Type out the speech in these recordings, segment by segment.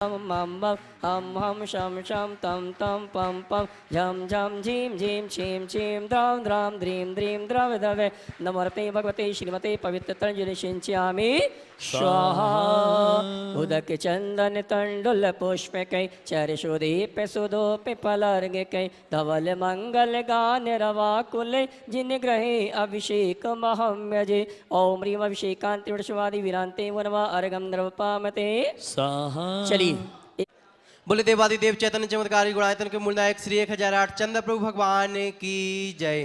मम हम हम शम शम तम तम पम पम झम झम झीम झीम छीम छीम द्राम द्राम द्रीम द्रीम द्रव द्रवे नमोते भगवते श्रीमते पवित्र तंजलि सिंच्यामि स्वाहा। उदक चंदन तंडुल पुष्प कै चरशुदीप सुदोप पलर्ग कै धवल मंगल गान रवा कुल जिन ग्रहे अभिषेक महम्यजे ओम ह्रीम अभिषेकांति विषवादि विरांते वनवा अर्घम द्रवपामते स्वाहा। चलिए बोले देवादिदेव चैतन्य चमत्कारी गुणायतन के मूलनायक श्री 1008 चंद्र प्रभु भगवान की जय।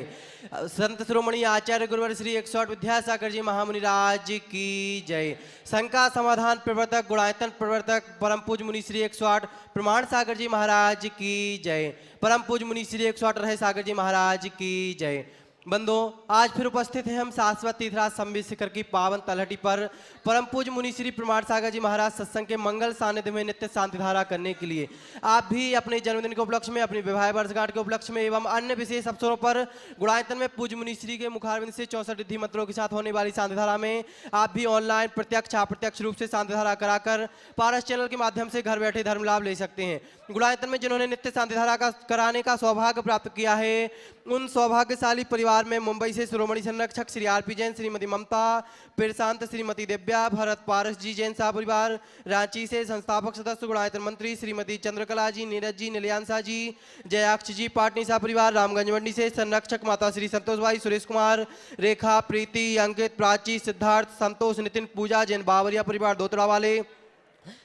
संत शिरोमणि आचार्य गुरुवर श्री 108 विद्यासागर जी महामुनिराज की जय। शंका समाधान प्रवर्तक गुणायतन प्रवर्तक परम पूज मुनि श्री 108 प्रमाण सागर जी महाराज की जय। परम पूज मुनि श्री 108 रहे सागर जी महाराज की जय। बंदो, आज फिर उपस्थित हैं हम शाश्वत तीर्थराज संबित शिखर की पावन तलहटी पर परम पूज मुनि श्री प्रमाण सागर जी महाराज सत्संग के मंगल सानिध्य में नित्य शांति धारा करने के लिए आप भी अपने जन्मदिन के उपलक्ष्य में, अपनी विवाह वर्षगांठ के उपलक्ष्य में एवं अन्य विशेष अवसरों पर गुणायतन में पूज मुनि श्री के मुखारविंद से 64 रिद्धि मंत्रों के साथ होने वाली शांति धारा में आप भी ऑनलाइन प्रत्यक्ष अप्रत्यक्ष रूप से शांति धारा कराकर पारस चैनल के माध्यम से घर बैठे धर्म लाभ ले सकते हैं। गुणायतन में जिन्होंने नित्य शांति धारा का कराने का सौभाग्य प्राप्त किया है उन सौभाग्यशाली परिवार में मुंबई से शिरोमणि संरक्षक श्री आरपी जैन, श्रीमती ममता पिरसांत, श्रीमती दिव्या, भरत पारस जी जैन साह परिवार, रांची से संस्थापक सदस्य गुणायतन मंत्री श्रीमती चंद्रकला जी, नीरज जी, नीलयांसा जी, जयाक्ष जी, पाटनी साह परिवार, रामगंज मंडी से संरक्षक माता श्री संतोष भाई, सुरेश कुमार, रेखा, प्रीति, अंकित, प्राची, सिद्धार्थ, संतोष, नितिन, पूजा जैन बावरिया परिवार दोतड़ा वाले,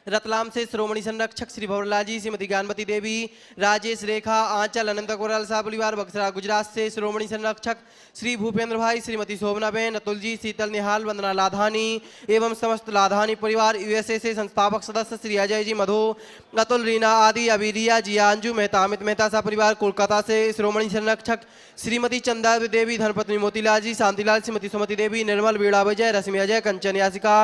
रतलाम से श्रोमणी संरक्षक श्री भवरलाल जी, श्रीमती ज्ञानवती देवी, राजेश, रेखा, आंचल, अनंत कोराल साह परिवार, बक्सरा गुजरात से श्रोमणी संरक्षक श्री भूपेंद्र भाई, श्रीमती शोभना बहन, अतुल जी, शीतल, निहाल, वंदना लाधानी एवं समस्त लाधानी परिवार, यूएसए से संस्थापक सदस्य श्री अजय जी, मधु, अतुल, रीना आदि, अबीरिया जी, अंजू मेहता, अमित मेहता साह परिवार, कोलकाता से श्रोमणी संरक्षक श्रीमती चंदा देवी, धर्मपत्नी मोतीलाल जी, शांतिलाल, श्रीमती सुमति देवी, निर्मल, वीणा विजय, रश्मि अजय, कंचन यासिका,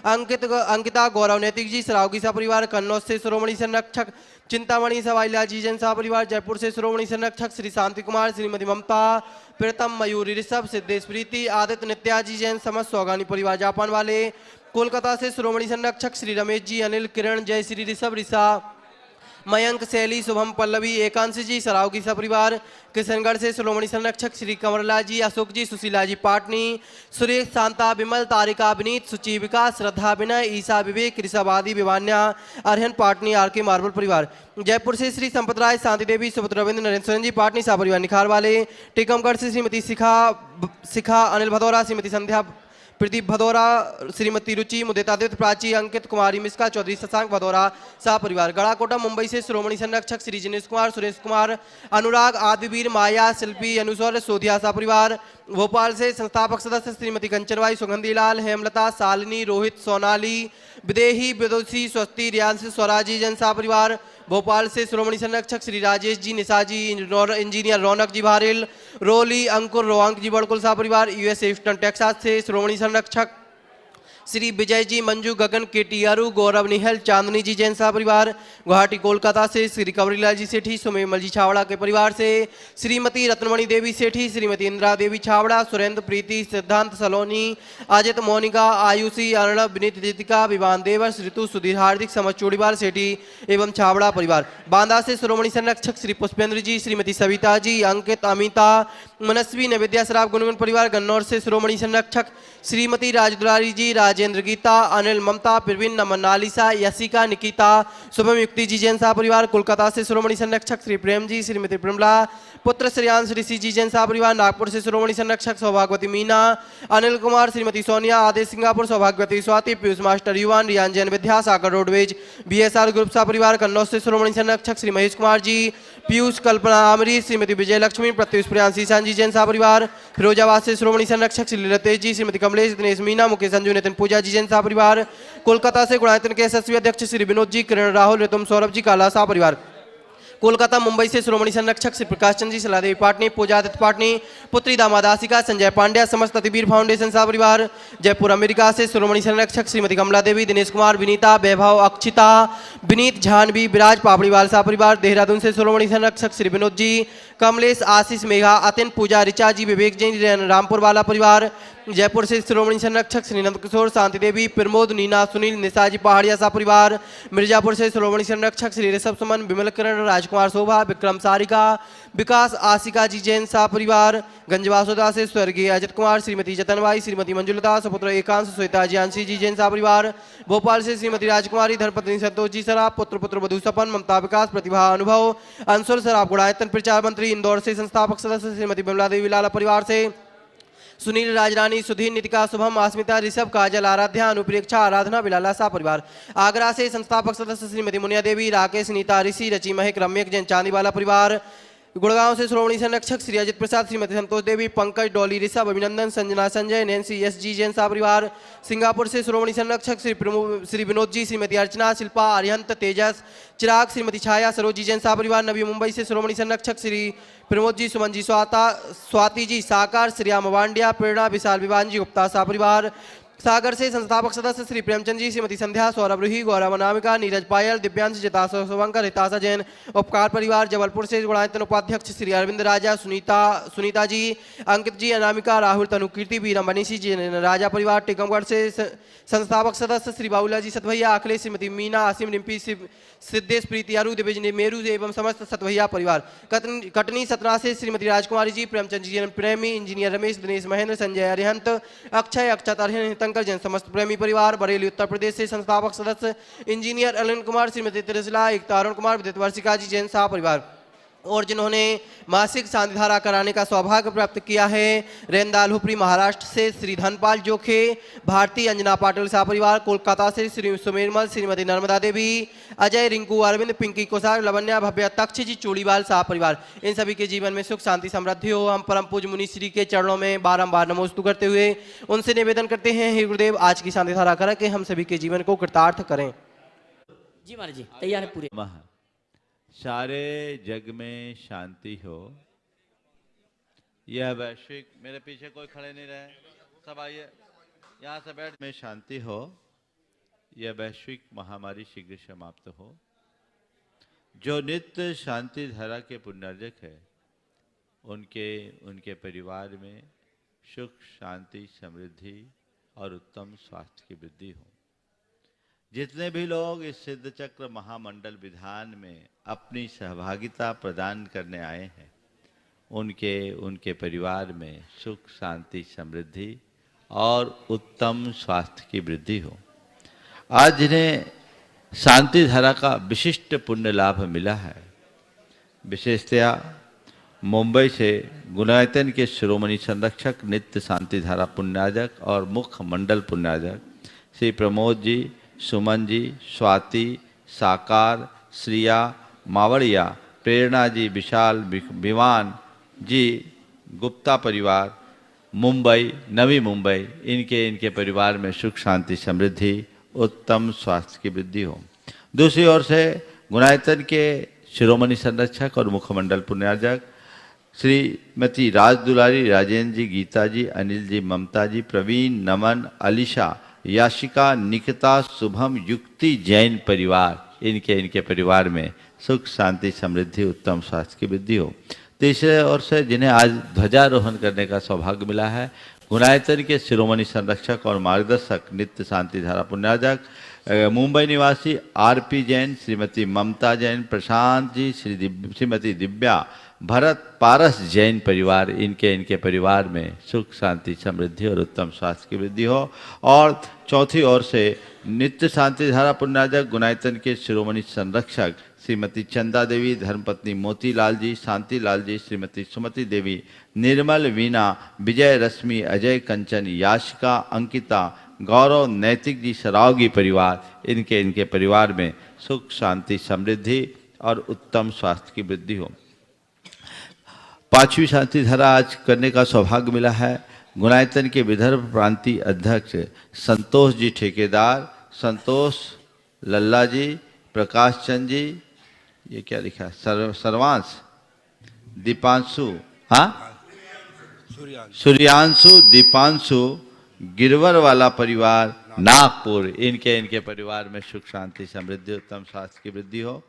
अंकिता, गौरव नैतिक जी, सरावगी साह परिवार, कन्नौज से श्रोमणी संरक्षक चिंतामणि सवाईलाल जी जैन साह परिवार, जयपुर से श्रोमणी संरक्षक श्री शांति कुमार, श्रीमती ममता, प्रीतम, मयूरी, ऋषभ, सिद्धेश, प्रीति, आदित्य, नित्या जी जैन, समस्त सौगानी परिवार जापान वाले, कोलकाता से श्रोमणी संरक्षक श्री रमेश जी, अनिल, किरण, जय श्री, ऋषभ, ऋषा, मयंक, शैली, शुभम, पल्लवी, एकांश जी, सरावगी साह परिवार, किशनगढ़ से श्रोमणी संरक्षक श्री कंवरलाल जी, अशोक जी, सुशीला जी, पाटनी, सुरेश, शांता, विमल, तारिका, विनीत, सुची, विकास, श्रद्धा, विनय, ईसा, विवेक, ऋषभ आदि, विवान्या, अरहन, पाटनी, आर के मार्बल परिवार, जयपुर से श्री संपत राय, शांति देवी, सुपुत्र रविंद्र, नरेंद्र सोरेन जी, पाटनी साह परिवार निखार वाले, टीकमगढ़ से श्रीमती शिखा, अनिल भदौरा, श्रीमती संध्या, प्रदीप भदौरा, श्रीमती रुचि, मुदितादित्य, प्राची, अंकित, कुमारी मिश्का, चौधरी शशांक भदौरा साह परिवार, गड़ाकोटा मुंबई से श्रोमणी संरक्षक श्री जिनेश कुमार, सुरेश कुमार, अनुराग, आदिवीर, माया, शिल्पी, अनुसौर, सोधिया साह परिवार, भोपाल से संस्थापक सदस्य श्रीमती कंचनबाई, सुगंधी लाल, हेमलता, शालिनी, रोहित, सोनाली, विदेही, विदुषी, स्वस्ति, रियांश, स्वराजी जैन साह परिवार, भोपाल से श्रोमणी संरक्षक श्री राजेश जी, निशा जी, इंजीनियर रौनक जी भारेल, रोली, अंकुर, रोहंक जी बड़कुल साह परिवार, यूएसए ह्यूस्टन टेक्सास से श्रोमणी संरक्षक श्री विजय जी, मंजू, गगन, केटी, अरु, गौरव, निहल, चांदनी जी जैन साह परिवार, गुवाहाटी कोलकाता से श्री कंवरीलाल जी सेठी, सुमेमल जी छावड़ा के परिवार से श्रीमती रत्नमणि देवी सेठी, श्रीमती इंदिरा देवी छावड़ा, सुरेंद्र, प्रीति, सिद्धांत, सलोनी, अजित, मोनिका, आयुषी, अर्णव, विनीत, दीपिका, विवान, देवर्ष, ऋतु, सुधीर, हार्दिक, समझ, चूड़ीवाल सेठी एवं छावड़ा परिवार, बांदा से श्रोमणी संरक्षक श्री पुष्पेंद्र जी, श्रीमती सविता जी, अंकित, अमिता, मनस्वी, नविद्या सराफ गुनगुन परिवार, गन्नौर से श्रोमणी संरक्षक श्रीमती राजदुलारी जी, राजेंद्र, गीता, अनिल, ममता, प्रवीण, नमन, नालिसा, यशिका, निकिता, शुभम, युक्ति जी जैन साह परिवार, कोलकाता से श्रोमणी संरक्षक श्री प्रेम जी, श्रीमती प्रेमला, पुत्र श्रेयांश, ऋषि जी जैन साह परिवार, नागपुर से श्रोमणी संरक्षक सौभाग्यवती मीना, अनिल कुमार, श्रीमती सोनिया, आदेश, सिंगापुर, सौभाग्यवती स्वाति, पीयूष मास्टर, युवान, Riyan Jain, Vidya Sagar roadways, BSR group Sah परिवार, कन्नौज से श्रोमणी संरक्षक श्री महेश कुमार जी, पीयूष, कल्पना, आमरी, श्रीमती विजय लक्ष्मी, प्रत्युष, प्रियांश, ईशान जी जैन साह परिवार, फिरोजाबाद से श्रोमणी संरक्षक श्री लतेश जी, श्रीमती कमलेश, दिनेश, मीना, मुकेश, संजू, नितिन, पूजा जी जैन साह परिवार, कोलकाता से गुणायतन के यशस्वी अध्यक्ष श्री विनोद जी, किरण, राहुल, रितुम, सौरभ जी, काला साह परिवार, कोलकाता मुंबई से श्रोमणी संरक्षक श्री प्रकाश चंद जी, सलादेवी पाटनी, पूजा आदित्य पाटनी, पुत्री दामादासिका, संजय पांड्या, समस्त अतिवीर फाउंडेशन साह परिवार, जयपुर अमेरिका से श्रोमणी संरक्षक श्रीमती कमला देवी, दिनेश कुमार, विनीता, वैभव, अक्षिता, विनीत, झानवी, विराज, पापड़ीवाल साह परिवार, देहरादून से श्रोमणी संरक्षक श्री विनोद जी, कमलेश आशीष मेघा अतिन पूजा ऋचा जी विवेक जैन रामपुर वाला परिवार। जयपुर से श्रोमणी संरक्षक श्री नंद किशोर शांति देवी प्रमोद नीना सुनील निशा जी पहाड़िया सा परिवार। मिर्जापुर से श्रोमणी संरक्षक श्री ऋषभ सुमन विमल किरण राजकुमार शोभा विक्रम सारिका विकास आशिका जी जैन सा परिवार। गंजवासोदा से स्वर्गीय अजित कुमार श्रीमती जतनबाई श्रीमती मंजुलता सुपुत्र एकांश श्वेता ज्ञानसी जी जैन सा परिवार। भोपाल से श्रीमती राजकुमारी धर्मपत्नी संतोष जी सराफ पुत्र पुत्र वधु सपन ममता विकास प्रतिभा अनुभव अंशुल सराफ गुणायतन प्रचार मंत्री। इंदौर से संस्थापक सदस्य श्रीमती बिमला देवी लाला परिवार से सुनील राजरानी सुधीर नितिका शुभम अस्मिता ऋषभ काजल आराध्या अनुप्रेक्षा आराधना बिलाला सा परिवार। आगरा से संस्थापक सदस्य श्रीमती मुनिया देवी राकेश नीता ऋषि रची महक रम्यक जैन चांदीवाला परिवार। गुड़गांव से श्रोमणी संरक्षक श्री अजित प्रसाद श्रीमती संतोष देवी पंकज डॉली ऋषभ अभिनंदन Sanjana Sanjay Nancy S G Jain सा परिवार। सिंगापुर से श्रोमणी संरक्षक श्री विनोद जी श्रीमती अर्चना शिल्पा अरिहंत तेजस चिराग श्रीमती छाया सरोजी जैन सा परिवार। नवी मुंबई से श्रोमणी संरक्षक श्री प्रमोद जी सुमन जी स्वाति जी साकार श्रीयाम वांडिया प्रेरणा विशाल विवान जी गुप्ता सा परिवार। सागर से संस्थापक सदस्य श्री प्रेमचंद जी श्रीमती संध्या सौरभ रूही गौरव अनामिका नीरज पायल दिव्यांश जिताशा शुभंकर हिताशा जैन उपकार परिवार। जबलपुर से गुणायतन उपाध्यक्ष श्री अरविंद राजा सुनीता जी अंकित जी अनामिका राहुल तनु कीर्ति वीरम मनीषी जी राजा परिवार। टीकमगढ़ से संस्थापक सदस्य श्री बाबूला जी सतभैया अखिलेश श्रीमती मीना आसिम रिम्पी सिद्धेश प्रीति अरु दिविजन मेरू एवं समस्त सतभैया परिवार। कटनी सतना से श्रीमती राजकुमारी जी प्रेमचंद जी प्रेमी इंजीनियर रमेश दिनेश महेंद्र संजय अरिहंत अक्षय अक्षत अरिहंत जैन समस्त प्रेमी परिवार। बरेली उत्तर प्रदेश से संस्थापक सदस्य इंजीनियर अनिल कुमार श्रीमती त्रिशला एकता अरुण कुमार विद्युत वर्षिका जी जैन साह परिवार। और जिन्होंने मासिक शांति धारा कराने का सौभाग्य प्राप्त किया है रेंदाल हुपरी महाराष्ट्र से श्री धनपाल जोखे भारती अंजना पाटिल शाह परिवार। कोलकाता से श्री सुमेरमल श्रीमती नर्मदा देवी अजय रिंकू अरविंद पिंकी कोसार लवन्या भव्य तक्ष जी चूड़ीवाल शाह परिवार। इन सभी के जीवन में सुख शांति समृद्धि हो। हम परम पूज्य मुनि श्री के चरणों में बारंबार नमोस्तु करते हुए उनसे निवेदन करते हैं हे गुरुदेव आज की शांति धारा करा के हम सभी के जीवन को कृतार्थ करें। जी महाराज जी तैयार है पूरे। सारे जग में शांति हो। यह वैश्विक मेरे पीछे कोई खड़े नहीं रहे सब आइए यहाँ से बैठ में शांति हो। यह वैश्विक महामारी शीघ्र समाप्त हो। जो नित्य शांति धारा के पुण्यार्जक है उनके परिवार में सुख शांति समृद्धि और उत्तम स्वास्थ्य की वृद्धि हो। जितने भी लोग इस सिद्ध चक्र महामंडल विधान में अपनी सहभागिता प्रदान करने आए हैं उनके परिवार में सुख शांति समृद्धि और उत्तम स्वास्थ्य की वृद्धि हो। आज जिन्हें शांति धारा का विशिष्ट पुण्य लाभ मिला है विशेषतया मुंबई से गुणायतन के शिरोमणि संरक्षक नित्य शांति धारा पुण्यार्जक और मुख्य मंडल पुण्यार्जक श्री प्रमोद जी सुमन जी स्वाति साकार श्रिया मावड़िया प्रेरणा जी विशाल विवान जी गुप्ता परिवार मुंबई नवी मुंबई इनके परिवार में सुख शांति समृद्धि उत्तम स्वास्थ्य की वृद्धि हो। दूसरी ओर से गुणायतन के शिरोमणि संरक्षक और मुखमंडल पुण्यार्जक श्रीमती राज दुलारी राजेंद्र जी गीता जी अनिल जी ममता जी प्रवीण नमन अलीशा याशिका निकिता शुभम युक्ति जैन परिवार इनके परिवार में सुख शांति समृद्धि उत्तम स्वास्थ्य की वृद्धि हो। तीसरे ओर से जिन्हें आज ध्वजारोहण करने का सौभाग्य मिला है गुणायतन के शिरोमणि संरक्षक और मार्गदर्शक नित्य शांति धारा पुण्यार्जक मुंबई निवासी आरपी जैन श्रीमती ममता जैन प्रशांत जी श्रीमती दिव्या भरत पारस जैन परिवार इनके परिवार में सुख शांति समृद्धि और उत्तम स्वास्थ्य की वृद्धि हो। और चौथी ओर से नित्य शांति धारा पुण्यार्जक गुणायतन के शिरोमणि संरक्षक श्रीमती चंदा देवी धर्मपत्नी मोतीलाल जी शांति लाल जी श्रीमती सुमति देवी निर्मल वीना विजय रश्मि अजय कंचन याशिका अंकिता गौरव नैतिक जी सरावगी परिवार इनके परिवार में सुख शांति समृद्धि और उत्तम स्वास्थ्य की वृद्धि हो। पांचवी शांति धारा आज करने का सौभाग्य मिला है गुणायतन के विदर्भ प्रांतीय अध्यक्ष संतोष जी ठेकेदार संतोष लल्ला जी प्रकाश चंद जी ये क्या लिखा है सर्वांश दीपांशु हाँ सूर्यांशु दीपांशु गिरवर वाला परिवार नागपुर, इनके परिवार में सुख शांति समृद्धि उत्तम स्वास्थ्य की वृद्धि हो।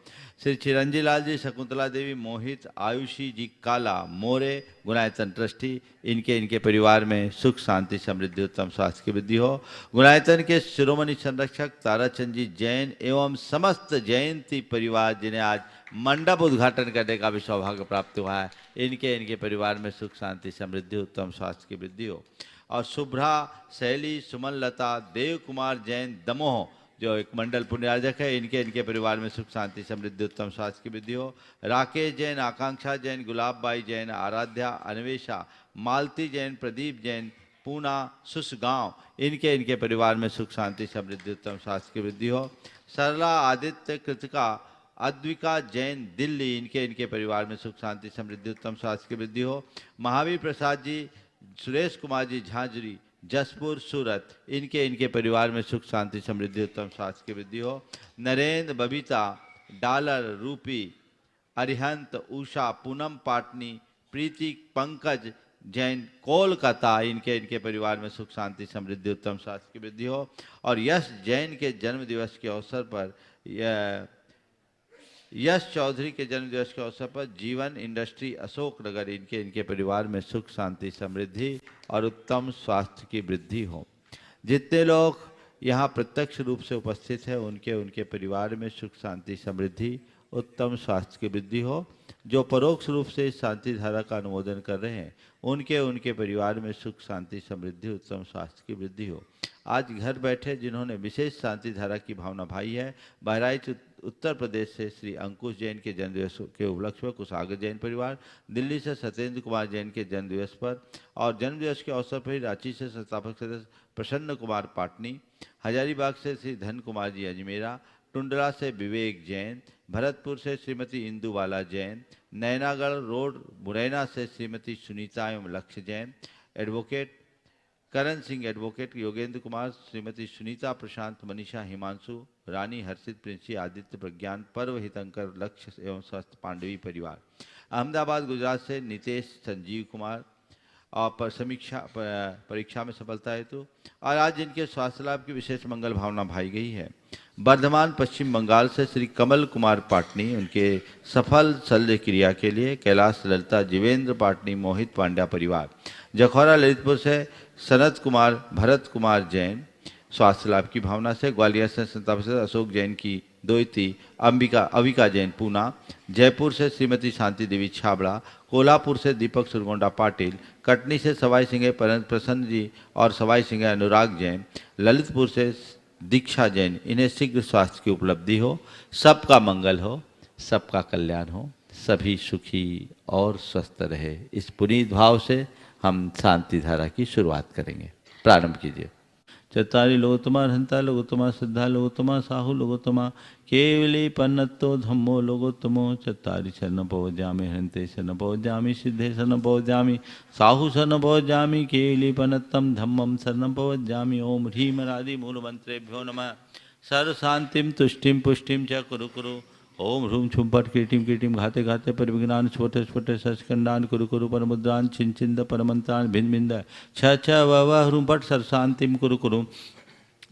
श्री चिरंजी लाल जी, शकुंतला देवी, मोहित, आयुषी जी काला मोरे, गुणायतन ट्रस्टी, इनके परिवार में सुख शांति समृद्धि उत्तम स्वास्थ्य की वृद्धि हो। गुणायतन के शिरोमणि संरक्षक ताराचंद जी जैन एवं समस्त जयंती परिवार जिन्हें आज मंडप उद्घाटन करने का भी सौभाग्य प्राप्त हुआ है, इनके परिवार में सुख शांति समृद्धि उत्तम स्वास्थ्य की वृद्धि हो। और शुभ्रा, शैली, सुमन लता, देव कुमार जैन दमोह जो एक मंडल पुण्यार्जक है, इनके परिवार में सुख शांति समृद्धि उत्तम स्वास्थ्य की वृद्धि हो। राकेश जैन, आकांक्षा जैन, गुलाब बाई जैन, आराध्या, अन्वेषा, मालती जैन, प्रदीप जैन, पूना, सुसगांव, इनके परिवार में सुख शांति समृद्धि उत्तम स्वास्थ्य की वृद्धि हो। सरला, आदित्य, कृतिका, अद्विका जैन दिल्ली, इनके परिवार में सुख शांति समृद्धि उत्तम स्वास्थ्य की वृद्धि हो। महावीर प्रसाद जी, सुरेश कुमार जी झांझरी, जसपुर, सूरत, इनके परिवार में सुख शांति समृद्धि उत्तम स्वास्थ्य की वृद्धि हो। नरेंद्र, बबीता, डालर, रूपी, अरिहंत, उषा, पूनम पाटनी, प्रीति, पंकज जैन, कोलकाता, इनके परिवार में सुख शांति समृद्धि उत्तम स्वास्थ्य की वृद्धि हो। और यश जैन के जन्म दिवस के अवसर पर यश चौधरी के जन्म दिवस के अवसर पर जीवन इंडस्ट्री अशोक नगर, इनके परिवार में सुख शांति समृद्धि और उत्तम स्वास्थ्य की वृद्धि हो। जितने लोग यहाँ प्रत्यक्ष रूप से उपस्थित हैं, उनके परिवार में सुख शांति समृद्धि उत्तम स्वास्थ्य की वृद्धि हो। जो परोक्ष रूप से इस शांति धारा का अनुमोदन कर रहे हैं, उनके परिवार में सुख शांति समृद्धि उत्तम स्वास्थ्य की वृद्धि हो। आज घर बैठे जिन्होंने विशेष शांति धारा की भावना भाई है, बहराइच उत्तर प्रदेश से श्री अंकुश जैन के जन्मदिवस के उपलक्ष्य में कुशागर जैन परिवार, दिल्ली से सत्येंद्र कुमार जैन के जन्मदिवस पर और जन्मदिवस के अवसर पर ही रांची से संस्थापक सदस्य प्रसन्न कुमार पाटनी, हजारीबाग से श्री धन कुमार जी अजमेरा, टुंडला से विवेक जैन, भरतपुर से श्रीमती इंदुबाला जैन, नैनागढ़ रोड मुरैना से श्रीमती सुनीता एवं लक्ष्य जैन, एडवोकेट करण सिंह, एडवोकेट योगेंद्र कुमार, श्रीमती सुनीता प्रशांत, मनीषा हिमांशु, रानी हर्षित, प्रिंसी आदित्य, प्रज्ञान, पर्व हितंकर, लक्ष्य एवं स्वस्थ पांडवी परिवार। अहमदाबाद गुजरात से नितेश संजीव कुमार और परीक्षा में सफलता हेतु और आज जिनके स्वास्थ्य लाभ की विशेष मंगल भावना भाई गई है। वर्धमान पश्चिम बंगाल से श्री कमल कुमार पाटनी, उनके सफल शल्य क्रिया के लिए कैलाश ललिता जीवेंद्र पाटनी, मोहित पांड्या परिवार। जखौरा ललितपुर से सनत कुमार, भरत कुमार जैन, स्वास्थ्य लाभ की भावना से। ग्वालियर से संस्थापक अशोक जैन की दोयती, अविका जैन पूना। जयपुर से श्रीमती शांति देवी छाबड़ा, कोल्हापुर से दीपक सुरगोंडा पाटिल, कटनी से सवाई सिंह प्रसन्न जी और सवाई सिंह अनुराग जैन, ललितपुर से दीक्षा जैन, इन्हें शीघ्र स्वास्थ्य की उपलब्धि हो, सबका मंगल हो, सबका कल्याण हो, सभी सुखी और स्वस्थ रहे। इस पुनीत भाव से हम शांति धारा की शुरुआत करेंगे। प्रारंभ कीजिए। चत्तारि लोकोत्तमा हंता लोकोत्तमा श्रद्धा लोकोत्तमा साहु लोकोत्तमा केवली पन्नतो धम्मो लोकोत्तमो। चत्तारि शरण पवज्यामि हन्ते शरण पवज्यामि सिद्धे शरण पवज्यामि साहु शरण पवज्यामि केवली पन्नतम धम्मम शरण पवज्यामि। ओम ह्रीम रादि मूल मंत्रेभ्यो नमः। सर्व शांतिम तुष्टिम पुष्टिम च कुरु कुरु। ओम ह्रूम छुम पट कीटिम कीटिम घाते घाते परिविज्ञान स्फोटे स्फोटे सचखंडान कुरु कुरु परमुद्रान छिंद परमंत्रान भिन्न भिंद छ व ह्रूम पट सर शांतिम कुरु कुरु।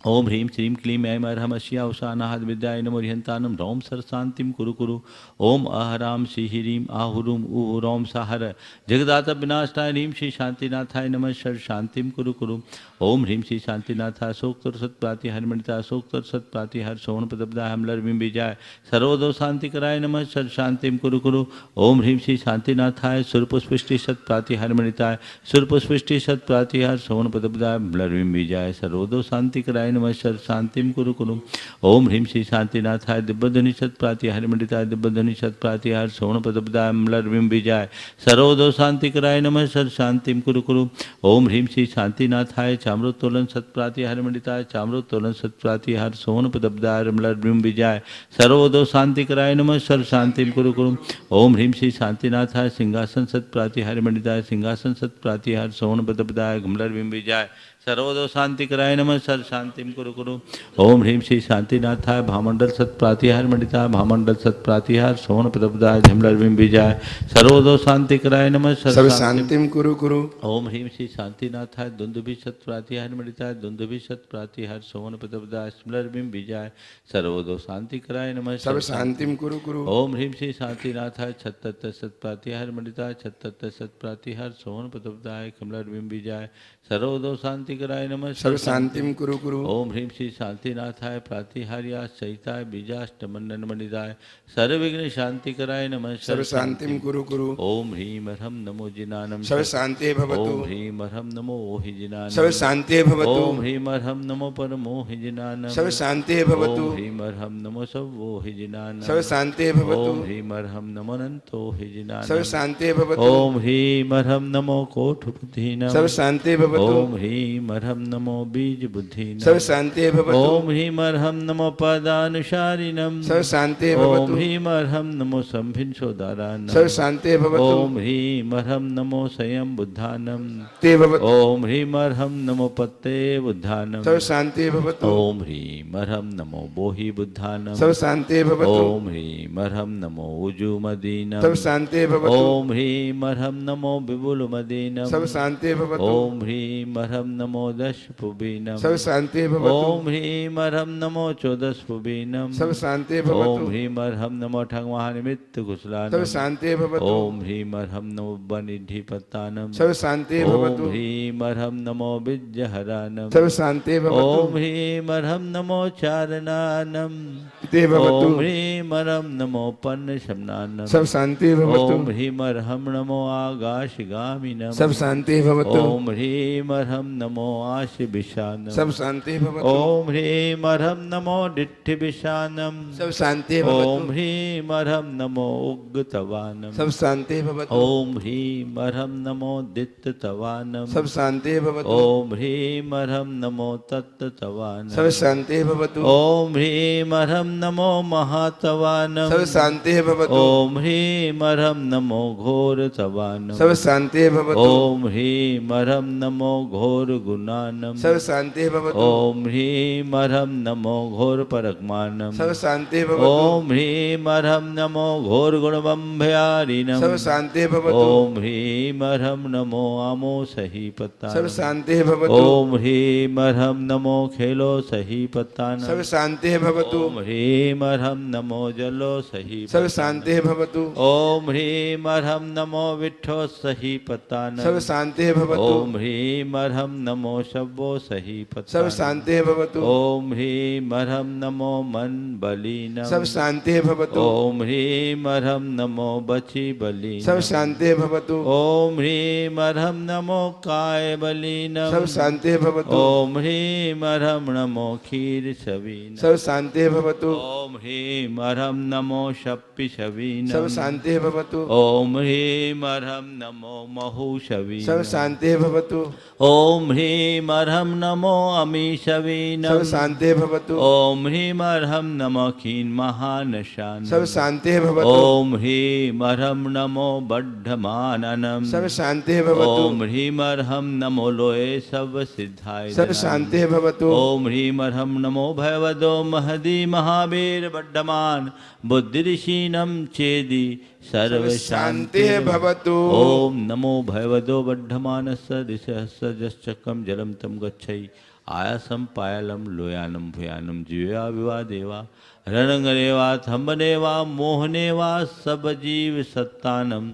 ओम ह्रीम श्रीम क्लीम ऐम अरहमश्या उषानाहद विद्याय नमो ह्यंतानम रौम सर शांतिम कुरु कुरु। ओम अहराम श्री ह्रीम आहुरुम ऊ रौम साहर जगदाता विनाशाय ह्रीम श्री शांतिनाथाय नमः सर शांतिम कुरु कुरु। ओम ह्रीम श्री शांतिनाथा अशोकतर सत्प्राति हरमणिता अशोकतर सत्प्राति हर सोहन पदब्दा हमलर बिम विजय सर्वदो शांति कराय नमः सर शांतिम कुरु कुरु। ओम ह्रीम श्री शांतिनाथाय सुरपुष्पृष्टि सत्प्राति हरमणिताय सुरपुष्पृष्टि सत्प्राति हर सोहन पदब्दा हमलर बिम विजय सर्वदो शांति कराय नमः सर शांतिम कुरु कुरु। ओम ह्रीम श्री शांतिनाथाय दिव्यध्वनि सत्प्राति हरिमंडिताय दिव्यध्वनि सत्प्राति हर सोहन पदब्दाय मलर बिम विजय सर्वदो शांति कराय नमः सर शांतिम कुरु कुरु। ओम ह्रीम श्री शांतिनाथाय चामरोत्तोलन सत्प्राति हरिमंडिताय चामरोत्तोलन सत्प्राति हर सोहन पदब्दाय मलर बिम विजय सर्वदो शांति कराय नमः सर शांतिम कुरु कुरु। ओम ह्रीम श्री शांतिनाथाय सिंहासन सत्प्राति हरिमंडिताय सिंहासन सत्प्राति हर सोहन पदब्दाय मलर बिम विजय सर्वदो शांति कराय नमः सर शांतिम कुरु कुरु। ओम ह्रीम श्री शांतिनाथाय भामंडल सत प्रातिहार मंडिताय भामंडल सत प्रातिहार सोन प्रदब्दाय झमलरविम विजय सर्वदो शांति कराय नमः सर्व शांतिम कुरु कुरु। ओम ह्रीम श्री शांतिनाथाय दुंदुभि सत प्रातिहार मंडिताय दुंदुभि सत प्रातिहार सोन प्रदब्दाय झमलरविम विजय सर्वदो शांति कराय नमः सर्व शांतिम कुरु कुरु। ओम ह्रीम श्री शांतिनाथाय छत्तर सत प्रातिहार मंडिताय छत्तर सत प्रातिहार सोन प्रदब्दाय कमलरविम विजय सर्वदो शांति कराय नमः सर्व शांतिम कुरु कुरु। ओम ह्रीम श्री शांतिनाथाय प्रातिहार्या सहिताय बीजाष्टमंडन मंडिताय सर्वविघ्न शांति कराय नमः सर्व शांतिम कुरु कुरु। ओम ह्रीम हरम नमो जिनानम सर्व शांति भवतु। ओम ह्रीम हरम नमो ओहि जिनानम सर्व शांति भवतु। ओम ह्रीम हरम नमो परमो हि जिनानम सर्व शांति भवतु। ओम ह्रीम हरम नमो सवो हि जिनानम सर्व शांति भवतु। ओम ह्रीम हरम नमो अनंतो हि जिनानम सर्व शांति भवतु। ओम ह्रीम हरम नमो कोटुपतिनम सर्व शांति भवतु। ओम ह्रीम हरम नमो बीज बुद्धिनम सर्व शांति भवतु। ओम ह्रीम हरम नमो पदानुसारिणम सर्व शांति ओम भवतु। ह्रीम हरम नमो संभिन्सोदारानम सर्व शांति भवतु। ओम ह्रीम हरम नमो स्वयं बुद्धानम ते भवतु। ओम ह्रीम हरम नमो पत्ते बुद्धानम सर्व शांति भवतु। ओम ह्रीम हरम नमो बोहि बुद्धानम सर्व शांति भवतु। ओम ह्रीम हरम नमो उजुमदीनम सर्व शांति भवतु। ओम ह्रीम हरम नमो विपुलमदीनम सर्व शांति भवतु। ओम ह्रीम हरम नमो दशपुबीनम सर्व शांति भवतु। ओम ह्रीम हरम नमो चौदशपुबीनम सर्व शांति ओम भवतु। ह्रीम हरम नमो ठगमहानिमित्त सर्व कुशलानम शांति भवतु। ओम ह्रीम हरम नमो बनिधिपत्तानम सर्व शांति ओम भवतु। ह्रीम हरम नमो विज्जहरानम सर्व शांति भवतु। ओम ह्रीम हरम नमो चारणानम ते भवतु। ओम ह्रीम हरम नमो पन्न शमनानम सब शांति भवतु। ओम ह्रीम हरम नमो आकाशगामिनम सब शांति भवतु। ओम ह्रीम हरम नमो आश विशानम सब शांति भवतु। ओम ह्रीम हरम नमो डिट्ठि विशानम सब शांति ओम भवतु। ह्रीम हरम नमो उग्गतवानम सब शांति भवतु। ओम ह्रीम हरम नमो दित्तवानम सब शांति भवतु। ओम ह्रीम हरम नमो तत्तवानम सब शांति भवतु। ओम ह्रीम हरम नमो महातवानम सब शांति भवतु। ओम ह्रीम हरम नमो घोरतवानम सब शांति भवतु। ओम ह्रीम हरम नमो घोर गुणानम सब शांति भवतु। ओम ह्रीम हरम नमो घोर परगमानम सब शांति भवतु। ओम ह्रीम हरम नमो घोर गुणबम्भयारिणम सब शांति भवतु। ओम ह्रीम हरम नमो आमो सही पत्ता सब शांति भवतु। ओम ह्रीम हरम नमो खेलो सही पत्तानम सब शांति भवतु। ओम ह्रीम हरम नमो जलो सही सब शांति भवतु। ओम ह्रीम हरम नमो विठ्ठो सही पत्तानम सब शांति भवतु। ओम ह्रीम हरम नमो शब्बो सही सब पत्तानम शांति भवतु। ओम ह्रीम हरम नमो मन बलीनम सब शांति भवतु। ओम ह्रीम हरम नमो बची बलीनम सब शांति भवतु। ओम ह्रीम हरम नमो काय बलीनम सब शांति भवतु। ओम ह्रीम हरम नमो क्षीर शवीनम सब शांति भवतु। ओम ह्रीम हरम नमो शप्पि शवीनम सब शांति भवतु। ओम ह्रीम हरम नमो महु शवीनम सब शांति भवतु। ओम ह्रीम हरम नमो अमी शवीनम सब शांति भवतु। ओम ह्रीम हरम नमो खीन महानशानम सब शांति भवतु। ओम ह्रीम हरम नमो बड्ढमाननम सब शांति भवतु। ओम ह्रीम हरम नमो लोए सब सिद्धाय सब शांति भवतु। ओम ह्रीम हरम नमो भयवदो महदी महावीर बड्ढमान बुद्धि ऋषीनम चेदी सर्व शांति भवतु। ओम नमो भयवदो बड्ढमानस्य दिशहस्य जश्चक्रम जलम तम गच्छै आयासम पायलम लोयानम भूयानम जीवया विवा देवा रणंगनेवा थम्बनेवा मोहनेवा सब जीव सत्तानम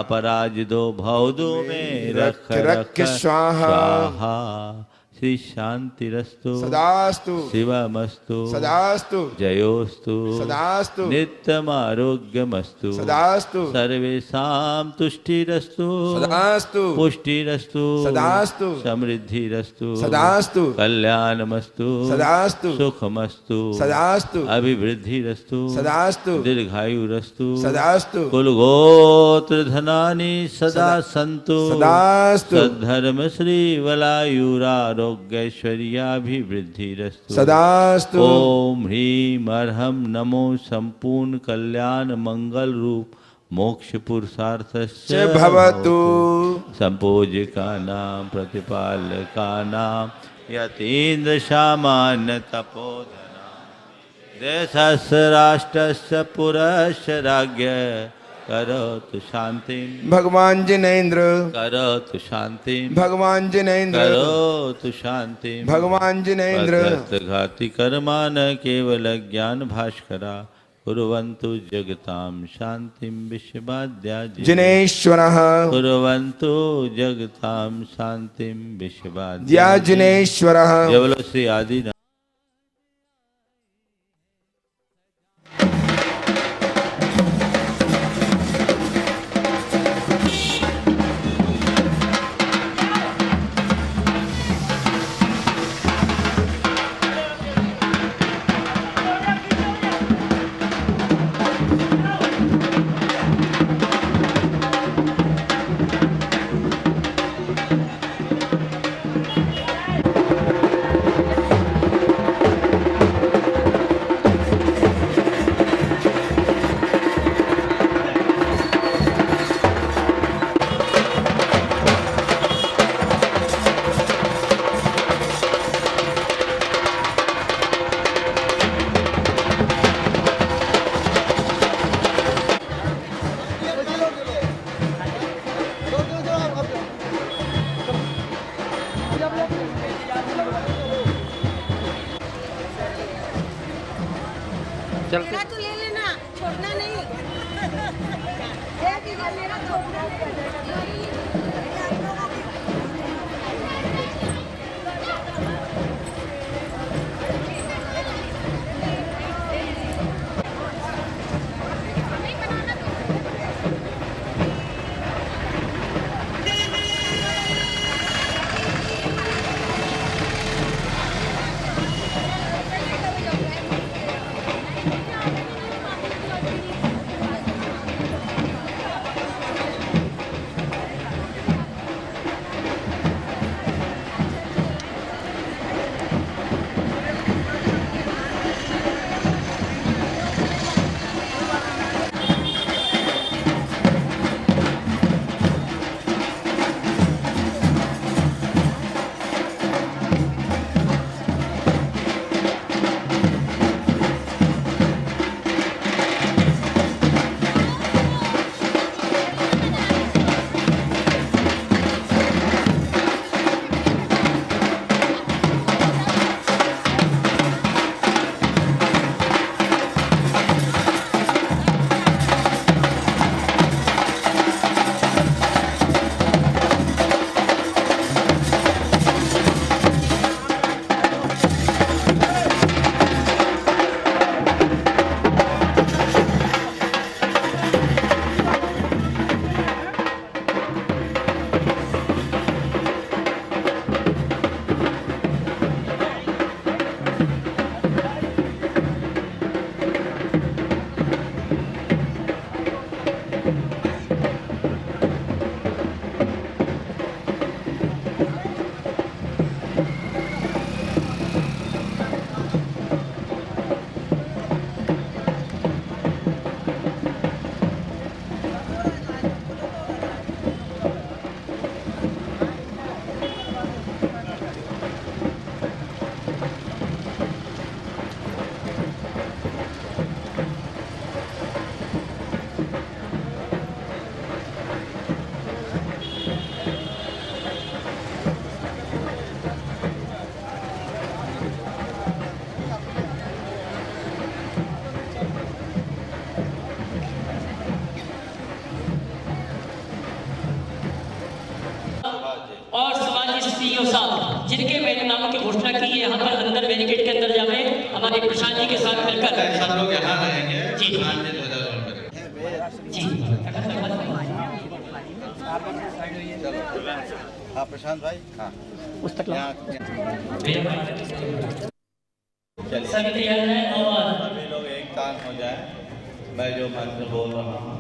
अपराजितो भवदो में रख रख स्वाहा श्री शांतिरस्तु सदास्तु। शिवमस्तु सदास्तु। जयोस्तु सदास्तु। नित्यमारोग्यमस्तु सदास्तु। सर्वेषां तुष्टिरस्तु सदास्तु। पुष्टिरस्तु सदास्तु। समृद्धिरस्तु सदास्तु। कल्याणमस्तु सदास्तु। सुखमस्तु सदास्तु। अभिवृद्धिरस्तु सदास्तु। दीर्घायुरस्तु सदास्तु। कुलगोत्र धनानि सदा सन्तु सदास्तु। सद्धर्म श्री वलायुरारोग्यैश्वर्याभिवृद्धिरस्तु सदास्तु। ओम ह्रीम अर्हम नमो संपूर्ण कल्याण मंगल रूप मोक्ष पुरुषार्थस्य च भवतु संपूजिकानां प्रतिपालकानां यतीन्द्र सामान्य तपोधना देशस्य राष्ट्रस्य पुरस्य राज्ञ करोतु शांतिं भगवान जिनेन्द्र करोतु शांतिं भगवान जिनेन्द्र करोतु शांतिं भगवान जिनेन्द्र घाति कर्मान केवल ज्ञान भास्करा कुर्वन्तु जगतां शांतिं विश्ववाद्या जिनेश्वरः कुर्वन्तु जगतां शांतिं विश्ववाद्या द्या जिनेश्वरः जय बोलो श्री आदि मेरा तो ले लेना, छोड़ना नहीं। एक ही ले लेना, छोड़ना नहीं। और समाज स्त्रियों साथ जिनके मेरे नाम की घोषणा की है, यहाँ पर अंदर बैरिकेड के अंदर जावे हमारे प्रशांत जी के साथ मिलकर सब लोग यहाँ रहेंगे जी जी हाँ प्रशांत भाई हाँ पुस्तक सभी तैयार हैं और सभी लोग एक साथ हो जाए। मैं जो मंत्र बोल रहा हूँ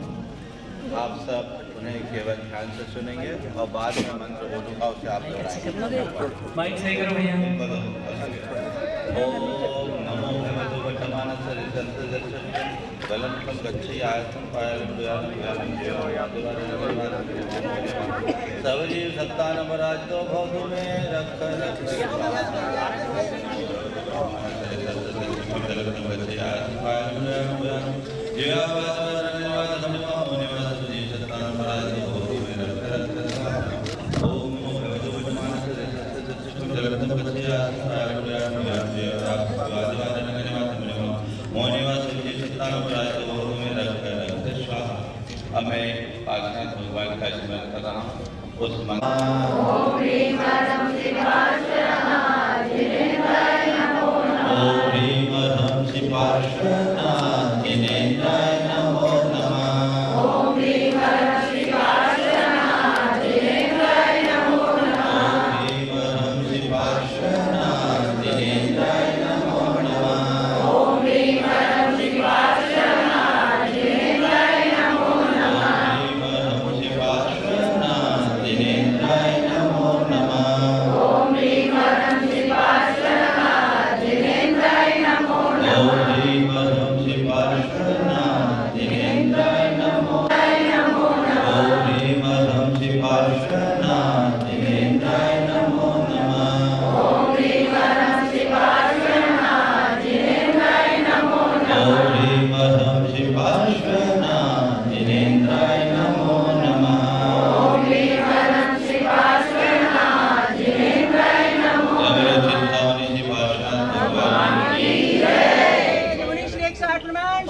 आप सब उन्हें केवल ध्यान से सुनेंगे और बाद में मंत्र बोलूँगा उसे आप दोहराएंगे। माइक सही करो भैया। ओम नमो भगवते वासुदेवाय। गलंतम गच्छे आयतम पायलम दयालम व्यालम सब जीव सत्ता नमराज तो भौतु में रख रख गलंतम गच्छे आयतम पायलम दयालम व्यालम जीवावास नमो निवास जीव सत्ता नमराज तो भौतु में रख रख ओम भगवतो विष्णुमानस गलंतम गच्छे आयतम पायलम दयालम व्यालम जीवावास मोनिवास जीव सत्ता नमराज तो भौतु में रख रख स्वाहा। अब मैं प्रार्थना भगवान का स्मरण कर रहा हूँ उस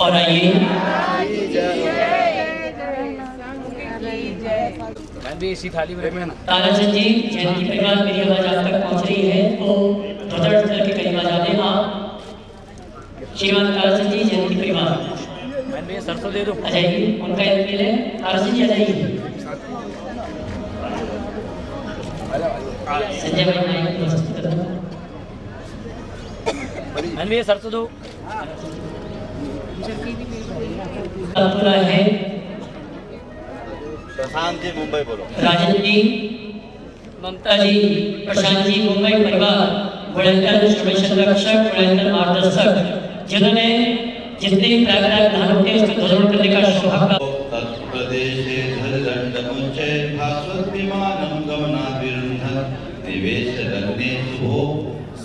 और आइए ताराचंद जी जयंती परिवार मेरी आवाज आप तक पहुंच रही है तो थोड़ा स्थल के करीब आ जाते हैं आप श्रीमान ताराचंद जी जयंती परिवार सरसों दे दो आ जाइए उनका इल्म है ताराचंद जी आ जाइए संजय भाई माइक प्रस्तुत कर दो सरसों दो पूरा है प्रशांत जी मुंबई बोलो राजन जी ममता जी प्रशांत जी मुंबई परिवार बुलंदर संरक्षक बुलंदर मार्गदर्शक जिन्होंने जितने भी प्रयागराज धाम के उसको ध्वजारोहण करने का सौभाग्य प्रदेशे धरदंडमुच्चै भास्वत विमानं गमनाद्विरुद्धं निवेश लग्ने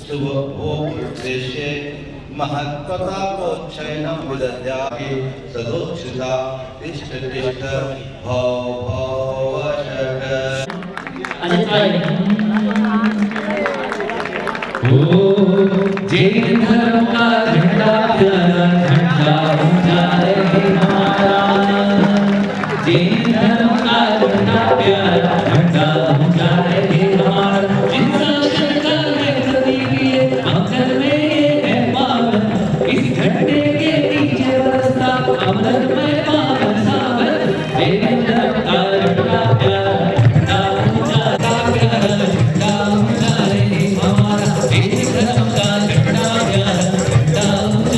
शुभ उद्देश्ये महत्प्रतापोच्छैनं विदध्याहि सदोक्षिता तिष्ठ तिष्ठ भव भवशक अजित भाई जैन धर्म का झंडा प्यारा झंडा ऊंचा रहे हमारा जैन धर्म का झंडा प्यारा झंडा ऊंचा रहे हमारा जिनका जंगल में प्रतीक ये मंगल में ये है पावन इस झंडे के नीचे बरसता अमृत में पावन सागर जैन धर्म का झंडा प्यारा झंडा ऊंचा झंडा ऊंचा रहे हमारा जैन धर्म का झंडा प्यारा झंडा ऊंचा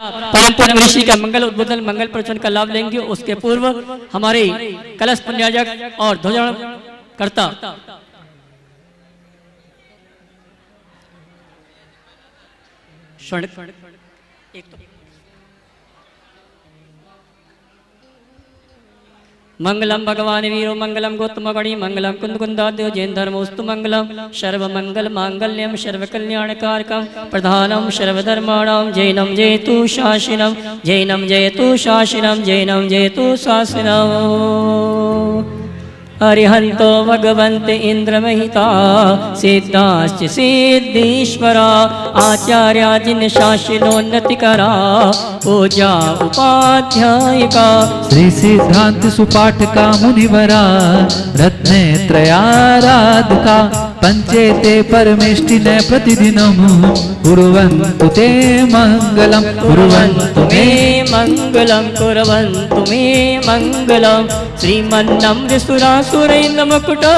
परम पूज्य ऋषि का मंगल उद्बोधन मंगल प्रवचन का लाभ लेंगे। उसके पूर्व हमारे कलश पुण्याजक और ध्वजारोहण करता मंगलम भगवान वीरो मंगलम गौतम गणी मंगलम कुंद कुंदाद्यो जैन धर्मोस्तु मंगलम सर्व मंगल मांगल्यम सर्व कल्याणकारकम प्रधानम सर्वधर्माणाम जैनम जयतु शासनम जैनम जयतु शासनम जैनम जयतु शासनम अरिहंतो भगवंत इंद्रमहिता सिद्धाश्च सिद्धीश्वरा आचार्या जिन शासनोन्नतिकरा पूजा उपाध्यायिका श्री सिद्धांत सुपाठ का मुनिवरा रत्ने त्रयाराधका पंचेते परमेष्टिन प्रतिदिनं कुर्वन्तु ते मङ्गलं कुर्वन्तु मे मङ्गलं कुर्वन्तु मे मङ्गलं श्रीमन्नं विसुरासुरैन्दमुकुटो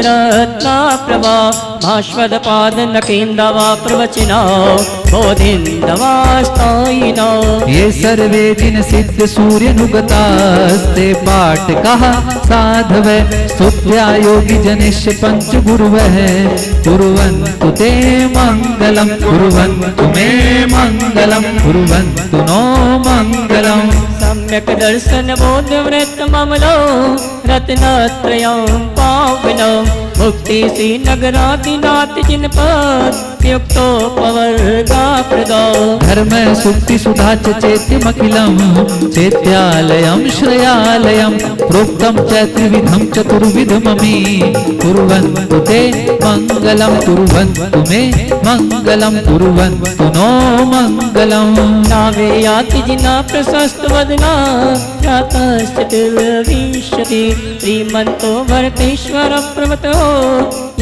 प्रदोत्तरत्नाप्रभा भास्वदपादनकेन्दवा प्रवचिनो बोधिन्दवास्तायिनो ये सर्वे दिन सिद्ध सूर्यनुगतास्ते पाटकाः साधवे स्तुत्या योगी जनिष्य पंच गुरुवः कुर्वन्तु ते मङ्गलं कुर्वन्तु मे मङ्गलं कुर्वन्तु नो मङ्गलम् सम्यक् दर्शन बोध व्रत ममलो रत्नत्रयं पावनो मुक्ति श्री नगरादिनाथ जिनपद युक्तो पवर्गा प्रदो धर्म सुक्ति सुधा चेत्यमखिलं चेत्यालयं श्रयालयं प्रोक्तं च त्रिविधं चतुर्विधमपि कुर्वन्तु ते मङ्गलं कुर्वन्तु मे मङ्गलं कुर्वन्तु नो मङ्गलम् नावे याति जिना प्रशस्त वदना जातश्चतुर्विंशति श्रीमन्तो भरतेश्वर प्रवतो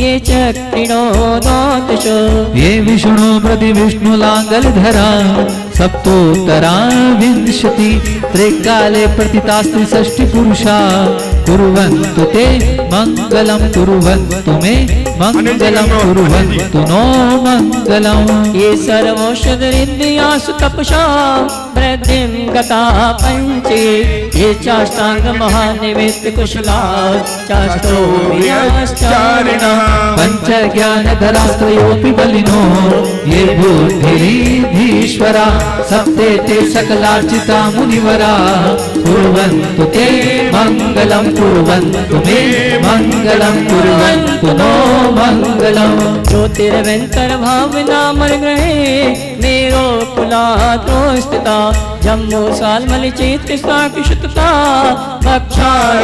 ये चक्रिणो द्वादशो ये विष्णु प्रति विष्णु लांगलधरा सप्तोत्तरा विंशति त्रिकाले प्रतितास्त्रि षष्टि पुरुषा कुर्वन्तु ते मङ्गलं कुर्वन्तु मे मङ्गलं कुर्वन्तु नो मङ्गलम् ये सर्वौषधरिन्द्रियासु तपसा वृद्धिं गता पञ्चे ये चाष्टांग महानिमित्त कुशला चाष्टो वियाश्चारिणः पंच ज्ञानधरास्त्रयोऽपि बलिनो ये बुद्धिरीधीश्वरा सप्ते ते सकलार्चिता मुनिवरा कुर्वन्तु ते मङ्गलं कुर्वन्तु मे मङ्गलं कुर्वन्तु नो मङ्गलम् ज्योतिर्वंतर भावना मन ग्रहे मेरो कुलाद्रो स्थिता जम्मू सालमल चैत्र साकुशतता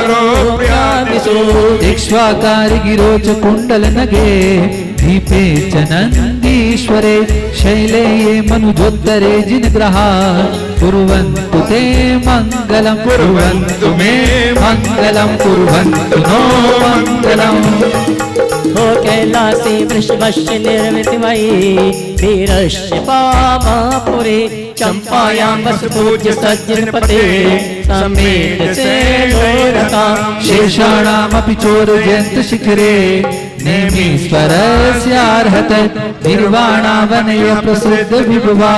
भक्षारोप्यादिषु इक्ष्वाकारि गिरोच कुण्डल नगे दीपे च नन्दीश्वरे शैले ये मनुजोत्तरे जिनग्रहा कुर्वन्तु ते मङ्गलं कुर्वन्तु मे मङ्गलं कुर्वन्तु नो मङ्गलम् हो कैलासे वृषभस्य निर्मितमयि वीरस्य पामापुरे चम्पायां वसुपूज्य सज्जनपते समेत सेनोरता शेषाणामपि चोरजयन्त शिखरे नेमीश्वरस्यार्हत निर्वाणावनय प्रसिद्ध विभवा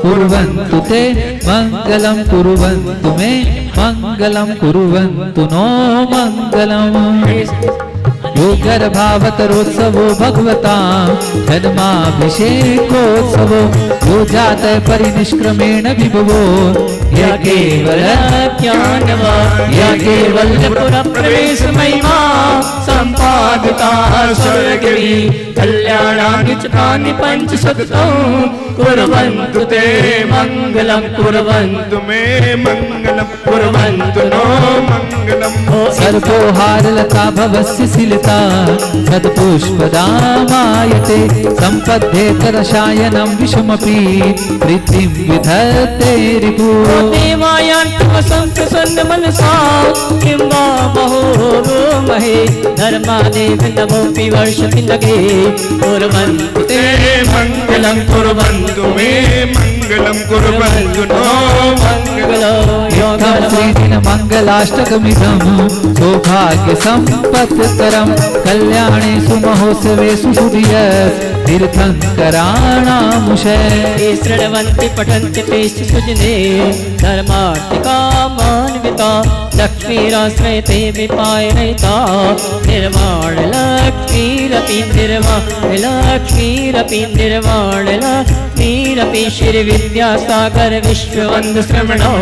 कुर्वन्तु ते मङ्गलं कुर्वन्तु मे मङ्गलं कुर्वन्तु नो मङ्गलम् यो गर्भावतरोत्सवो भगवता जन्माभिषेकोत्सवो यो जात परिनिष्क्रमेण विभवो य केवल ज्ञानवा या केवलपुर प्रवेश महिमा संपादिता स्वर्गवी कल्याणानि च तानि पंचशतं कुर्वन्तु ते मङ्गलं कुर्वन्तु मे मङ्गलं कुर्वन्तु नो मङ्गलम् सर्पोहारलता भवस्य शिलता सत्पुष्पदामायते सम्पद्येतरसायनं विषमपि प्रीतिं विधत्ते रिपु देवायान्तमसंप्रसन्न मनसा किं वा महो महे धर्मादेव नमोऽपि वर्षति नगे कुर्वन्तु ते मङ्गलं कुर्वन्तु मे मङ्गलं कुर्वन्तु नो मङ्गलं इत्थं श्रीदिन मङ्गलाष्टकमिदं सौभाग्यसम्पत्करं कल्याणेषु महोत्सवेषु सुधिय तीर्थङ्कराणामुषे ये शृण्वन्ति पठन्ति तेषु सुजने धर्मार्थिकामान्विता लक्ष्मीराश्रयते विपायनयिता निर्वाणलक्ष्मीरपि निर्वाणलक्ष्मीरपि श्रीविद्यासागर विश्ववन्दश्रमणो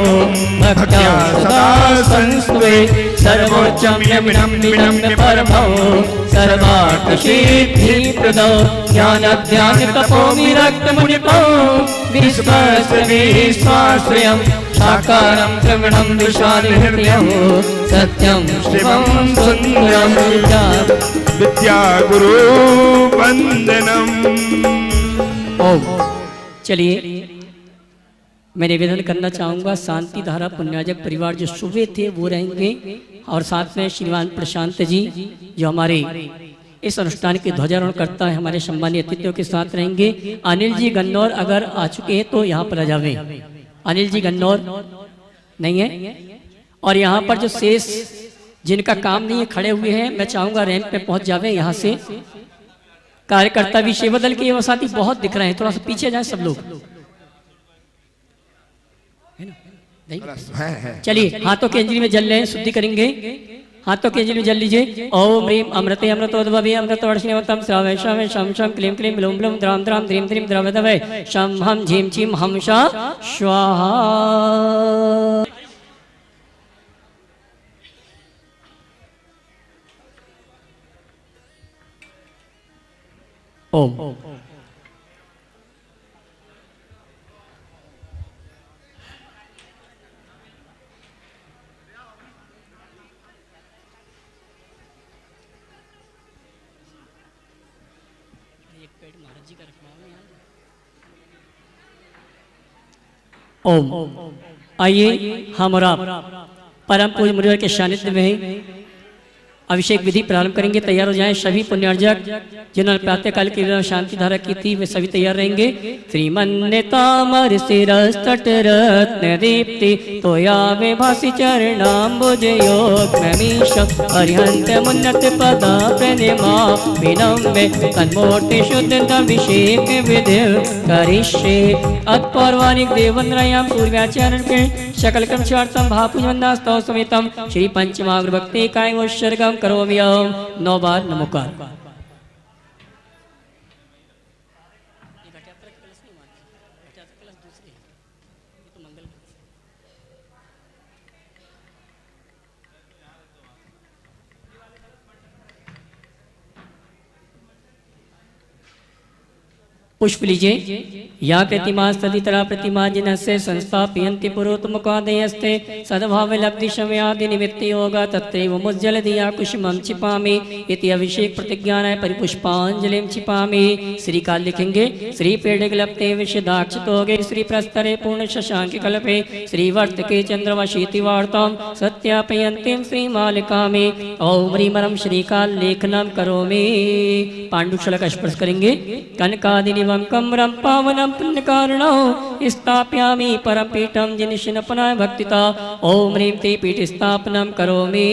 भक्त्या सदा संस्कृते सर्वोच्चं यमिनं परमो सर्वार्थसिद्धिप्रदो ज्ञानध्यानतपो विरक्तमुनिपो विश्वाश्रयं साकारं त्रविणं विशालहृदयं सत्यं शिवं सुन्दरं विद्यागुरु वन्दनम्। ओम चलिए मैं निवेदन करना चाहूँगा शांति धारा पुण्याजक परिवार जो सुबह थे वो रहेंगे और साथ में श्रीमान प्रशांत जी जो हमारे इस अनुष्ठान की ध्वजारोहण करता है हमारे सम्मानीय अतिथियों के साथ रहेंगे। अनिल जी गन्नौर अगर आ चुके हैं तो यहाँ पर आ जावे। अनिल जी गन्नौर नहीं है, और यहाँ पर जो शेष जिनका काम नहीं है खड़े हुए हैं, मैं चाहूंगा रैंप पे पहुंच जावे। यहाँ से कार्यकर्ता भी सेवा दल के साथी बहुत दिख रहे हैं, थोड़ा सा पीछे जाए सब लोग, है ना? चलिए हाथों के अंजलि में जल लें, शुद्धि करेंगे। हाथों के अंजलि में जल लीजिए। ओम ह्रीम अमृते अमृतोद्भवे अमृतवर्षिणीमतम श्रावय श्रावय शम शम क्लीं क्लीं ब्लूं ब्लूं द्रां द्रां द्रीं द्रीं द्रवदवय शम हम झीं झीं हम शा स्वाहा। ओम ओम। आइए हम और आप परम पूज्य मुनिवर के सानिध्य में अभिषेक विधि प्रारंभ करेंगे। तैयार हो जाएं सभी पुण्यार्जक जिन्होंने प्रातःकाल की शांति धारा की थी, वे सभी तैयार रहेंगे। श्रीमन्नतामर शिरस्तट रत्न दीप्ति तोयावे भासी चरणाम्बुज योग नमीश अरिहंत मुन्नत पदा प्रणिमा विनम्बे तन्मूर्ति शुद्ध अभिषेक विधि करिष्ये। अत्पौर्वाणिक देवंद्रयां पूर्वाचरण के सकल कर्मचार्थम भापूजवन्दास्तव समेतम श्री पंचमाग्र भक्ति काय सर्गम करोमि। 9 बार नमोकार। पुष्प लीजिए। या प्रतिमा सदितरा प्रतिमा जिनस्य संस्थापयन्ति पुरोतमुखादयस्ते सद्भाव लब्धि शमयादि निमित्त योगा तत्रैव मुज्जल दिया कुसुमं छिपामि इति अभिषेक प्रतिज्ञानाय परिपुष्पांजलिं छिपामि। श्री काल लिखेंगे। श्री पेड़गलप्ते विशदाक्षतोगे श्री प्रस्तरे पूर्ण शशांक कल्पे श्री वर्तके चंद्रवशीति वार्तां सत्यापयन्तीं श्री मालिकामि। ओम ह्रीमरं श्रीकाल लेखनं करोमि। पांडुशल का स्पर्श करेंगे। कनकादिनिवं कमरं पावनं पुण्यकारणं स्थापयामि परमपीठं जिनिशिनपनाय भक्तिता। ओम ह्रीं ते पीठ स्थापनं करोमि।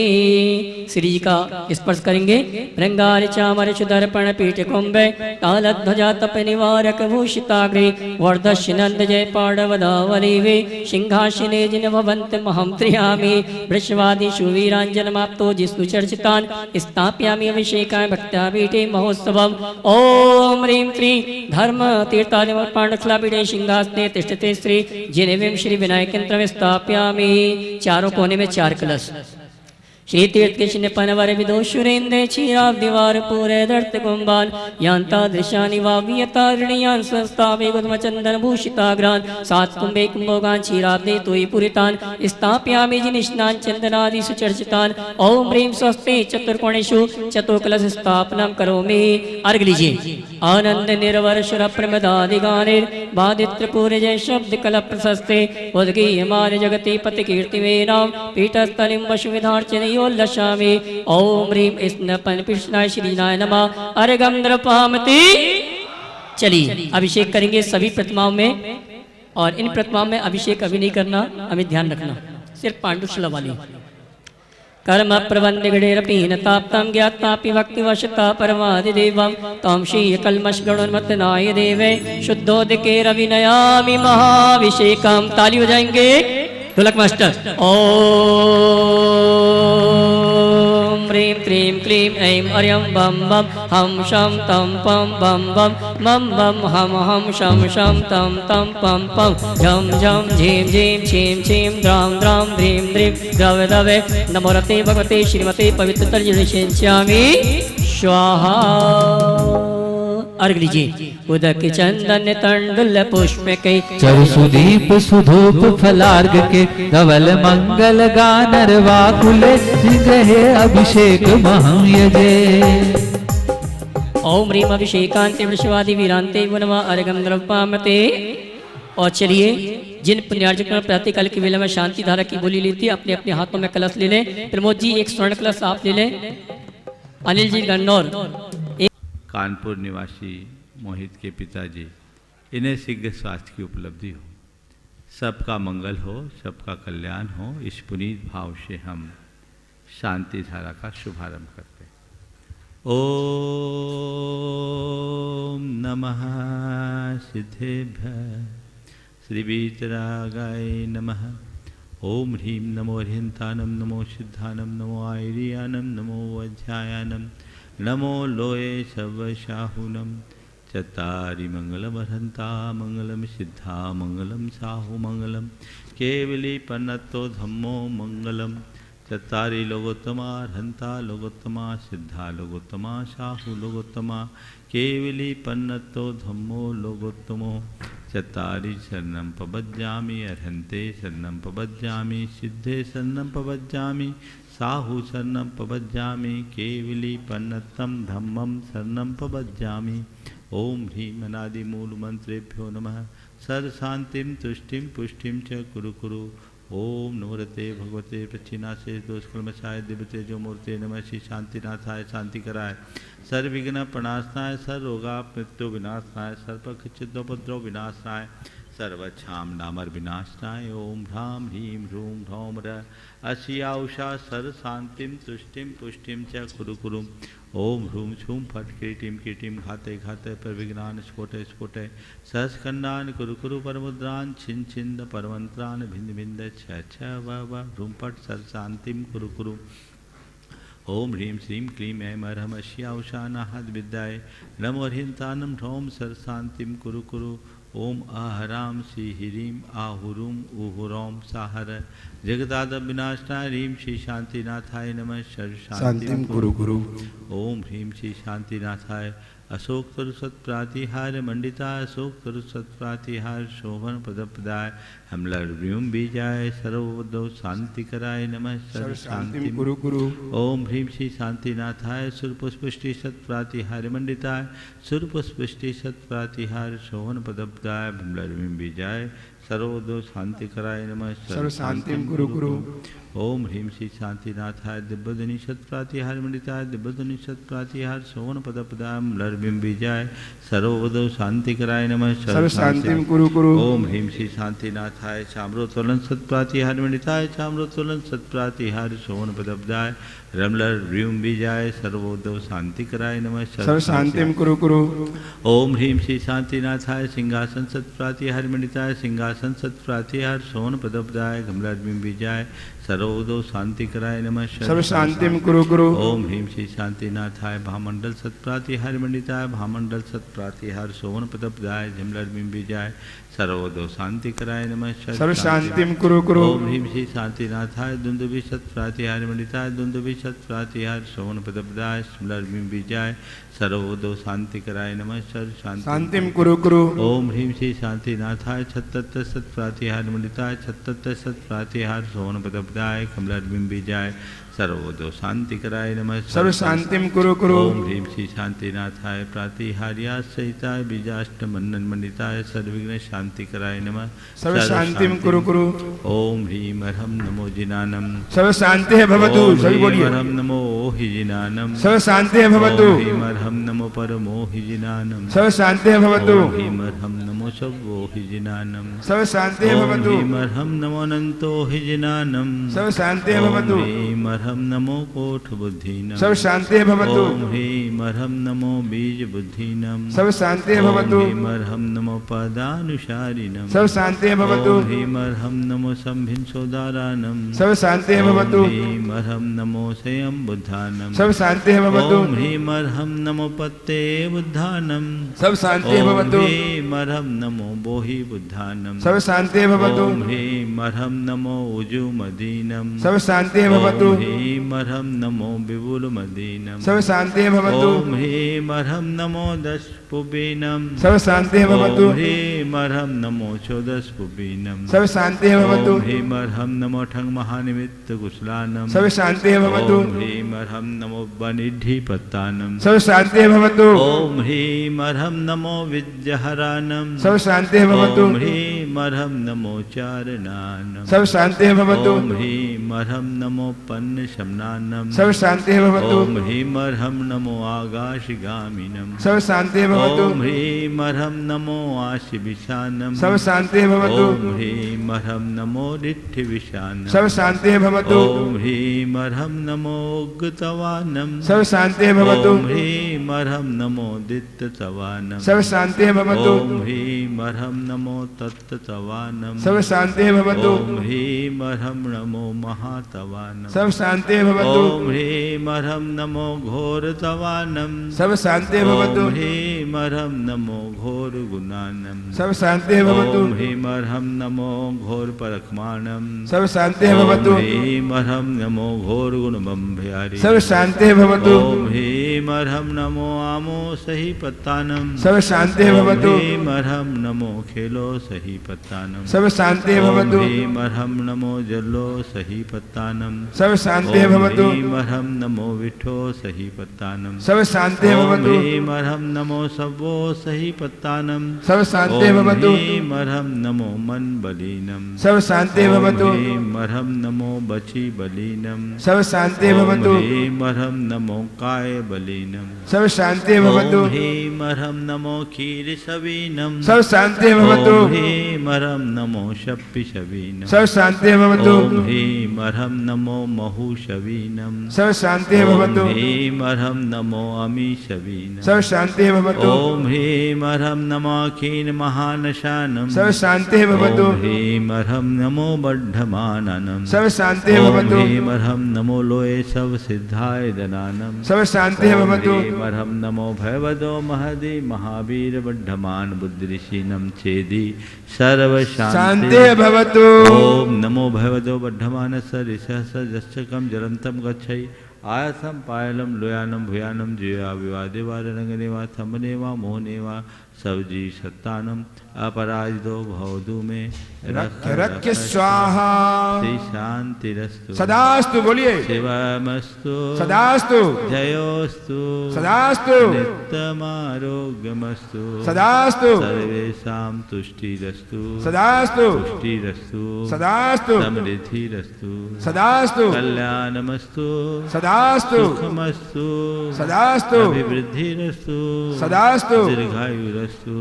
श्री जी का स्पर्श करेंगे। रंगार चामर सुदर्पण पीठ कुंभे तालध्वजा तप निवारक भूषिताग्रे वर्धस्य नंद जय पांडवदावलीवे सिंहासने जिन भवन्त महं त्रियामि। वृषवादि सुवीरांजनमाप्तो जिष्णु चर्चितान् स्थापयामि अभिषेकाय भक्त्या पीठे महोत्सवम्। ओम ह्रीं त्रि धर्म तीर्थानि पांडुखलापीठे सिंहासने तिष्ठते श्री जिनेवं श्री विनायकयंत्रं स्थापयामि। चारों कोने में 4 कलश। श्री तीर्थ कृष्ण पनवर विदो सुरेंद्र क्षीराब दीवार पूरे दर्त कुंभान यांता दृश्यानि वाव्यतारणीयान संस्थावे गुदम चंदन भूषिताग्रान 7 कुंभे कुंभोगान क्षीराब्दे तोयि पुरितान स्थापयामि जिनिष्णान चंदनादि सुचर्चितान। ओम ह्रीं स्वस्ते चतुर्कोणेषु चतुर्कलश स्थापनं करोमि। अर्घ लीजिए। आनंद निर्वर सुर प्रमदादि गानेर बादित्र पूरे जय शब्द कल प्रशस्ते उद्गीयमान जगति पति कीर्ति में नाम पीठस्थलिं वसुविधार्चने लशामि। ओम ह्रीं स्नपन कृष्णाय श्रीनाय नमः। अर्घं नृपामति। चलिए अभिषेक करेंगे सभी प्रतिमाओं में, और इन प्रतिमाओं में अभिषेक अभी नहीं करना, हमें ध्यान रखना, सिर्फ पांडुशला वाली। कर्म प्रबंध गणेरपीन ताप्तं ज्ञातापि भक्तिवशता परमादिदेवं त्वं श्रीय कल्मष गणोन्मत्तनाय देवे शुद्धोदके रविनयामि महाभिषेकं। ताली हो जाएंगे ढोलक मास्टर। ओम ह्रीं क्लीं क्लीं ऐं अर्यं बम बम हम शम तम पम बम बम मम बम हम शम शम तम तम पम पम झम झम झीं झीं छीं छीं द्रां द्रां ध्रीं ध्रीं द्रव दवे नमो रते भगवते श्रीमते पवित्रतर्जनिष्यामि स्वाहा। अर्घ लीजिए। उदक चंदन तंडुल पुष्प के चरु सुदीप सुधूप फलार्घ के धवल मंगल गानर वाकुले ग्रहे अभिषेक महं यजे। ओम ह्रीं अभिषेकांते वृषवादि वीरांते वनमा अर्घं द्रव्यामते। और चलिए जिन पुण्यार्जकों ने प्रातःकाल की वेला में शांति धारा की बोली ली थी, अपने अपने हाथों में कलश ले लें। प्रमोद जी एक स्वर्ण कलश आप ले लें। अनिल जी गन्नौर कानपुर निवासी मोहित के पिताजी, इन्हें शीघ्र स्वास्थ्य की उपलब्धि हो, सबका मंगल हो, सबका कल्याण हो। इस पुनीत भाव से हम शांति धारा का शुभारंभ करते हैं। ओम नमः सिद्धेभ्यः श्री वीतरागाय नमः। ओम ह्रीं नमो अर्हन्तानं, नमो सिद्धानं, नमो आयर्यानं, नमो वज्रायानं, नमो लोये सर्वशाहुनं। चत्तारि मंगलमर्हन्ता मंगलं सिद्धा मंगलं साहु मंगलं केवली पन्नतो धम्मो मंगलम। चत्तारि लोकोत्तमा अर्हन्ता लोकोत्तमा सिद्धा लोकोत्तमा साहु लोकोत्तमा केवली पन्नतो धम्मो लोकोत्तमो। चत्तारि शरणं प्रपद्यामि अर्हन्ते शरणं प्रपद्यामि सिद्धे शरणं प्रपद्यामि साहु शरणं प्रपद्यामि केवली पन्नतं धम्मं शरणं प्रपद्यामि। ओम ह्रीं अनादि मूल मंत्रेभ्यो नमः। सर्व शांतिं तुष्टिं पुष्टिं च कुरु कुरु। ओम नमोरते भगवते प्रच्छिन्नाशे दोषकल्मषाय दिव्यतेजो मूर्ते नमः। श्री शांतिनाथाय शांति कराय, सर्वविघ्न प्रणाशनाय, सर्वरोगाप मृत्यु विनाशनाय, सर्वपक्षिद्रोपद्रव विनाशनाय, सर्वक्षाम नामर विनाशनाय। ओम ह्रां ह्रीं ह्रूं ह्रौं र अस्या उषा सर्व शांतिं तुष्टिं पुष्टिं च कुरु कुरु। ओम ह्रूं छूं फट कीटिं कीटिं घाते घाते प्रविघ्नान् स्फोटे स्फोटे सहस्कन्दान् कुरु कुरु परमुद्रान् छिन् छिन्द परमन्त्रान् भिन्द भिन्द छ छ व ह्रूं फट सर्व शांतिं कुरु कुरु। ओम ह्रीं श्रीं क्लीं ऐं अर्हम् अस्या उषा नाहद विद्याय नमो ह्रीं ह्रौं सर्व शांतिं कुरु कुरु। ओम आहराम श्री ह्रीं आहुरुम उहुरौं साहर जगदादव विनाशनाय ह्रीं श्री शांतिनाथाय नमः। सर्व शांतिं कुरु कुरु। ओम ह्रीं श्री शांतिनाथाय अशोक तरुसत प्रातिहार मंडिताय अशोक तरुसत प्रातिहार शोभन पदपदाय हमलर व्यूम बीजाय सर्वोदो शांति कराय नमः। सर्व शांतिं कुरु कुरु। ओम ह्रीं श्री शांतिनाथाय सुरपुष्पुष्टि सत प्रातिहार मंडिताय सुरपुष्पुष्टि सत प्रातिहार शोभन पदपदाय हमलर व्यूम बीजाय सर्वोदो शांति कराय नमः। सर्व शांतिं कुरु कुरु। ओम ह्रीं श्री शांतिनाथाय दिव्यधनि सत्प्रातिहार मंडिताय दिव्यधनि सत्प्रातिहार शोभन पदपदाय मलर बिंबिजाय सर्वोदो शांति कराय नमः। सर्व शांतिं कुरु कुरु। ओम ह्रीं श्री शांतिनाथाय चाम्रोत्तोलन सत्प्रातिहार मंडिताय चाम्रोत्तोलन सत्प्रातिहार शोभन पदपदाय रमलर व्यूम बीजाय सर्वोदो शांति कराय नमः। सर्व शांतिं कुरु कुरु। ओम ह्रीं श्री शांतिनाथाय सिंहासन सत्प्रातिहार मंडिताय सिंहासन सत्प्रातिहार शोभन पदपदाय गमलर व्यूम बीजाय सर्वोदो शांति कराय नमः। सर्व शांतिं कुरु कुरु। ओम ह्रीं श्री शांतिनाथाय भामंडल सत्प्रातिहार मंडिताय भामंडल सत्प्रातिहार शोभन पदपदाय जमलर बिंबिजाय सर्वोदो शांति कराय नमः। सर्व शांतिं कुरु कुरु। ओम ह्रीं श्री शांतिनाथाय दुंदुभि सत्प्रातिहार मंडिताय दुंदुभि सत्प्रातिहार शोभन पदपदाय स्मलर बिंबिजाय सर्वोदो शांति कराय नमः। सर्व शांतिं कुरु कुरु। ओम ह्रीं श्री शांतिनाथाय छत्तत सत्प्रातिहार मंडिताय छत्तत सत्प्रातिहार शोभन पदपदाय कमलर बिंबिजाय सर्वोदो शांति कराय नमः। सर्व शांतिं कुरु कुरु। ओम ह्रीं श्री शांतिनाथाय प्रातिहार्या सहिताय बीजाष्ट मन्नन मंडिताय सर्वविघ्न शांति कराय नमः। सर्व शांतिं कुरु कुरु। ओम ह्रीं अर्हं नमो जिनानं सर्व शांति है भवतु। सभी बोलिए। अर्हं नमो हि जिनानं सर्व शांति है भवतु। ह्रीं अर्हं नमो परमो हि जिनानं सर्व शांति है भवतु। ह्रीं अर्हं नमो शव्वो हि जिनानं सर्व शांति है भवतु। ह्रीं अर्हं नमो अनन्तो हि जिनानं सर्व शांति है भवतु। ह्रीं अर्हं नमो कोठ बुद्धिनं सर्व शांति है भवतु। ह्रीं अर्हं नमो बीज बुद्धिनं सर्व शांति है भवतु। ह्रीं अर्हं नमो पदानुसारिणं सर्व शांति है भवतु। ह्रीं अर्हं नमो संभिन्सोदारानं सर्व शांति है भवतु। ह्रीं अर्हं नमो स्वयं बुद्धानं सर्व शांति है भवतु। ह्रीं अर्हं नमो पत्ते बुद्धानं सब शांति है भवतु। ह्रीं अर्हं नमो बोहि बुद्धानं सब शांति है भवतु। ह्रीं अर्हं नमो उजुमदीनं सब शांति है भवतु। ह्रीं अर्हं नमो विपुलमदीनं सब शांति है भवतु। ह्रीं अर्हं नमो दशपुबीनं सब शांति है भवतु। ह्रीं अर्हं नमो चोदशपुबीनं सब शांति है भवतु। ह्रीं अर्हं नमो ठंग महानिमित्त कुशलानं सब शांति है भवतु। ह्रीं अर्हं नमो बनिधिपत्तानं सब शांति है भवतु। ह्रीं अर्हं नमो विद्याहरानं सब शांति है भवतु। ह्रीं मरहम नमो चारणानम सब शांति भवतु ओम ह्रीं मरहम नमो पन्न शमनानम सब शांति भवतु ओम ह्रीं मरहम नमो आकाशगामिनम सब शांति भवतु ओम ह्रीं मरहम नमो आशिविशानम सब शांति भवतु ओम ह्रीं मरहम नमो रिट्ठविशानम सब शांति भवतु ओम ह्रीं मरहम नमो उग्गतवानम सब शांति भवतु ओम ह्रीं मरहम नमो दित्ततवानम सब शांति भवतु ओम ह्रीं मरहम नमो तत्ततवानम सब शांति भवतु ओम ह्रीं मरहम नमो महातवानम सब शांति भवतु ओम ह्रीं मरहम नमो घोरतवानम सब शांति भवतु ओम ह्रीं मरहम नमो घोर गुणानम सब शांति भवतु ओम ह्रीं मरहम नमो घोर परखमानम सब शांति भवतु ओम ह्रीं मरहम नमो घोर गुणबम्भयारी सब शांति भवतु ओम ह्रीं मरहम नमो आमो सही पत्तानम सब शांति भवतु ओम ह्रीं मरहम नमो खेलो सही पत्तानम सब शांति ओम भवतु ह्रीं मरहम नमो जलो सही पत्तानम सब शांति ओम भवतु ह्रीं मरहम नमो विठो सही पत्तानम सब शांति ओम भवतु ह्रीं मरहम नमो सबो सही पत्तानम सब शांति ओम भवतु ह्रीं मरहम नमो मन बलीनम सब शांति ओम भवतु ह्रीं मरहम नमो बची बलीनम सब शांति ओम भवतु ह्रीं मरहम नमो काय बलीनम सब शांति भवतु ओम ह्रीं मरहम नमो खीर सवीनम सब शांति भवतु ओम ह्रीं मरहम नमो शप्पि शवीनम सब शांति भवतु ओम ह्रीं मरहम नमो महु शवीनम सब शांति भवतु ओम ह्रीं मरहम नमो अमी शवीनम सब शांति भवतु ओम ह्रीं मरहम नमो खीन महानशानम सब शांति भवतु ओम ह्रीं मरहम नमो बड्ढमाननम सब शांति ओम भवतु ह्रीं मरहम नमो लोये सब सिद्धाय दनानम सब शांति ओम भवतु ह्रीं मरहम नमो भयवदो महदि महावीर बड्ढमान बुद्धिऋषिनम छेदि सर्व शांति भवतु ओम नमो भगवतो बद्धमान सरिसहस्रजश्चकं जलंतम गच्छै आयसम पायलम लोयानम भूयानम जिया विवादेवा रंगनेवा थमनेवा मोहनेवा सवजी सत्तानम अपराजितो भवदु में रक्य स्वाहा श्री शांतिरस्तु सदास्तु बोलिए शिवमस्तु सदास्तु जयोस्तु सदास्तु नित्यमारोग्यमस्तु सदास्तु सर्वेषां तुष्टिरस्तु सदास्तु पुष्टिरस्तु सदास्तु समृद्धिरस्तु सदास्तु कल्याणमस्तु सदास्तु सुखमस्तु सदास्तु अभिवृद्धिरस्तु सदास्तु दीर्घायुरस्तु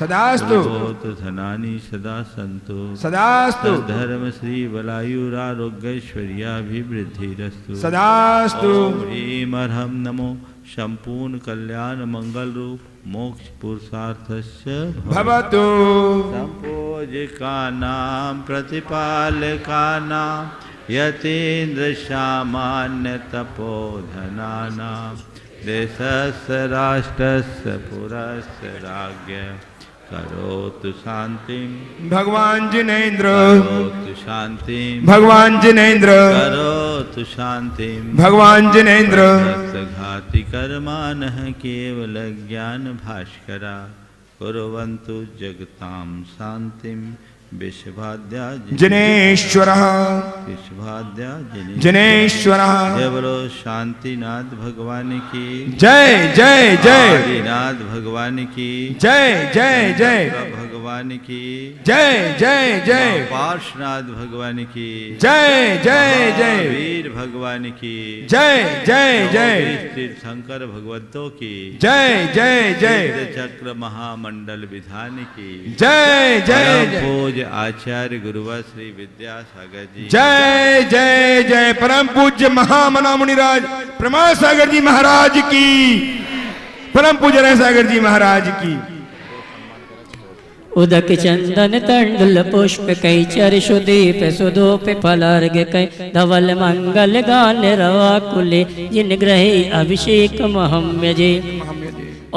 सदास्तु बहुत धनानि सदा सन्तु सदास्तु धर्म श्री बलायुरारोग्यैश्वर्याभिवृद्धिरस्तु सदास्तु ओम ह्रीं अर्हं नमो संपूर्ण कल्याण मंगल रूप मोक्ष पुरुषार्थस्य भवतु संपूजिकानां प्रतिपालकानां यतीन्द्र सामान्य तपोधनानां देशस्य राष्ट्रस्य पुरस्य राज्ञ करोतु शांतिं भगवान जिनेन्द्र करोतु शांतिं भगवान जिनेन्द्र करोतु शांतिं भगवान जिनेन्द्र घाति कर्माणः केवल ज्ञान भास्करा कुर्वन्तु जगतां शांतिं विश्वाद्या जिनेश्वरः विश्वाद्या जिनेश्वरः जय बोलो शांतिनाथ भगवान की जय जय जय आदिनाथ भगवान की जय जय जय भगवान की जय जय जय पार्श्वनाथ भगवान की जय जय जय वीर भगवान की जय जय जय शंकर भगवंतों की जय जय जय चक्र महामंडल विधान की जय जय जय पूज आचार्य गुरुवर श्री विद्यासागर जी जय जय जय परम पूज्य महामना मुनिराज प्रमाण सागर जी महाराज की परम पूज्य सागर जी महाराज की उदक चंदन तंडुल पुष्प कैचर सुदीप सुधूप फलार्घ कै धवल मंगल गान रवा कुले जिन ग्रहे अभिषेक महम्यजे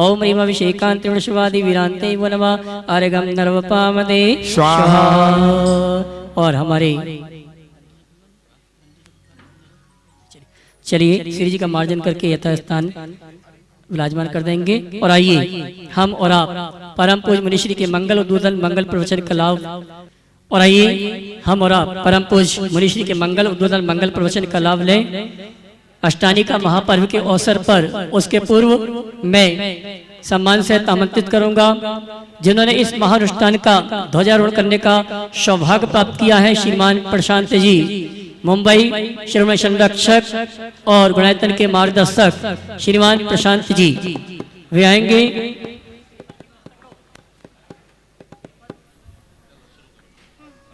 ओम ह्रीम अभिषेकांत विश्वादि वीरांते वनवा अर्घम नर्वपामदे स्वाहा। और हमारे चलिए श्री जी का मार्जन करके यथास्थान विराजमान कर देंगे। और आइए हम और आप परम पूज्य मुनिश्री के मंगल उद्बोधन मंगल प्रवचन का लाभ और आइए हम और आप परम पूज्य मुनिश्री के मंगल उद्बोधन मंगल प्रवचन का लाभ लें। अष्टानी का महापर्व के अवसर पर उसके पूर्व मैं सम्मान से आमंत्रित करूंगा। जिन्होंने इस महानुष्ठान का ध्वजारोहण करने का सौभाग्य प्राप्त किया है, श्रीमान प्रशांत जी मुंबई, श्रीमान संरक्षक और गुणायतन के मार्गदर्शक श्रीमान प्रशांत जी वे आएंगे।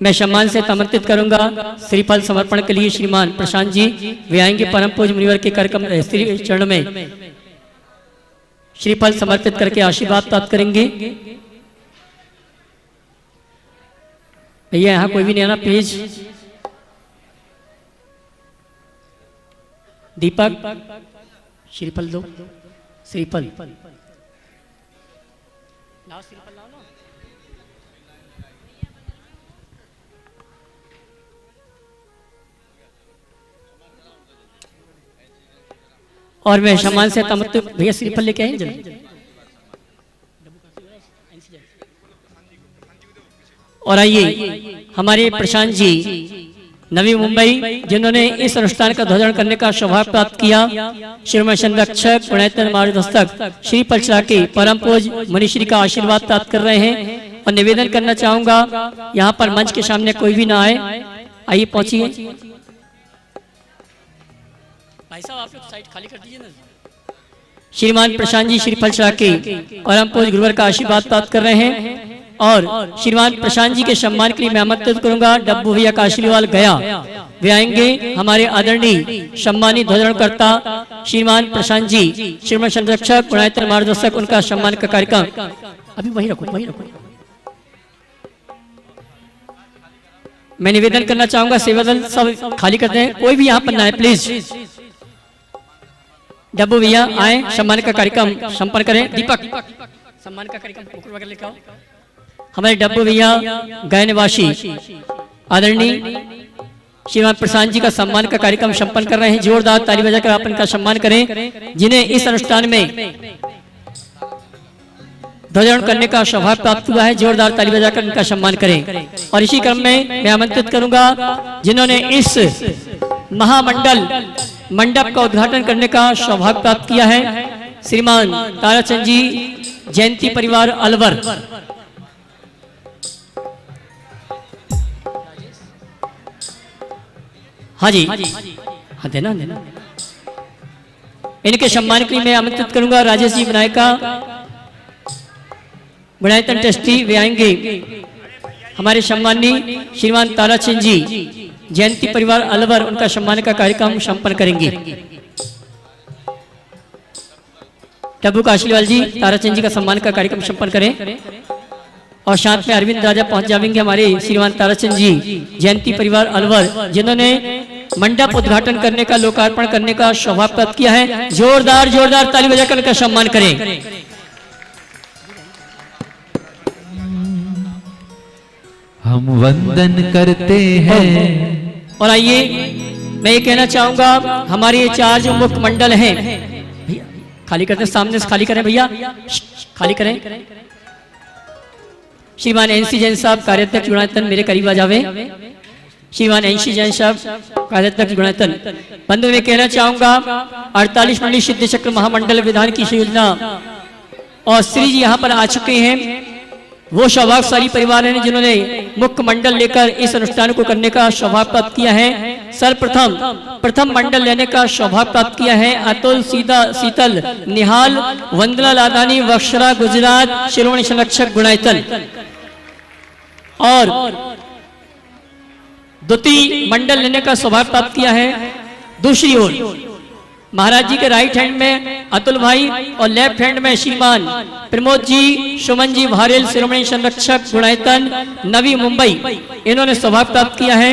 मैं सम्मान से आमंत्रित करूंगा श्रीफल समर्पण के लिए श्रीमान प्रशांत जी वे आएंगे। परम पूज्य मुनिवर के कार्यक्रम श्री चरण में श्रीफल समर्पित करके आशीर्वाद प्राप्त करेंगे। भैया यहाँ कोई भी नहीं आना प्लीज। दीपक श्रीफल दो, श्रीफल लाओ, श्रीफल लाओ ना। और मैं सम्मान से आमंत्रित भैया श्रीफल लेके आए जल्दी। और आइए हमारे प्रशांत जी नवी मुंबई, जिन्होंने इस अनुष्ठान का ध्वजारोहण करने का सौभाग्य प्राप्त किया, श्रीमान संरक्षक गुणायतन मार्गदर्शक श्रीफल चढ़ा के परम पूज्य मनीश्री का आशीर्वाद प्राप्त कर रहे हैं। और निवेदन करना चाहूंगा यहाँ पर मंच के सामने कोई भी ना आए, आइए पहुंचिए। भाई साहब आप लोग साइड खाली कर दीजिए ना। श्रीमान प्रशांत जी श्रीफल चढ़ा के परम पूज्य गुरुवर का आशीर्वाद प्राप्त कर रहे हैं। और श्रीमान प्रशांत जी के सम्मान के लिए मैं आमंत्रित करूंगा डब्बू भैया काशीवाल गया वे आएंगे। हमारे आदरणीय सम्मानित ध्वजारोहणकर्ता श्रीमान प्रशांत जी श्रीमान संरक्षक गुणायतन मार्गदर्शक, उनका सम्मान का कार्यक्रम अभी वही रखो, वही रखो। मैं निवेदन करना चाहूंगा सेवा दल सब खाली करते हैं, कोई भी यहाँ पर ना है प्लीज। डब्बू भैया आए, सम्मान का कार्यक्रम संपन्न करें। दीपक सम्मान का कार्यक्रम मुकुट वगैरह लेकर आओ। हमारे डब्बू भैया गए निवासी आदरणीय श्रीमान प्रशांत जी का सम्मान का कार्यक्रम संपन्न कर रहे हैं। जोरदार ताली बजाकर आप इनका सम्मान करें, जिन्हें इस अनुष्ठान में ध्वजारोहण करने का सौभाग्य प्राप्त हुआ है। जोरदार ताली बजाकर इनका सम्मान करें। और इसी क्रम में मैं आमंत्रित करूंगा जिन्होंने इस महामंडल मंडप का उद्घाटन करने का सौभाग्य प्राप्त किया है, श्रीमान ताराचंद जी जयंती परिवार अलवर। हाँ जी, हाँ देना देना। इनके सम्मान के लिए मैं आमंत्रित करूंगा राजेश जी विनायका गुणायतन ट्रस्टी वे आएंगे। हमारे सम्माननीय श्रीमान ताराचंद जी जयंती परिवार अलवर, उनका सम्मान का कार्यक्रम संपन्न करेंगे। डब्बू काशीवाल जी ताराचंद जी का सम्मान का कार्यक्रम संपन्न करें। और साथ में अरविंद राजा पहुंच जाएंगे हमारे श्रीमान ताराचंद जी जयंती परिवार अलवर, जिन्होंने मंडप उद्घाटन करने का लोकार्पण करने का सौभाग्य प्राप्त किया है। जोरदार जोरदार ताली बजाकर उनका सम्मान करें। हम वंदन करते हैं। और आइए मैं ये कहना चाहूंगा हमारे चार जो मुख्य मंडल हैं, खाली करते सामने से खाली करें भैया, खाली करें। श्रीमान एनसी जैन साहब कार्याध्यक्ष गुणायतन मेरे करीब आ जावे। श्रीमान एनसी जैन साहब कार्याध्यक्ष गुणायतन। बंधु में कहना चाहूंगा 48 मंडली सिद्ध चक्र महामंडल विधान की योजना और श्री जी यहाँ पर आ चुके हैं। वो सौभाग्यशाली परिवार हैं जिन्होंने मुख्य मंडल लेकर इस अनुष्ठान को करने का सौभाग्य प्राप्त किया है। प्रथम मंडल लेने का सौभाग्य प्राप्त किया है अतुल शीतल निहाल वंदना लादानी वक्षरा गुजरात शिरोमणि संरक्षक गुणायतन। और द्वितीय मंडल लेने का सौभाग्य प्राप्त किया है दूसरी ओर महाराज जी के राइट हैंड में अतुल भाई और लेफ्ट हैंड में श्रीमान प्रमोद जी सुमन जी भारेल शिरोमणि संरक्षक गुणायतन नवी मुंबई, इन्होंने सौभाग्य प्राप्त किया है।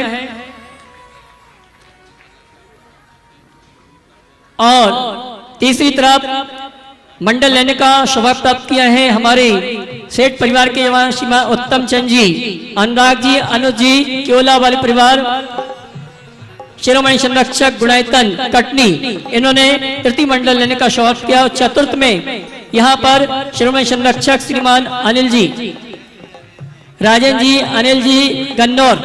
और तीसरी तरफ मंडल लेने का सौभाग्य प्राप्त किया है हमारे सेठ परिवार के जवान श्रीमान उत्तम चंद जी, अनुराग जी, अनुज जी केवला वाले परिवार शिरोमणि संरक्षक गुणायतन कटनी, इन्होंने तृतीय मंडल लेने का सौभाग्य किया। और चतुर्थ में यहाँ पर शिरोमणि संरक्षक श्रीमान अनिल जी, राजन जी, अनिल जी गन्नौर,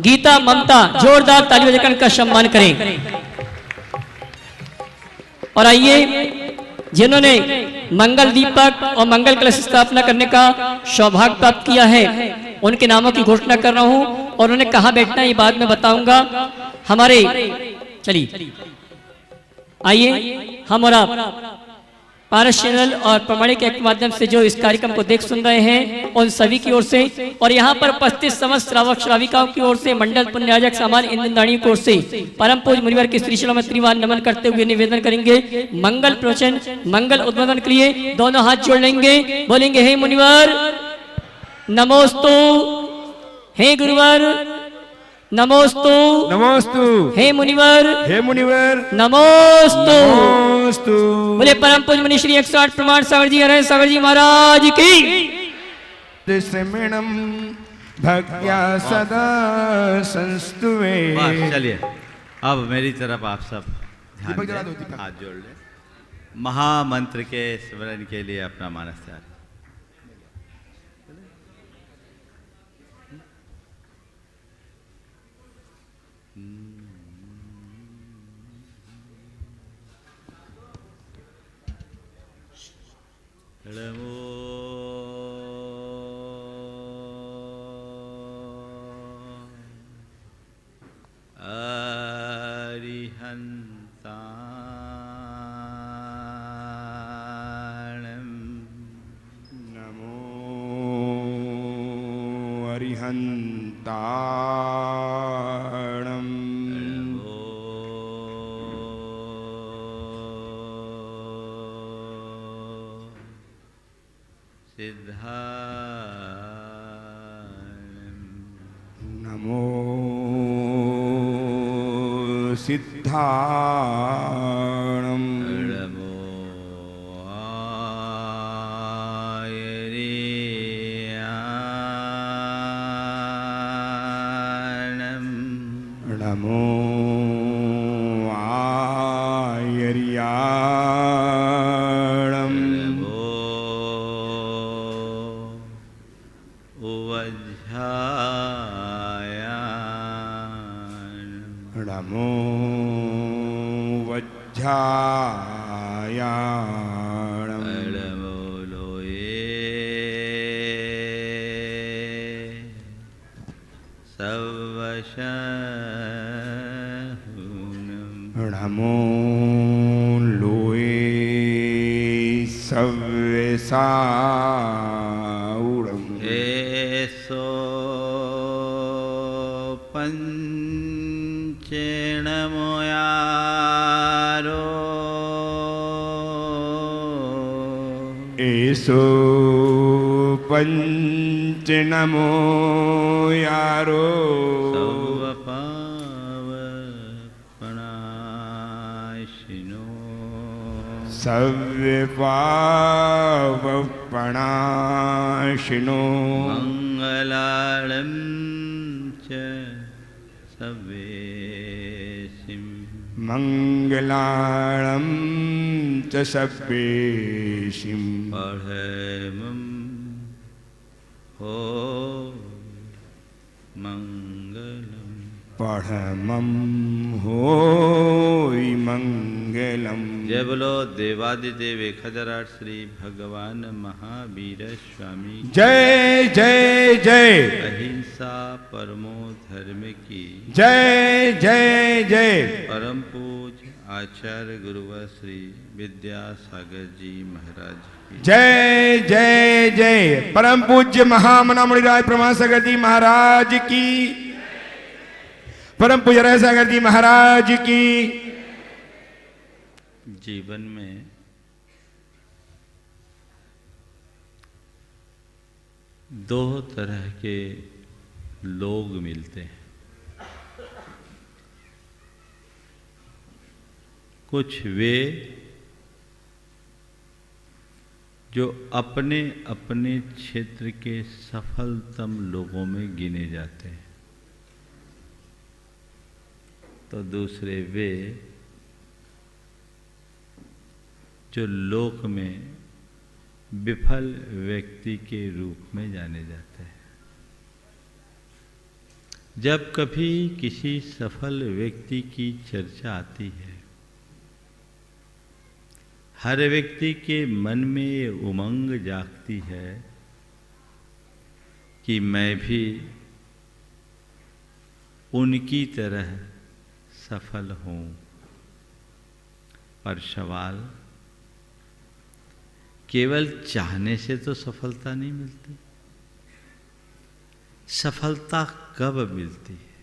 गीता ममता, जोरदार ताली बजाकर इनका सम्मान करें। और आइए जिन्होंने मंगल दीपक और मंगल कलश स्थापना करने का सौभाग्य प्राप्त किया है, उनके नामों की घोषणा कर रहा हूं और उन्हें कहाँ बैठना है ये बाद में बताऊंगा। हमारे चलिए आइए हम और आप पारस चैनल और प्रमाणिक के माध्यम से जो इस कार्यक्रम को देख सुन रहे हैं उन सभी की ओर से और यहाँ पर उपस्थित समस्त श्रावक श्राविकाओं की ओर से मंडल पुण्याजक सामान इंद्रदानी की ओर से परम पूज्य मुनिवर के श्री में त्रिवार नमन करते हुए निवेदन करेंगे मंगल प्रवचन मंगल उद्बोधन के लिए दोनों हाथ जोड़ लेंगे, बोलेंगे हे मुनिवर नमोस्तु, हे गुरुवर नमोस्तु, नमोस्तु, हे मुनिवर नमोस्तु। नमोस्तु। बोले परम पूज्य मुनि श्री 108 प्रमाण सागर जी हरे सागर जी महाराज की। श्रमणम भक्त्या सदा संस्तुवे। बस चलिए, अब मेरी तरफ आप सब ध्यान दीपक जला दो, दें, दीपक। हाथ जोड़ लें, महामंत्र के स्मरण के लिए अपना मानस तैयार। नमो अरिहन्ताणम्। नमो सिद्धाणम्। नमो आयर्याणम्। नमो वज्झायाणम्। नमो लोये सव्यसाऊणम्। एसो पंचेणमोयारो। एसो पंचनमो यारो। सव्यपावपणाशिनो। मंगलालं च सव्येसिं। मंगलां च सव्येसिं। पढ़मं हो मंगलम। पढ़मं होय मंगलम। जय बोलो देवादिदेव 1008 श्री भगवान महावीर स्वामी। जय जय जय। अहिंसा परमो धर्म की। जय जय जय। परम पूज्य आचार्य गुरुवर श्री विद्यासागर जी महाराज की। जय जय जय। परम पूज्य महामना मुनिराज प्रमाण सागर जी महाराज की। परम पूज्य रह सागर जी महाराज की। जीवन में दो तरह के लोग मिलते हैं। कुछ वे जो अपने अपने क्षेत्र के सफलतम लोगों में गिने जाते हैं, तो दूसरे वे जो लोक में विफल व्यक्ति के रूप में जाने जाते हैं। जब कभी किसी सफल व्यक्ति की चर्चा आती है हर व्यक्ति के मन में ये उमंग जागती है कि मैं भी उनकी तरह सफल हूं। पर सवाल, केवल चाहने से तो सफलता नहीं मिलती। सफलता कब मिलती है?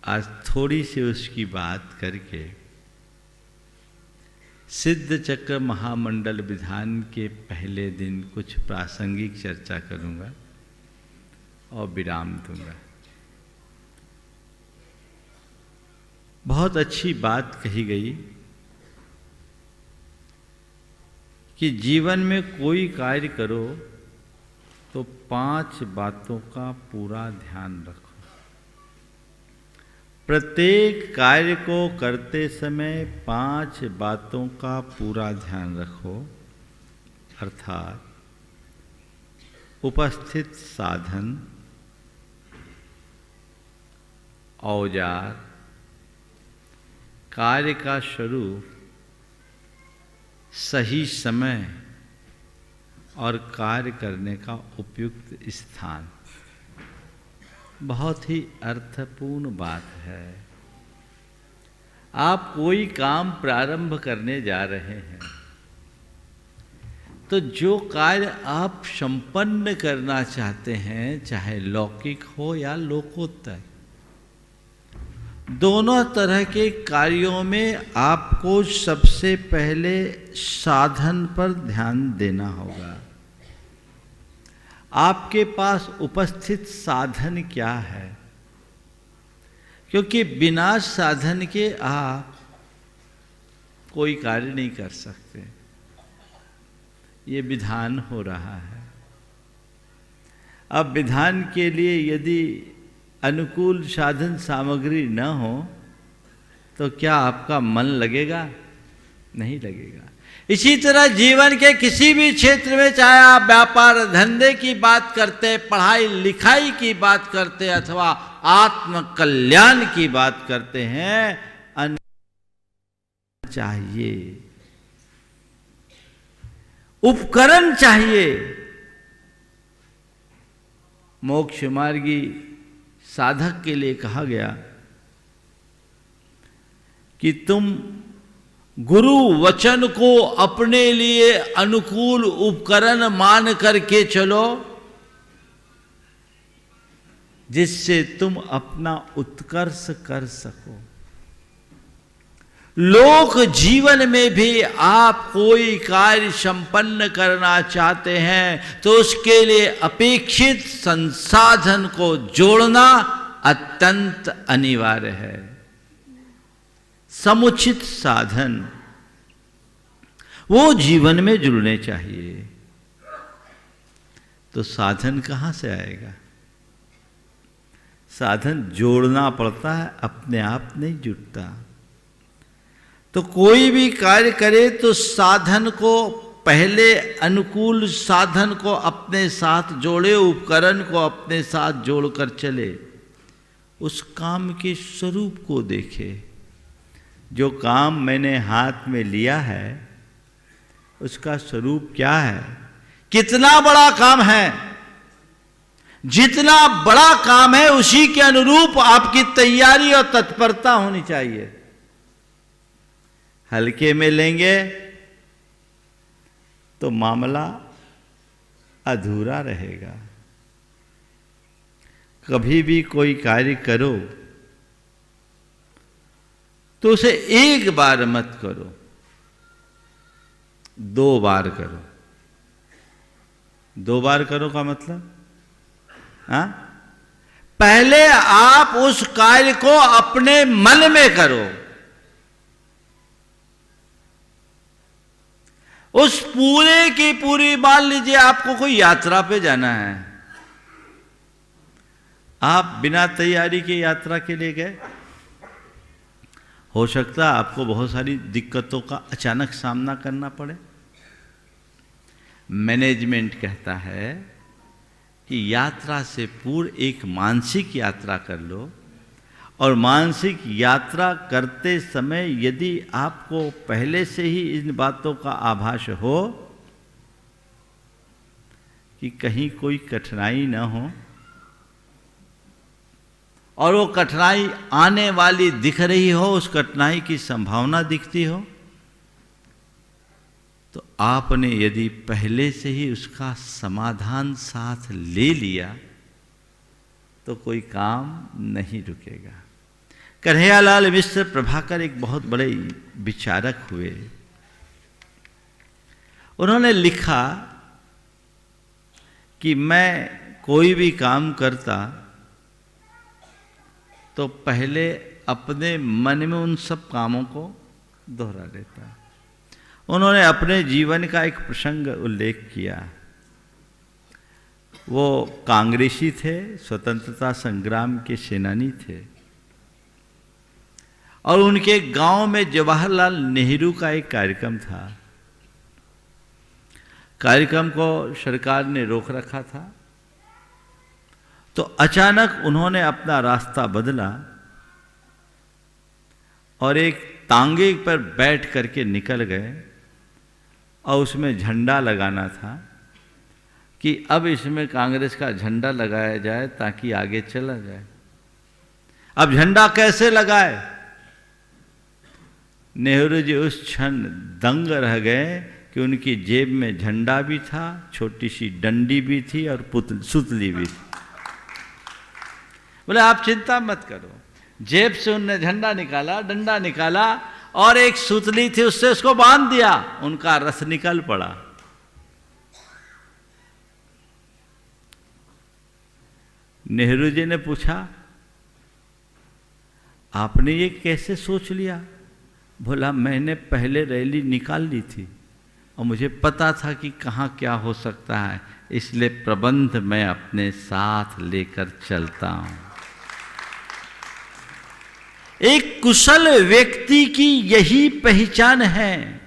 आज थोड़ी सी उसकी बात करके सिद्ध चक्र महामंडल विधान के पहले दिन कुछ प्रासंगिक चर्चा करूंगा और विराम दूंगा। बहुत अच्छी बात कही गई कि जीवन में कोई कार्य करो तो 5 बातों का पूरा ध्यान रखो। प्रत्येक कार्य को करते समय 5 बातों का पूरा ध्यान रखो, अर्थात उपस्थित साधन, औजार, कार्य का स्वरूप, सही समय और कार्य करने का उपयुक्त स्थान। बहुत ही अर्थपूर्ण बात है। आप कोई काम प्रारंभ करने जा रहे हैं तो जो कार्य आप संपन्न करना चाहते हैं, चाहे लौकिक हो या लोकोत्तर, दोनों तरह के कार्यों में आपको सबसे पहले साधन पर ध्यान देना होगा। आपके पास उपस्थित साधन क्या है? क्योंकि बिना साधन के आप कोई कार्य नहीं कर सकते। ये विधान हो रहा है। अब विधान के लिए यदि अनुकूल साधन सामग्री न हो तो क्या आपका मन लगेगा? नहीं लगेगा। इसी तरह जीवन के किसी भी क्षेत्र में, चाहे आप व्यापार धंधे की बात करते, पढ़ाई लिखाई की बात करते अथवा आत्म कल्याण की बात करते हैं, चाहिए, उपकरण चाहिए। मोक्ष मार्गी साधक के लिए कहा गया कि तुम गुरु वचन को अपने लिए अनुकूल उपकरण मान करके चलो, जिससे तुम अपना उत्कर्ष कर सको। लोक जीवन में भी आप कोई कार्य संपन्न करना चाहते हैं तो उसके लिए अपेक्षित संसाधन को जोड़ना अत्यंत अनिवार्य है। समुचित साधन वो जीवन में जुड़ने चाहिए। तो साधन कहां से आएगा? साधन जोड़ना पड़ता है, अपने आप नहीं जुड़ता। तो कोई भी कार्य करे तो साधन को पहले, अनुकूल साधन को अपने साथ जोड़े, उपकरण को अपने साथ जोड़कर चले, उस काम के स्वरूप को देखे। जो काम मैंने हाथ में लिया है उसका स्वरूप क्या है? कितना बड़ा काम है? जितना बड़ा काम है उसी के अनुरूप आपकी तैयारी और तत्परता होनी चाहिए। हल्के में लेंगे तो मामला अधूरा रहेगा। कभी भी कोई कार्य करो तो उसे एक बार मत करो, 2 बार करो। 2 बार करो का मतलब, हाँ, पहले आप उस कार्य को अपने मन में करो। उस पूरे की पूरी, मान लीजिए आपको कोई यात्रा पे जाना है, आप बिना तैयारी के यात्रा के लिए गए, हो सकता है आपको बहुत सारी दिक्कतों का अचानक सामना करना पड़े। मैनेजमेंट कहता है कि यात्रा से पूर्व एक मानसिक यात्रा कर लो और मानसिक यात्रा करते समय यदि आपको पहले से ही इन बातों का आभास हो कि कहीं कोई कठिनाई न हो और वो कठिनाई आने वाली दिख रही हो, उस कठिनाई की संभावना दिखती हो, तो आपने यदि पहले से ही उसका समाधान साथ ले लिया तो कोई काम नहीं रुकेगा। कन्हैयालाल मिश्र प्रभाकर एक बहुत बड़े विचारक हुए। उन्होंने लिखा कि मैं कोई भी काम करता तो पहले अपने मन में उन सब कामों को दोहरा लेता। उन्होंने अपने जीवन का एक प्रसंग उल्लेख किया। वो कांग्रेसी थे, स्वतंत्रता संग्राम के सेनानी थे और उनके गांव में जवाहरलाल नेहरू का एक कार्यक्रम था। कार्यक्रम को सरकार ने रोक रखा था, तो अचानक उन्होंने अपना रास्ता बदला और एक तांगे पर बैठ करके निकल गए और उसमें झंडा लगाना था कि अब इसमें कांग्रेस का झंडा लगाया जाए ताकि आगे चला जाए। अब झंडा कैसे लगाए? नेहरू जी उस क्षण दंग रह गए कि उनकी जेब में झंडा भी था, छोटी सी डंडी भी थी और सुतली भी थी। बोले आप चिंता मत करो। जेब से उनने झंडा निकाला, डंडा निकाला और एक सुतली थी, उससे उसको बांध दिया। उनका रस निकल पड़ा। नेहरू जी ने पूछा आपने ये कैसे सोच लिया? बोला मैंने पहले रैली निकाल ली थी और मुझे पता था कि कहाँ क्या हो सकता है, इसलिए प्रबंध मैं अपने साथ लेकर चलता हूं। एक कुशल व्यक्ति की यही पहचान है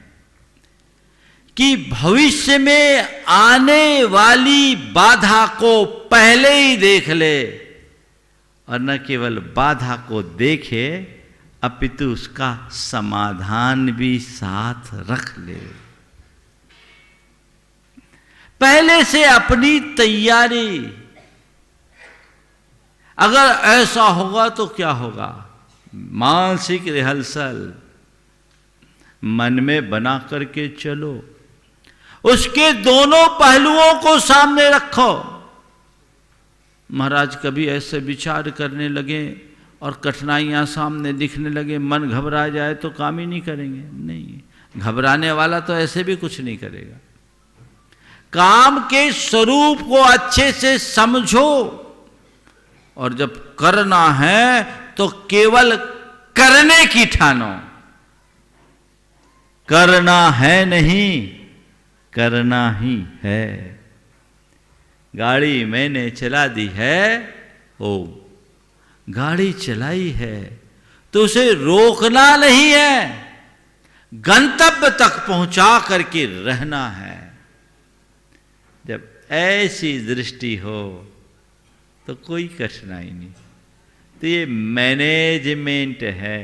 कि भविष्य में आने वाली बाधा को पहले ही देख ले और न केवल बाधा को देखे अपितु उसका समाधान भी साथ रख ले। पहले से अपनी तैयारी। अगर ऐसा होगा तो क्या होगा? मानसिक रिहर्सल मन में बना करके चलो, उसके दोनों पहलुओं को सामने रखो। महाराज कभी ऐसे विचार करने लगे और कठिनाइयां सामने दिखने लगे, मन घबरा जाए तो काम ही नहीं करेंगे। नहीं, घबराने वाला तो ऐसे भी कुछ नहीं करेगा। काम के स्वरूप को अच्छे से समझो और जब करना है तो केवल करने की ठानो। करना है नहीं, करना ही है। गाड़ी मैंने चला दी है, ओ गाड़ी चलाई है तो उसे रोकना नहीं है, गंतव्य तक पहुंचा करके रहना है। जब ऐसी दृष्टि हो तो कोई कठिनाई नहीं। तो ये मैनेजमेंट है।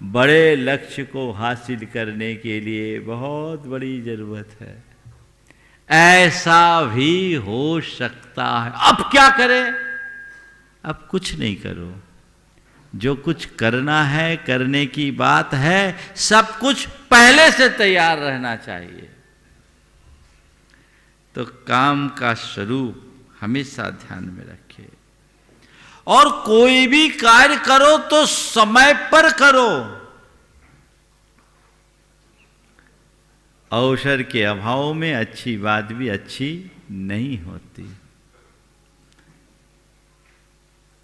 बड़े लक्ष्य को हासिल करने के लिए बहुत बड़ी जरूरत है। ऐसा भी हो सकता है। अब क्या करें? अब कुछ नहीं करो। जो कुछ करना है, करने की बात है, सब कुछ पहले से तैयार रहना चाहिए। तो काम का स्वरूप हमेशा ध्यान में रखें और कोई भी कार्य करो तो समय पर करो। अवसर के अभाव में अच्छी बात भी अच्छी नहीं होती।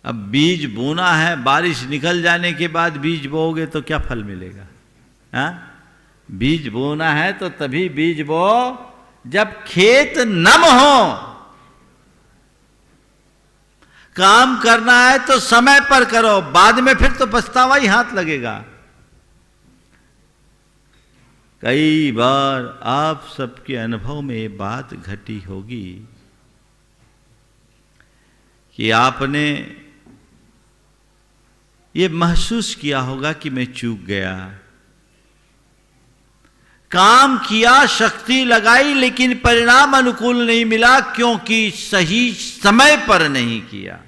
अब बीज बोना है, बारिश निकल जाने के बाद बीज बोओगे तो क्या फल मिलेगा? हाँ? बीज बोना है तो तभी बीज बो जब खेत नम हो। काम करना है तो समय पर करो, बाद में फिर तो पछतावा ही हाथ लगेगा। कई बार आप सबके अनुभव में ये बात घटी होगी कि आपने ये महसूस किया होगा कि मैं चूक गया, काम किया, शक्ति लगाई, लेकिन परिणाम अनुकूल नहीं मिला क्योंकि सही समय पर नहीं किया।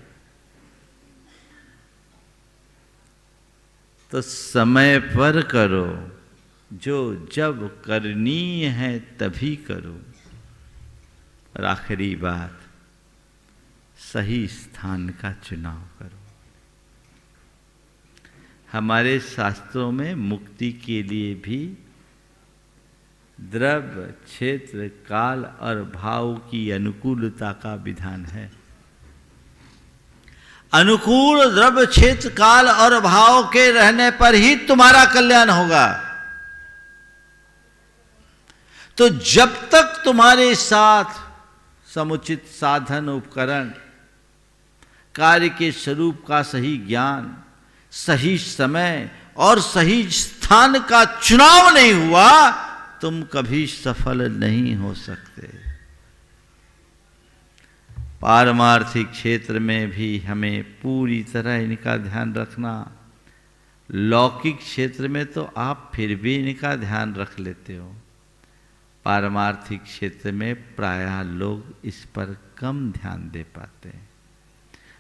तो समय पर करो, जो जब करनी है तभी करो। और आखिरी बात, सही स्थान का चुनाव करो। हमारे शास्त्रों में मुक्ति के लिए भी द्रव्य, क्षेत्र, काल और भाव की अनुकूलता का विधान है। अनुकूल द्रव्य, क्षेत्र, काल और भाव के रहने पर ही तुम्हारा कल्याण होगा। तो जब तक तुम्हारे साथ समुचित साधन, उपकरण, कार्य के स्वरूप का सही ज्ञान, सही समय और सही स्थान का चुनाव नहीं हुआ, तुम कभी सफल नहीं हो सकते। पारमार्थिक क्षेत्र में भी हमें पूरी तरह इनका ध्यान रखना। लौकिक क्षेत्र में तो आप फिर भी इनका ध्यान रख लेते हो, पारमार्थिक क्षेत्र में प्रायः लोग इस पर कम ध्यान दे पाते हैं।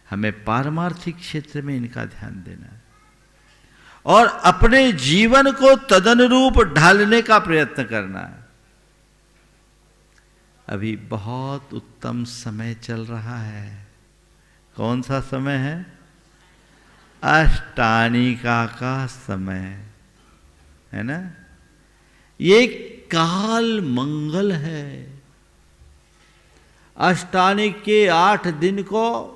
हमें पारमार्थिक क्षेत्र में इनका ध्यान देना है और अपने जीवन को तदनुरूप ढालने का प्रयत्न करना है। अभी बहुत उत्तम समय चल रहा है। कौन सा समय है? अष्टानिका का समय है ना। ये काल मंगल है। अष्टानिक के 8 दिन को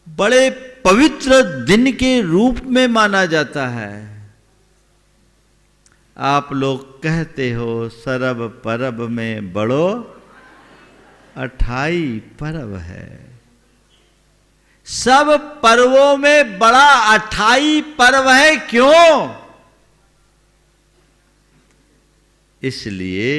बड़े पवित्र दिन के रूप में माना जाता है। आप लोग कहते हो सरब परब में बड़ो 28 पर्व है। सब पर्वों में बड़ा 28 पर्व है। क्यों? इसलिए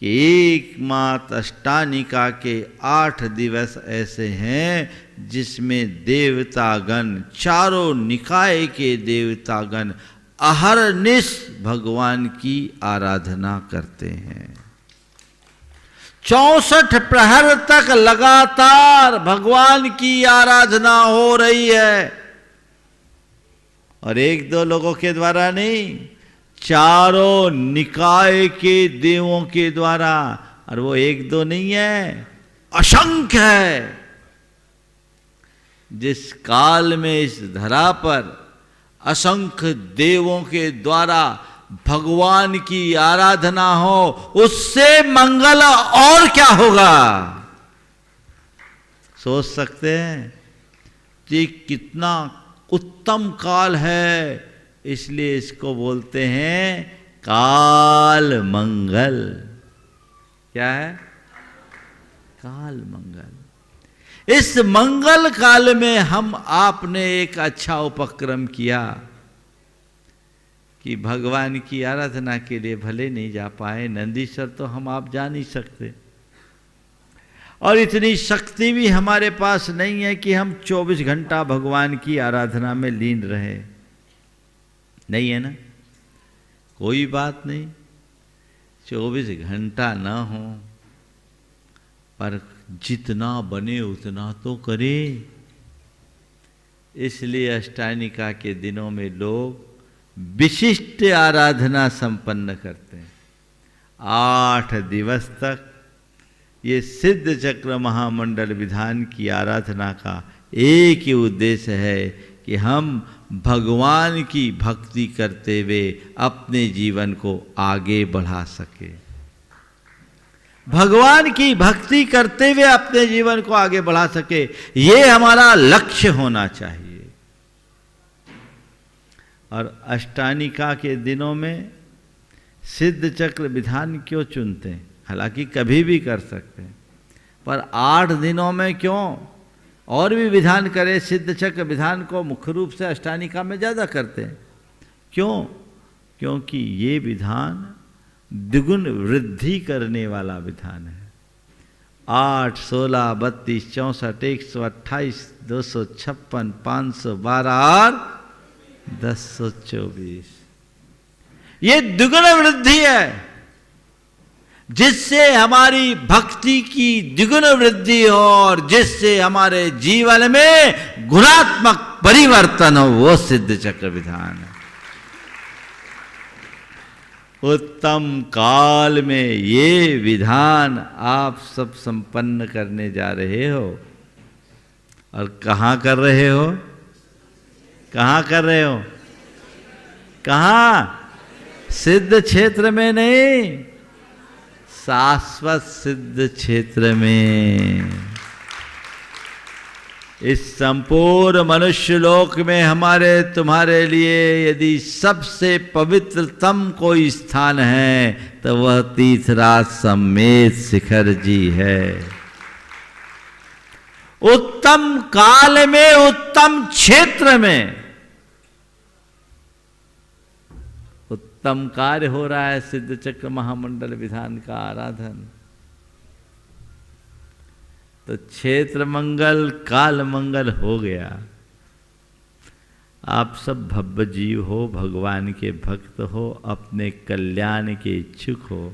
कि एकमात्र अष्टानिका के 8 दिवस ऐसे हैं जिसमें देवतागण, चारों निकाय के देवतागण अहरनिश भगवान की आराधना करते हैं। 64 प्रहर तक लगातार भगवान की आराधना हो रही है। और 1-2 लोगों के द्वारा नहीं, चारों निकाय के देवों के द्वारा। और वो 1-2 नहीं है, असंख्य है। जिस काल में इस धरा पर असंख्य देवों के द्वारा भगवान की आराधना हो, उससे मंगल और क्या होगा? सोच सकते हैं कि कितना उत्तम काल है। इसलिए इसको बोलते हैं काल मंगल। क्या है? काल मंगल। इस मंगल काल में हम आपने एक अच्छा उपक्रम किया कि भगवान की आराधना के लिए भले नहीं जा पाए, नंदीसर तो हम आप जा नहीं सकते, और इतनी शक्ति भी हमारे पास नहीं है कि हम 24 घंटा भगवान की आराधना में लीन रहे। नहीं है ना? कोई बात नहीं, 24 घंटा ना हो, पर जितना बने उतना तो करे। इसलिए अष्टानिका के दिनों में लोग विशिष्ट आराधना संपन्न करते हैं। 8 दिवस तक ये सिद्ध चक्र महामंडल विधान की आराधना का एक ही उद्देश्य है कि हम भगवान की भक्ति करते हुए अपने जीवन को आगे बढ़ा सके। भगवान की भक्ति करते हुए अपने जीवन को आगे बढ़ा सके, ये हमारा लक्ष्य होना चाहिए। और अष्टानिका के दिनों में सिद्ध चक्र विधान क्यों चुनते हैं? हालांकि कभी भी कर सकते हैं, पर 8 दिनों में क्यों? और भी विधान करे, सिद्ध चक्र विधान को मुख्य रूप से अष्टानिका में ज़्यादा करते हैं। क्यों? क्योंकि ये विधान द्विगुण वृद्धि करने वाला विधान है। 8, 16, 32, 64, 128, 256, 512 और 1024। ये द्विगुण वृद्धि है, जिससे हमारी भक्ति की द्विगुण वृद्धि हो और जिससे हमारे जीवन में गुणात्मक परिवर्तन हो, वो सिद्ध चक्र विधान है। उत्तम काल में ये विधान आप सब संपन्न करने जा रहे हो। और कहाँ कर रहे हो? कहाँ कर रहे हो? कहाँ? सिद्ध क्षेत्र में नहीं, शाश्वत सिद्ध क्षेत्र में। इस संपूर्ण मनुष्य लोक में हमारे तुम्हारे लिए यदि सबसे पवित्रतम कोई स्थान है तो वह तीर्थराज समेत शिखर जी है। उत्तम काल में, उत्तम क्षेत्र में उत्तम कार्य हो रहा है। सिद्ध चक्र महामंडल विधान का आराधन, तो क्षेत्र मंगल काल मंगल हो गया। आप सब भव्य जीव हो, भगवान के भक्त हो, अपने कल्याण के इच्छुक हो,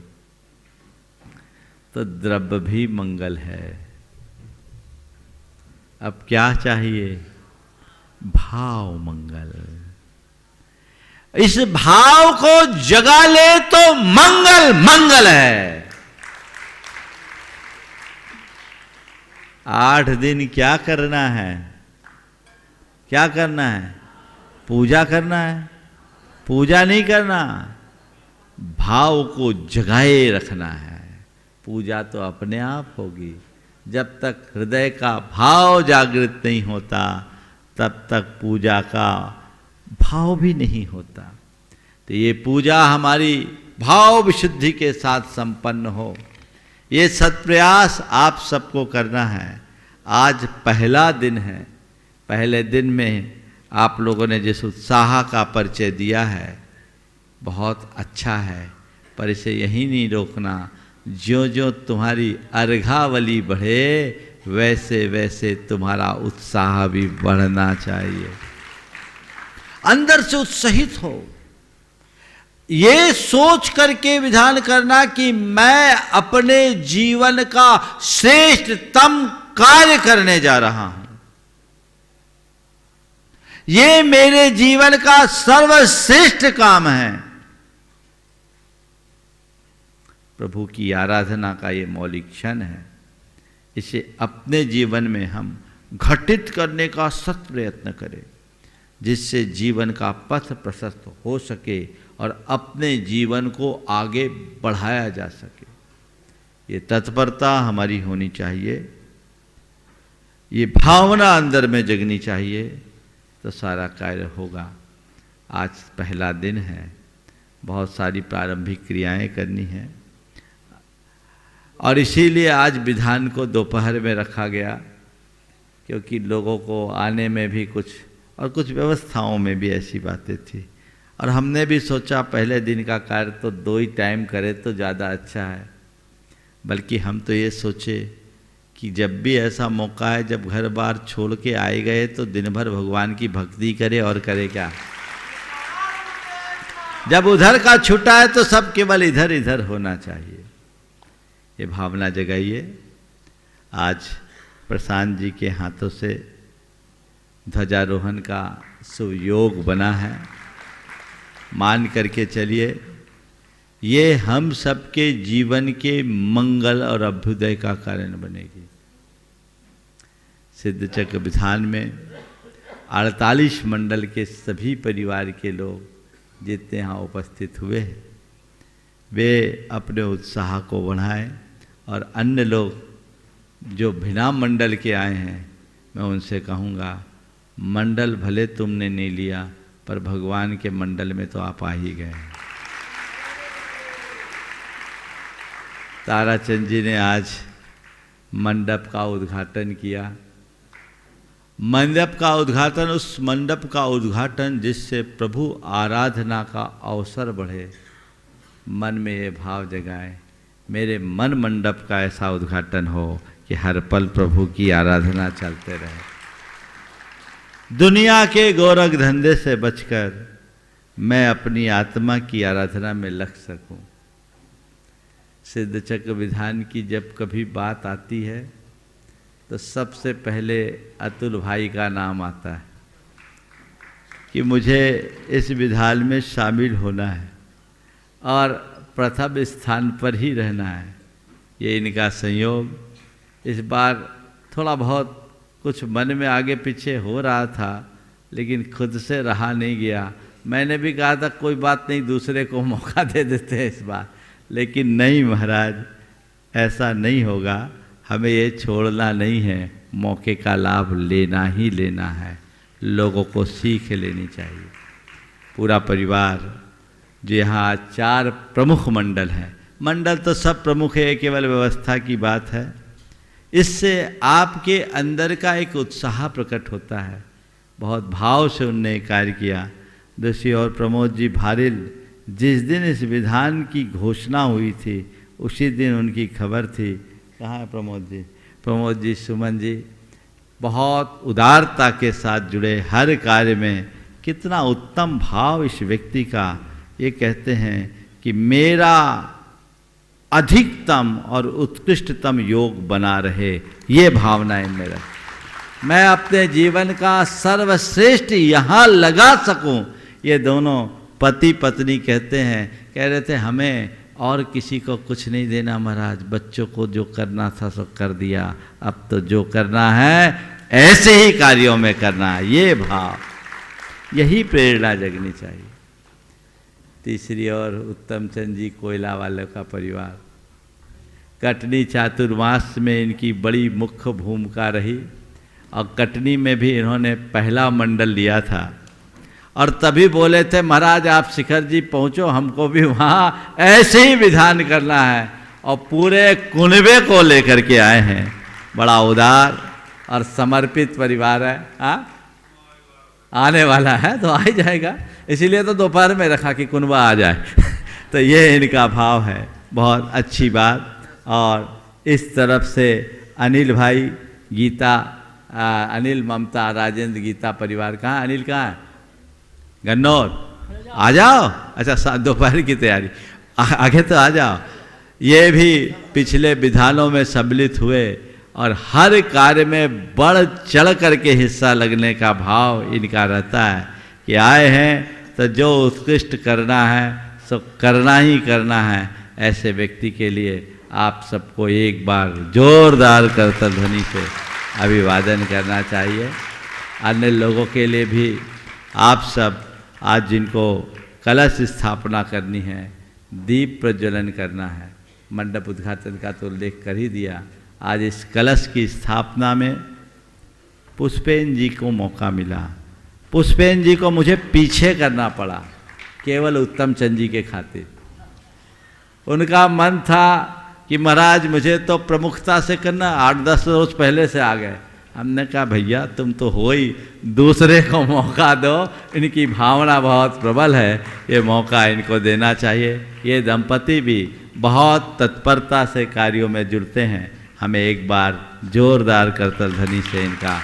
तो द्रव्य भी मंगल है। अब क्या चाहिए? भाव मंगल। इस भाव को जगा ले तो मंगल मंगल है। 8 दिन क्या करना है? क्या करना है? पूजा करना है? पूजा नहीं करना, भाव को जगाए रखना है। पूजा तो अपने आप होगी। जब तक हृदय का भाव जागृत नहीं होता तब तक पूजा का भाव भी नहीं होता। तो ये पूजा हमारी भाव विशुद्धि के साथ संपन्न हो, ये सत्प्रयास आप सबको करना है। आज पहला दिन है। पहले दिन में आप लोगों ने जिस उत्साह का परिचय दिया है बहुत अच्छा है, पर इसे यहीं नहीं रोकना। ज्यों ज्यों तुम्हारी अर्घावली बढ़े वैसे वैसे तुम्हारा उत्साह भी बढ़ना चाहिए। अंदर से उत्साहित हो, ये सोच करके विधान करना कि मैं अपने जीवन का श्रेष्ठतम कार्य करने जा रहा हूं, ये मेरे जीवन का सर्वश्रेष्ठ काम है। प्रभु की आराधना का ये मौलिक क्षण है। इसे अपने जीवन में हम घटित करने का सत प्रयत्न करें, जिससे जीवन का पथ प्रशस्त हो सके और अपने जीवन को आगे बढ़ाया जा सके। ये तत्परता हमारी होनी चाहिए, ये भावना अंदर में जगनी चाहिए, तो सारा कार्य होगा। आज पहला दिन है, बहुत सारी प्रारंभिक क्रियाएं करनी हैं और इसीलिए आज विधान को दोपहर में रखा गया, क्योंकि लोगों को आने में भी कुछ व्यवस्थाओं में भी ऐसी बातें थी। और हमने भी सोचा पहले दिन का कार्य तो 2 ही टाइम करें तो ज़्यादा अच्छा है। बल्कि हम तो ये सोचे कि जब भी ऐसा मौका है, जब घर बार छोड़ के आए गए तो दिन भर भगवान की भक्ति करे, और करे क्या। जब उधर का छूटा है तो सब केवल इधर इधर होना चाहिए। ये भावना जगाइए। आज प्रशांत जी के हाथों से ध्वजारोहण का शुभ योग बना है। मान करके चलिए, ये हम सबके जीवन के मंगल और अभ्युदय का कारण बनेगी। सिद्ध चक्र विधान में 48 मंडल के सभी परिवार के लोग जितने यहाँ उपस्थित हुए हैं, वे अपने उत्साह को बढ़ाएं और अन्य लोग जो बिना मंडल के आए हैं, मैं उनसे कहूँगा मंडल भले तुमने नहीं लिया, पर भगवान के मंडल में तो आप आ ही गए। ताराचंद जी ने आज मंडप का उद्घाटन किया। मंडप का उद्घाटन, उस मंडप का उद्घाटन जिससे प्रभु आराधना का अवसर बढ़े, मन में ये भाव जगाए मेरे मन मंडप का ऐसा उद्घाटन हो कि हर पल प्रभु की आराधना चलते रहे। दुनिया के गोरख धंधे से बचकर मैं अपनी आत्मा की आराधना में लग सकूं। सिद्ध चक्र विधान की जब कभी बात आती है तो सबसे पहले अतुल भाई का नाम आता है कि मुझे इस विधान में शामिल होना है और प्रथम स्थान पर ही रहना है। ये इनका संयोग। इस बार थोड़ा बहुत कुछ मन में आगे पीछे हो रहा था, लेकिन खुद से रहा नहीं गया। मैंने भी कहा था कोई बात नहीं, दूसरे को मौका दे देते हैं इस बार, लेकिन नहीं महाराज, ऐसा नहीं होगा। हमें ये छोड़ना नहीं है, मौके का लाभ लेना ही लेना है। लोगों को सीख लेनी चाहिए। पूरा परिवार जो यहाँ 4 प्रमुख मंडल हैं, मंडल तो सब प्रमुख है, केवल व्यवस्था की बात है। इससे आपके अंदर का एक उत्साह प्रकट होता है। बहुत भाव से उनने कार्य किया। दूसरी ओर प्रमोद जी भारिल, जिस दिन इस विधान की घोषणा हुई थी उसी दिन उनकी खबर थी। कहाँ है प्रमोद जी? प्रमोद जी, सुमन जी बहुत उदारता के साथ जुड़े हर कार्य में। कितना उत्तम भाव इस व्यक्ति का। ये कहते हैं कि मेरा अधिकतम और उत्कृष्टतम योग बना रहे, ये भावना इनमें रख। मैं अपने जीवन का सर्वश्रेष्ठ यहाँ लगा सकूं। ये दोनों पति पत्नी कहते हैं, कह रहे थे हमें और किसी को कुछ नहीं देना महाराज, बच्चों को जो करना था सब कर दिया, अब तो जो करना है ऐसे ही कार्यों में करना है। ये भाव, यही प्रेरणा जगनी चाहिए। तीसरी ओर उत्तम चंद जी कोयला वाले का परिवार, कटनी चातुर्मास में इनकी बड़ी मुख्य भूमिका रही और कटनी में भी इन्होंने पहला मंडल लिया था। और तभी बोले थे महाराज आप शिखर जी पहुँचो, हमको भी वहाँ ऐसे ही विधान करना है, और पूरे कुनबे को लेकर के आए हैं। बड़ा उदार और समर्पित परिवार है। हाँ, आने वाला है तो आ ही जाएगा, इसीलिए तो दोपहर में रखा कि कुनबा आ जाए तो ये इनका भाव है। बहुत अच्छी बात। और इस तरफ से अनिल भाई, गीता, अनिल, ममता, राजेंद्र, गीता परिवार। कहाँ अनिल? कहाँ है? गन्नौर। आ जाओ। अच्छा, दोपहर की तैयारी, आगे तो आ जाओ। ये भी पिछले विधानों में सम्मिलित हुए और हर कार्य में बढ़ चढ़ करके हिस्सा लगने का भाव इनका रहता है कि आए हैं तो जो उत्कृष्ट करना है सो करना ही करना है। ऐसे व्यक्ति के लिए आप सबको एक बार जोरदार करतल ध्वनि से अभिवादन करना चाहिए। अन्य लोगों के लिए भी आप सब आज जिनको कलश स्थापना करनी है, दीप प्रज्वलन करना है, मंडप उद्घाटन का तो उल्लेख कर ही दिया। आज इस कलश की स्थापना में पुष्पेन जी को मौका मिला। पुष्पेन जी को मुझे पीछे करना पड़ा केवल उत्तम चंद जी के खातिर। उनका मन था कि महाराज मुझे तो प्रमुखता से करना, 8-10 रोज पहले से आ गए। हमने कहा भैया तुम तो हो ही, दूसरे को मौका दो। इनकी भावना बहुत प्रबल है, ये मौका इनको देना चाहिए। ये दंपति भी बहुत तत्परता से कार्यों में जुड़ते हैं। हमें एक बार जोरदार करतल ध्वनि से इनका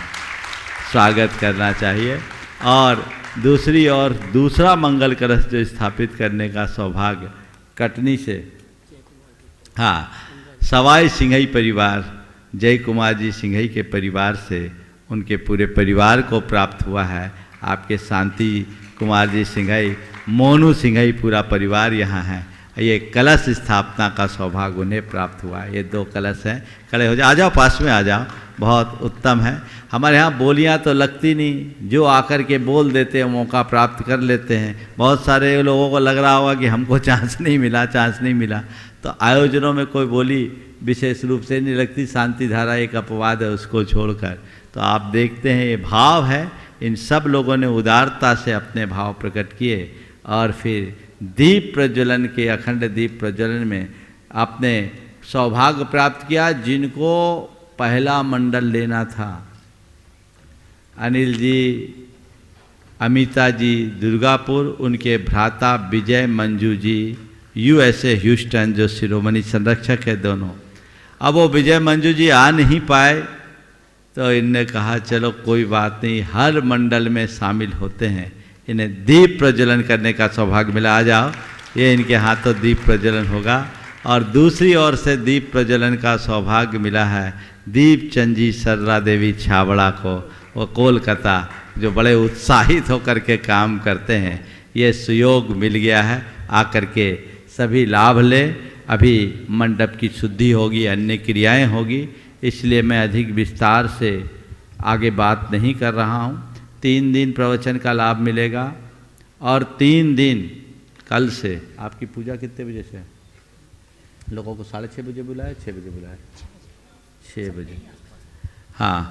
स्वागत करना चाहिए। और दूसरी ओर दूसरा मंगल कलश जो स्थापित करने का सौभाग्य कटनी से, हाँ, सवाई सिंघई परिवार, जय कुमार जी सिंघई के परिवार से, उनके पूरे परिवार को प्राप्त हुआ है। आपके शांति कुमार जी सिंघई, मोनू सिंघई, पूरा परिवार यहाँ है। ये कलश स्थापना का सौभाग्य उन्हें प्राप्त हुआ है। ये 2 कलश हैं, खड़े हो जाओ, आ जाओ, पास में आ जाओ। बहुत उत्तम है। हमारे यहाँ बोलियाँ तो लगती नहीं, जो आकर के बोल देते हैं मौका प्राप्त कर लेते हैं। बहुत सारे लोगों को लग रहा होगा कि हमको चांस नहीं मिला, चांस नहीं मिला। तो आयोजनों में कोई बोली विशेष रूप से नहीं लगती, शांति धारा एक अपवाद है उसको छोड़कर। तो आप देखते हैं ये भाव है। इन सब लोगों ने उदारता से अपने भाव प्रकट किए और फिर दीप प्रज्वलन के, अखंड दीप प्रज्वलन में आपने सौभाग्य प्राप्त किया। जिनको पहला मंडल लेना था, अनिल जी, अमिता जी दुर्गापुर, उनके भ्राता विजय मंजू जी यूएसए ह्यूस्टन जो शिरोमणि संरक्षक है दोनों। अब वो विजय मंजू जी आ नहीं पाए तो इनने कहा चलो कोई बात नहीं, हर मंडल में शामिल होते हैं, इन्हें दीप प्रज्वलन करने का सौभाग्य मिला। आ जाओ, ये इनके हाथों दीप प्रज्वलन होगा। और दूसरी ओर से दीप प्रज्वलन का सौभाग्य मिला है दीप चंद जी सरला देवी छाबड़ा को, वो कोलकाता जो बड़े उत्साहित होकर के काम करते हैं। ये सुयोग मिल गया है, आकर के सभी लाभ ले। अभी मंडप की शुद्धि होगी, अन्य क्रियाएं होगी, इसलिए मैं अधिक विस्तार से आगे बात नहीं कर रहा हूँ। 3 दिन प्रवचन का लाभ मिलेगा और 3 दिन कल से आपकी पूजा कितने बजे से? लोगों को 6:30 बजे बुलाया, 6 बजे बुलाया, 6 बजे। हाँ,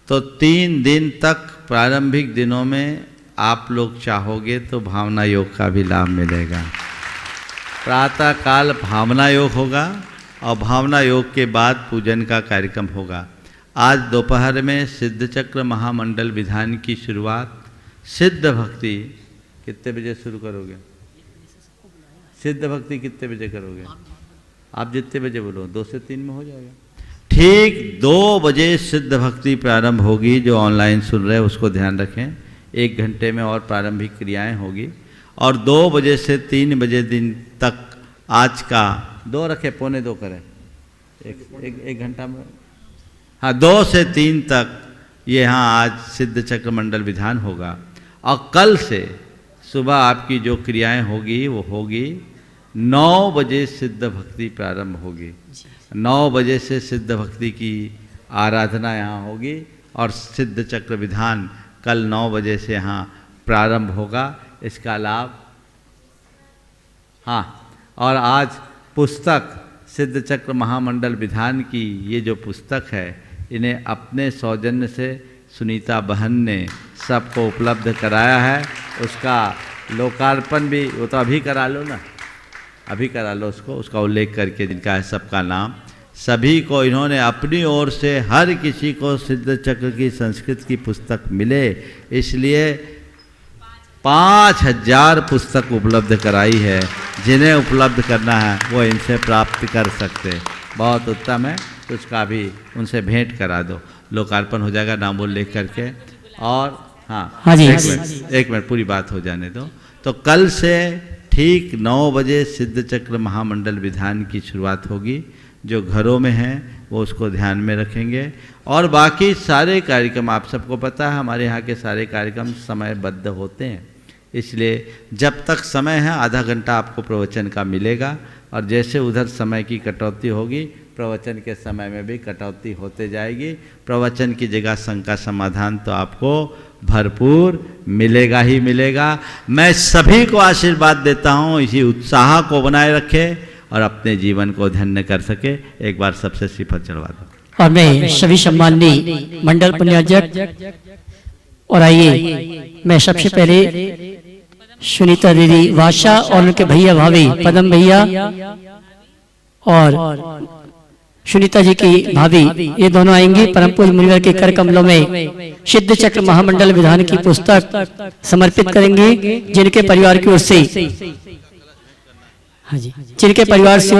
तो 3 दिन तक प्रारंभिक दिनों में आप लोग चाहोगे तो भावना योग का भी लाभ मिलेगा। प्रातः काल भावना योग होगा और भावना योग के बाद पूजन का कार्यक्रम होगा। आज दोपहर में सिद्ध चक्र महामंडल विधान की शुरुआत सिद्ध भक्ति कितने बजे शुरू करोगे? सिद्ध भक्ति कितने बजे करोगे? आप जितने बजे बोलो, 2 से 3 में हो जाएगा। ठीक 2 बजे सिद्ध भक्ति प्रारंभ होगी। जो ऑनलाइन सुन रहे हैं उसको ध्यान रखें, 1 घंटे में और प्रारंभिक क्रियाएं होगी। और 2 बजे से 3 बजे दिन तक आज का 2 रखे, 1:45 करें, एक घंटा में। हाँ, 2 से 3 तक ये यहाँ आज सिद्ध चक्र मंडल विधान होगा। और कल से सुबह आपकी जो क्रियाएं होगी वो होगी 9 बजे सिद्ध भक्ति प्रारंभ होगी। 9 बजे से सिद्ध भक्ति की आराधना यहाँ होगी और सिद्ध चक्र विधान कल 9 बजे से यहाँ प्रारंभ होगा। इसका लाभ, हाँ, और आज पुस्तक सिद्ध चक्र महामंडल विधान की ये जो पुस्तक है, इन्हें अपने सौजन्य से सुनीता बहन ने सबको उपलब्ध कराया है। उसका लोकार्पण भी वो तो अभी करा लो ना, अभी करा लो उसको, उसका उल्लेख करके जिनका है सबका नाम। सभी को इन्होंने अपनी ओर से हर किसी को सिद्ध चक्र की संस्कृत की पुस्तक मिले, इसलिए 5000 पुस्तक उपलब्ध कराई है। जिन्हें उपलब्ध करना है वो इनसे प्राप्त कर सकते। बहुत उत्तम है, तो उसका भी उनसे भेंट करा दो, लोकार्पण हो जाएगा नाम उल्लेख करके। और हाँ जी, एक मिनट पूरी बात हो जाने दो। तो कल से ठीक 9 बजे सिद्ध चक्र महामंडल विधान की शुरुआत होगी। जो घरों में हैं वो उसको ध्यान में रखेंगे। और बाकी सारे कार्यक्रम, आप सबको पता है हमारे यहाँ के सारे कार्यक्रम समयबद्ध होते हैं, इसलिए जब तक समय है आधा घंटा आपको प्रवचन का मिलेगा। और जैसे उधर समय की कटौती होगी, प्रवचन के समय में भी कटौती होते जाएगी। प्रवचन की जगह शंका समाधान तो आपको भरपूर मिलेगा ही मिलेगा। मैं सभी को आशीर्वाद देता हूँ, इसी उत्साह को बनाए रखे और अपने जीवन को धन्य कर सके। एक बार सबसे श्रीफल चढ़वा दो। और मैं सभी सम्माननीय मंडल पुण्यार्चक, और आइए मैं सबसे पहले सुनीता दीदी वाशा और उनके भैया भाभी पदम भैया और सुनीता जी की भाभी, ये दोनों आएंगी। परम पूज्य मुनिवर के कर कमलों में सिद्ध चक्र महामंडल विधान की पुस्तक समर्पित करेंगे, जिनके परिवार की ओर से, हाँ जी, जिनके परिवार से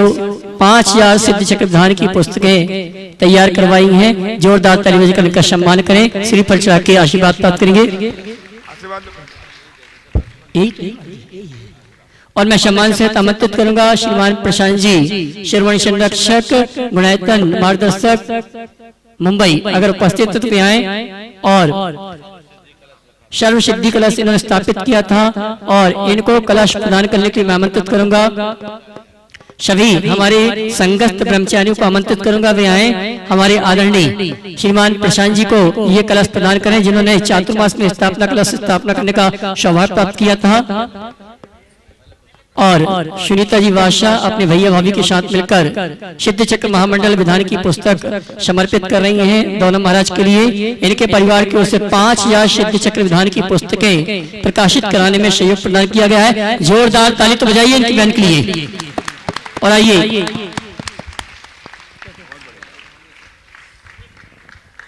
5000 सिद्ध चक्र विधान की पुस्तकें तैयार करवाई हैं। जोरदार ताली बजाकर इनका सम्मान करें, श्री फल चढ़ा के आशीर्वाद प्राप्त करेंगे। और मैं सम्मान से आमंत्रित करूंगा श्रीमान प्रशांत जी, शिरोमणि संरक्षक गुणायतन मार्गदर्शक मुंबई, अगर उपस्थित तो आए। और सर्व सिद्धि कलश इन्होंने स्थापित किया था और इनको कलश प्रदान करने के लिए मैं आमंत्रित करूंगा। सभी हमारे संगस्थ ब्रह्मचारियों को आमंत्रित करूंगा, वे आए। हमारे आदरणीय श्रीमान प्रशांत जी को ये कलश प्रदान करें, जिन्होंने चातुर्मास में स्थापना कलश स्थापना करने का सौभाग्य प्राप्त किया था। और सुनीता जी वाशा अपने भैया भाभी के साथ मिलकर सिद्ध चक्र महामंडल विधान की पुस्तक समर्पित कर रही हैं दोनों महाराज के लिए। इनके परिवार की ओर से 5000 सिद्ध चक्र विधान की पुस्तकें प्रकाशित कराने में सहयोग प्रदान किया गया है। जोरदार ताली तो बजाइए इनकी बहन के लिए। और आइए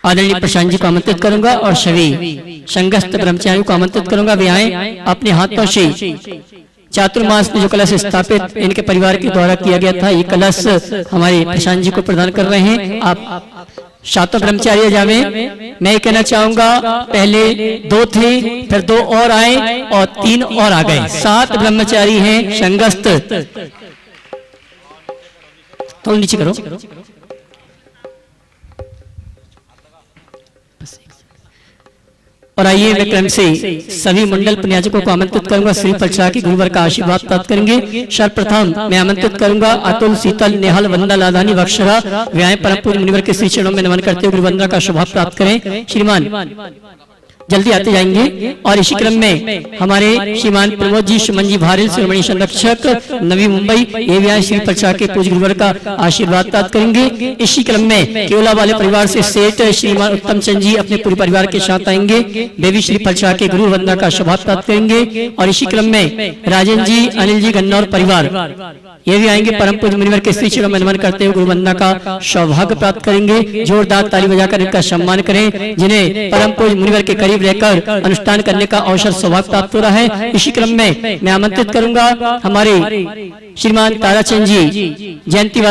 आदरणीय प्रशांत जी को आमंत्रित करूंगा और सभी संगस्थ ब्रह्मचारियों को आमंत्रित करूंगा, वे आए। अपने हाथों से चातुर्मास में जो कलश स्थापित इनके परिवार के द्वारा किया गया था, ये कलश हमारे प्रशांत जी को प्रदान कर रहे हैं। आप सातों ब्रह्मचारी जावे। मैं ये कहना चाहूंगा, पहले 2 थे, फिर 2 और आए और 3 और आ गए, 7 ब्रह्मचारी हैं संगस्त। तो नीचे करो। और आइए मैं क्रम से सभी मंडल पुण्याजकों को आमंत्रित करूंगा, श्री पलचा की गुरुवर का आशीर्वाद प्राप्त करेंगे। सर्वप्रथम मैं आमंत्रित करूंगा अतुल, शीतल, नेहल, वंदना, लाधानी, वक्षरा, व्याय परम पूज्य मुनिवर के श्री चरणों में नमन करते हुए गुरुवंदना का स्वभाव प्राप्त करें। श्रीमान जल्दी आते जाएंगे। और इसी क्रम में हमारे श्रीमान प्रमोद जी, सुमन जी भारिल, शिरोमणि संरक्षक नवी मुंबई, ये भी श्री प्रचार के पूज्य गुरुवर का आशीर्वाद प्राप्त करेंगे। इसी क्रम में केवला वाले परिवार से सेठ श्रीमान उत्तम चंद जी अपने पूरे परिवार के साथ आएंगे, वे भी श्री प्रचार के गुरु वंदना का स्वभाव प्राप्त करेंगे। और इसी क्रम में राजन जी, अनिल जी, गन्नौर परिवार ये भी आएंगे, परम पूज्य मुनिवर के श्री चरणों में नमन करते हुए गुरु वंदना का सौभाग्य प्राप्त करेंगे। जोरदार ताली बजाकर इनका सम्मान करें, जिन्हें परम पूज्य मुनिवर के करीब रहकर अनुष्ठान करने का अवसर सौभाग्य प्राप्त हो रहा है। इसी क्रम में मैं आमंत्रित करूंगा हमारे श्रीमान ताराचंद जी, जयंती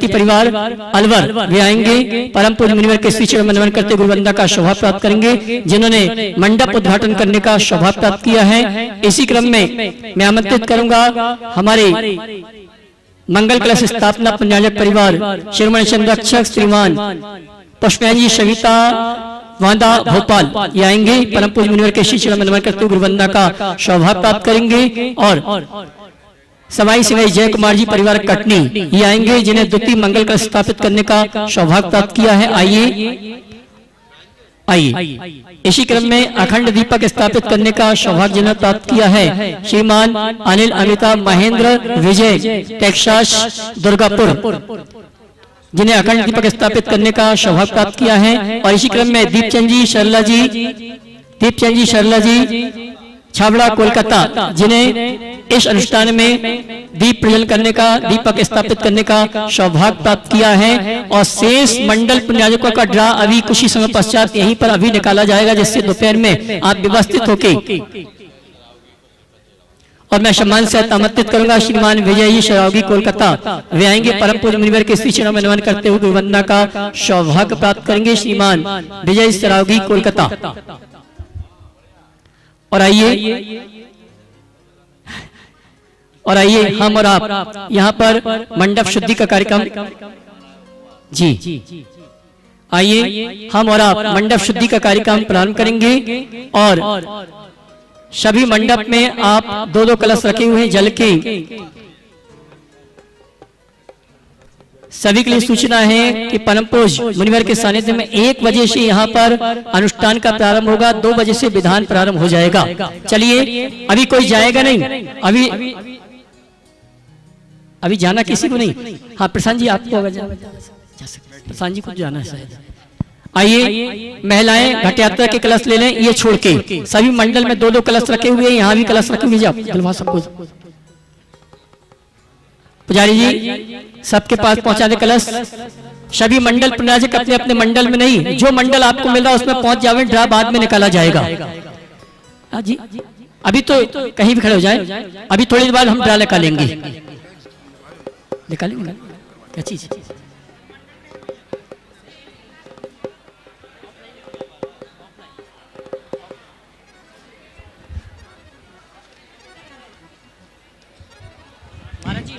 परिवार अलवर, वे आएंगे, परम पूज्य मुनिवर के श्री चरणों में नमन करते गुरु वंदना का सौभाग्य प्राप्त करेंगे, जिन्होंने मंडप उद्घाटन करने का सौभाग्य प्राप्त किया है। इसी क्रम में मैं आमंत्रित करूंगा हमारे मंगल कलश स्थापना पुण्याजक परिवार शिरोमणि संरक्षक श्रीमान पुष्पैन जी, सविता वांदा, भोपाल, ये आएंगे, परम पूज्य मुनिवर के श्री चरणों में नमन करते हुए गुरु वंदना का सौभाग्य प्राप्त करेंगे। और सवाई सिवाई जय कुमार जी परिवार कटनी, ये आएंगे, जिन्हें द्वितीय मंगल कलश स्थापित करने का सौभाग्य प्राप्त किया है। आइए इसी क्रम में अखंड दीपक स्थापित करने का सौभाग्य जिन्हें प्राप्त किया है श्रीमान अनिल, अमिता, महेंद्र, विजय, टेक्सास, दुर्गापुर, जिन्हें अखंड दीपक स्थापित करने का सौभाग्य प्राप्त किया है। और इसी क्रम में दीपचंद जी, शर्ला जी, छाबड़ा, कोलकाता, जिन्हें इस अनुष्ठान में दीप प्रज्वलन करने का, दीपक स्थापित करने का सौभाग्य प्राप्त किया है। और शेष मंडल पुण्याजकों का ड्रा अभी कुछ ही समय पश्चात यहीं पर अभी निकाला जाएगा, जिससे दोपहर में आप व्यवस्थित होके। और मैं सम्मान से आमंत्रित करूंगा श्रीमान विजय जी, शरावगी, कोलकाता, वे आएंगे, परम पूज्य मुनिवर के श्री चरणों में नमन करते हुए गुरु वंदना का सौभाग्य प्राप्त करेंगे। श्रीमान विजय, शरावगी, कोलकाता। और आइए हम और आप यहाँ पर मंडप शुद्धि का कार्यक्रम, जी आइए हम और आप मंडप शुद्धि का कार्यक्रम प्रारंभ करेंगे। और सभी मंडप में आप 2-2 कलश रखे हुए हैं जल के। सभी के लिए सूचना है कि परम पूज्य मुनिवर के सानिध्य में 1 बजे से यहाँ पर अनुष्ठान का प्रारंभ होगा, 2 बजे से विधान प्रारंभ हो जाएगा। चलिए, अभी कोई जाएगा नहीं, अभी जाना किसी को नहीं। हाँ प्रशांत जी, आपको अगर जा सकते, प्रशांत जी को जाना है शायद। आइए महिलाएं घट यात्रा के कलश ले लें, ये छोड़ के सभी मंडल में 2-2 कलश रखे हुए हैं, यहाँ भी कलश रखे हुए हैं। सबको पुजारी जी सबके पास पहुंचा दे कलश। सभी मंडल पुण्याजक अपने अपने मंडल में नहीं, जो मंडल आपको मिल रहा है उसमें पहुंच जावे, ड्रा बाद में निकाला जाएगा। जी अभी तो कहीं भी खड़े हो जाए, अभी थोड़ी देर बाद हम ड्रा निकालेंगे। क्या चीज? महाराज जी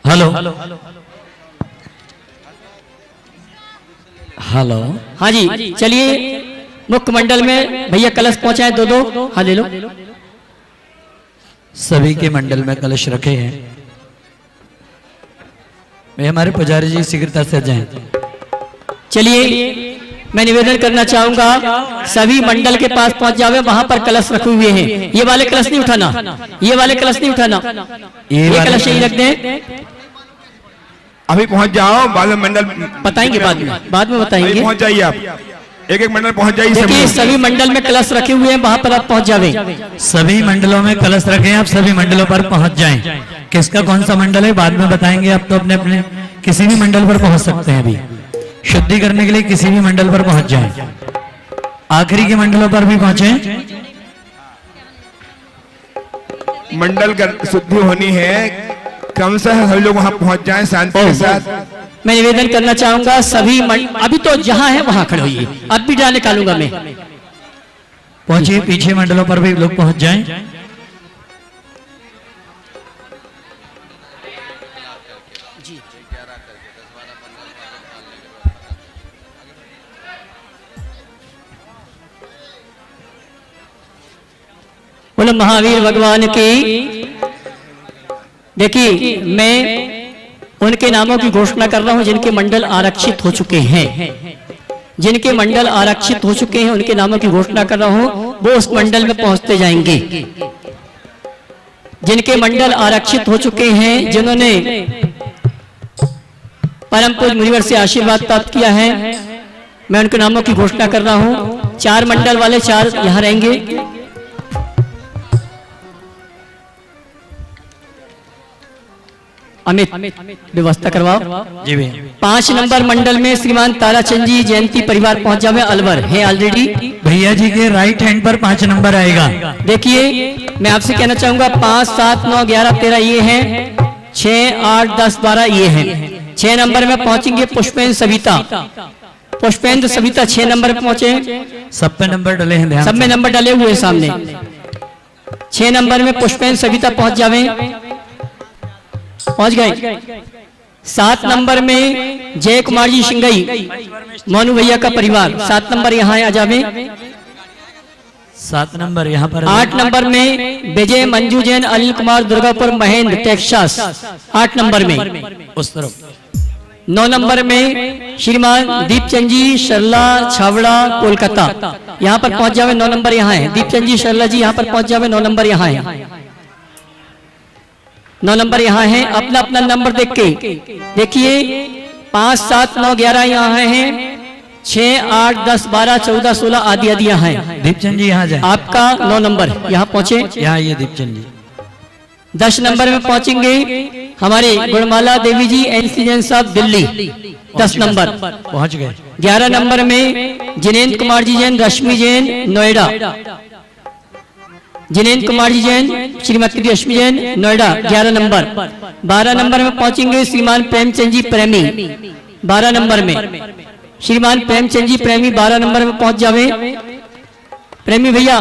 हेलो। हाँ जी, चलिए मुख्य मंडल में भैया कलश पहुंचाए 2-2। हाँ ले लो। सभी के मंडल में कलश रखे हैं, वे हमारे पुजारी जी शीघ्रता से जाएं। चलिए मैं निवेदन करना चाहूंगा, सभी मंडल के पास पहुंच जावे, वहां पर कलश रखे हुए हैं। ये वाले कलश नहीं उठाना, ये वाले कलश नहीं उठाना, ये कलश यही रख दें। अभी पहुंच जाओ, बाद में मंडल बताएंगे, बाद में बताएंगे। पहुंच जाइए आप। एक एक मंडल पहुंच जाइए देखिए सब। सभी मंडल में कलश रखे हुए हैं, वहां पर आप पहुंच जावे। सभी मंडलों में कलश रखे हैं, आप सभी मंडलों पर पहुंच जाएं। किसका कौन सा मंडल है बाद में बताएंगे, आप तो अपने अपने किसी भी मंडल पर पहुंच सकते हैं। अभी शुद्धि करने के लिए किसी भी मंडल पर पहुंच जाएं, आखिरी के मंडलों पर भी पहुंचे। मंडल का शुद्धि होनी है, कम से हम लोग वहां पहुंच जाएं शांति के साथ। मैं निवेदन करना चाहूंगा सभी अभी तो जहां है वहां खड़े होइए, अब भी डाल निकालूंगा मैं। पहुंचिए, पीछे मंडलों पर भी लोग पहुंच जाएं। बोलो महावीर भगवान की। देखिए मैं उनके नामों की घोषणा कर रहा हूं जिनके मंडल आरक्षित हो चुके हैं, जिनके मंडल आरक्षित हो चुके हैं उनके नामों की घोषणा कर रहा हूं, वो उस मंडल में पहुंचते जाएंगे। जिनके मंडल आरक्षित हो चुके हैं, जिन्होंने परम पूज्य मुनिवर से आशीर्वाद प्राप्त किया है, मैं उनके नामों की घोषणा कर रहा हूं। 4 मंडल वाले 4 यहां रहेंगे। अमित व्यवस्था करवाओ जी भैया। 5 नंबर मंडल में श्रीमान ताराचंद जी जयंती परिवार पहुंच जावे, अलवर है ऑलरेडी। भैया जी के राइट हैंड पर 5 नंबर आएगा। देखिए मैं आपसे कहना चाहूंगा 5, 7, 9, 11, 13 ये हैं, 6, 8, 10, 12 ये हैं। 6 नंबर में पहुंचेंगे पुष्पेंद्र सविता। पुष्पेंद्र सविता 6 नंबर पे पहुंचे। सब पे नंबर डले हैं, ध्यान सब में नंबर डले हुए सामने। 6 नंबर में पुष्पेंद्र सविता पहुंच जावे, पहुंच गए। 7 नंबर में जय कुमार जी सिंगई, मोनू भैया का परिवार, 7 नंबर यहाँ आ जावे। 7 नंबर यहाँ पर। 8 नंबर में विजय मंजू जैन, अनिल कुमार दुर्गापुर, महेंद्र टेक्सास, 8 नंबर में। उस तरफ 9 नंबर में श्रीमान दीपचंद जी शर्ला, छावड़ा, कोलकाता, यहाँ पर पहुंच जावे। 9 नंबर यहाँ है। दीपचंद जी शर्ला जी यहाँ पर पहुंच जावे। 9 नंबर यहाँ है। 9 नंबर यहाँ है। अपना अपना नंबर देख के देखिए। 5, 7, 9, 11 यहाँ हैं। 6, 8, 10, 12, 14, 16 आदि आदि यहाँ है। दीपचंद जी यहाँ जाए। आपका 9 नंबर यहाँ पहुंचे। यहाँ ये दीपचंद जी। 10 नंबर में पहुंचेंगे हमारे गुणमाला देवी जी, एनसी जैन साहब, दिल्ली, 10 नंबर पहुंच गए। 11 नंबर में जिनेंद्र कुमार जी जैन, रश्मि जैन, नोएडा। जिनेंद्र कुमार जी जैन, श्रीमती रश्मि जैन, नोएडा, 11 नंबर। 12 नंबर में पहुंचेंगे श्रीमान प्रेमचंद जी प्रेमी, 12 नंबर में। श्रीमान प्रेमचंद जी प्रेमी 12 नंबर में पहुंच जावे। प्रेमी भैया,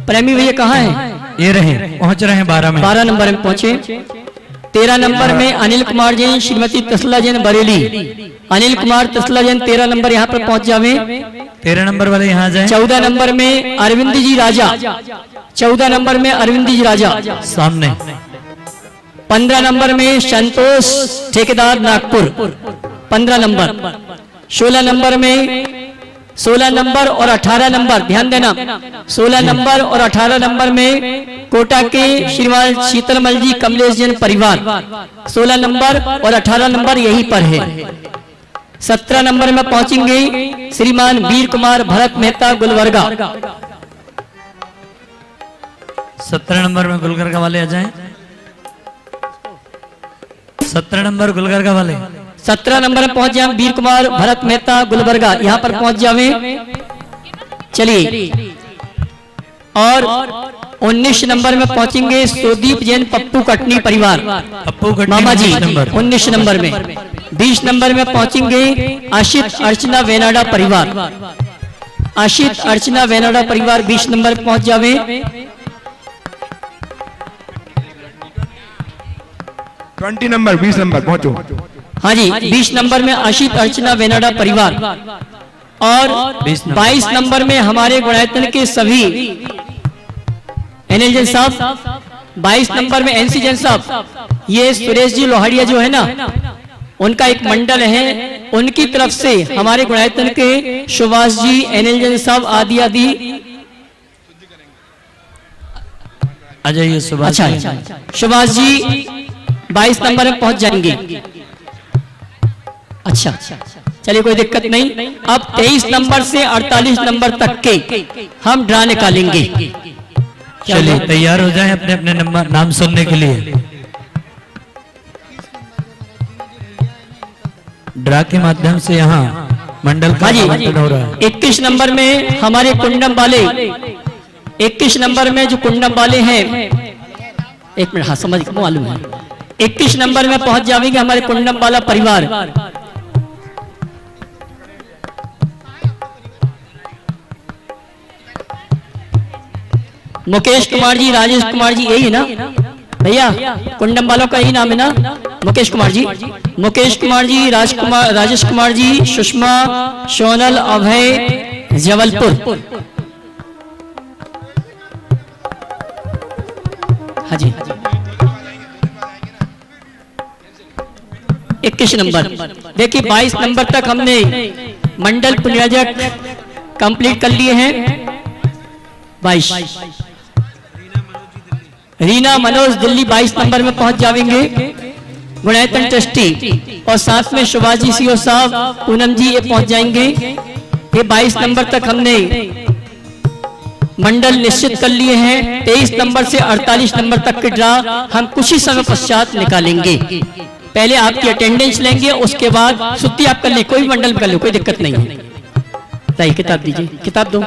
प्रेमी भैया कहाँ है? ये रहे, पहुंच रहे हैं 12 में। 12 नंबर में पहुंचे। 13 नंबर में अनिल कुमार जैन, श्रीमती तसला जैन, बरेली। अनिल कुमार तसला जैन 13 नंबर यहाँ पर पहुंच जावे। 13 नंबर वाले यहाँ जाए। 14 नंबर में अरविंद जी राजा, 14 नंबर में अरविंद जी राजा सामने। 15 नंबर में संतोष ठेकेदार, नागपुर, 15 नंबर। 16 नंबर में 16 नंबर और 18 नंबर, ध्यान देना, 16 नंबर और 18 नंबर में कोटा के श्रीमान शीतलमल जी, कमलेश जैन परिवार, 16 नंबर और 18 नंबर यहीं पर है। 17 नंबर में पहुंचेंगे श्रीमान वीर कुमार भरत मेहता, गुलबर्गा। 17 नंबर में गुलबर्गा वाले आ जाएं। 17 नंबर गुलबर्गा वाले। 17 नंबर में पहुंच जाए वीर कुमार भरत मेहता, गुलबर्गा, यहाँ पर पहुंच जावे। चलिए, और 19 नंबर में पहुंचेंगे सुदीप जैन, पप्पू कटनी परिवार, पप्पू कटनी मामा जी, 19 नंबर में। 20 नंबर में पहुंचेंगे आशित अर्चना वेनाडा परिवार, आशित अर्चना वेनाडा परिवार 20 नंबर पर पहुंच जावे। 20 नंबर, 20 नंबर पहुंचो। हाँ जी, 20 नंबर में आशित अर्चना वेनाडा परिवार। और 22 नंबर में हमारे गुणायतन के सभी एनएल जैन साहब, 22 नंबर में एनसी जैन साहब, ये सुरेश जी लोहाड़िया जो है ना, उनका एक मंडल है, उनकी तरफ से हमारे गुणायतन के सुभाष जी, एनएल जैन साहब आदि आदि आ जाइए। सुभाष अच्छा, सुभाष जी 22 नंबर में पहुंच जाएंगे। अच्छा, चलिए कोई दिक्कत नहीं। अब 23 नंबर से 48 नंबर तक के हम ड्रा निकालेंगे। चलिए तैयार हो जाएं अपने अपने नंबर नाम सुनने के लिए। ड्रा के माध्यम से यहाँ मंडल का आवंटन हो रहा है। 21 नंबर में हमारे कुंडम वाले, 21 नंबर में जो कुंडम वाले हैं, एक मिनट, हाँ समझ मालूम है, 21 नंबर में पहुंच जाएंगे हमारे कुंडम वाला परिवार। मुकेश कुमार जी, राजेश कुमार जी, यही है ना भैया? कुंडम वालों का यही नाम है ना? मुकेश कुमार जी, मुकेश कुमार जी, राजकुमार, राजेश कुमार जी, सुषमा, सोनल, अभय, जबलपुर। हाँ जी, 21 नंबर। देखिए 22 नंबर तक हमने मंडल पुण्याजक कंप्लीट कर लिए हैं। 22 रीना मनोज दिल्ली 22 नंबर में पहुंच जाएंगे। गुणायतन ट्रस्टी और साथ में सुभाजी सीओ साहब, पूनम जी, ये पहुंच जाएंगे। ये 22 नंबर तक हमने मंडल निश्चित कर लिए हैं। 23 नंबर से 48 नंबर तक के ड्रा हम कुछ ही समय पश्चात निकालेंगे। पहले आपकी अटेंडेंस लेंगे, उसके बाद छुट्टी आप कर ले, कोई भी मंडल कर लो, कोई दिक्कत नहीं है। लाइए किताब दीजिए, किताब दो।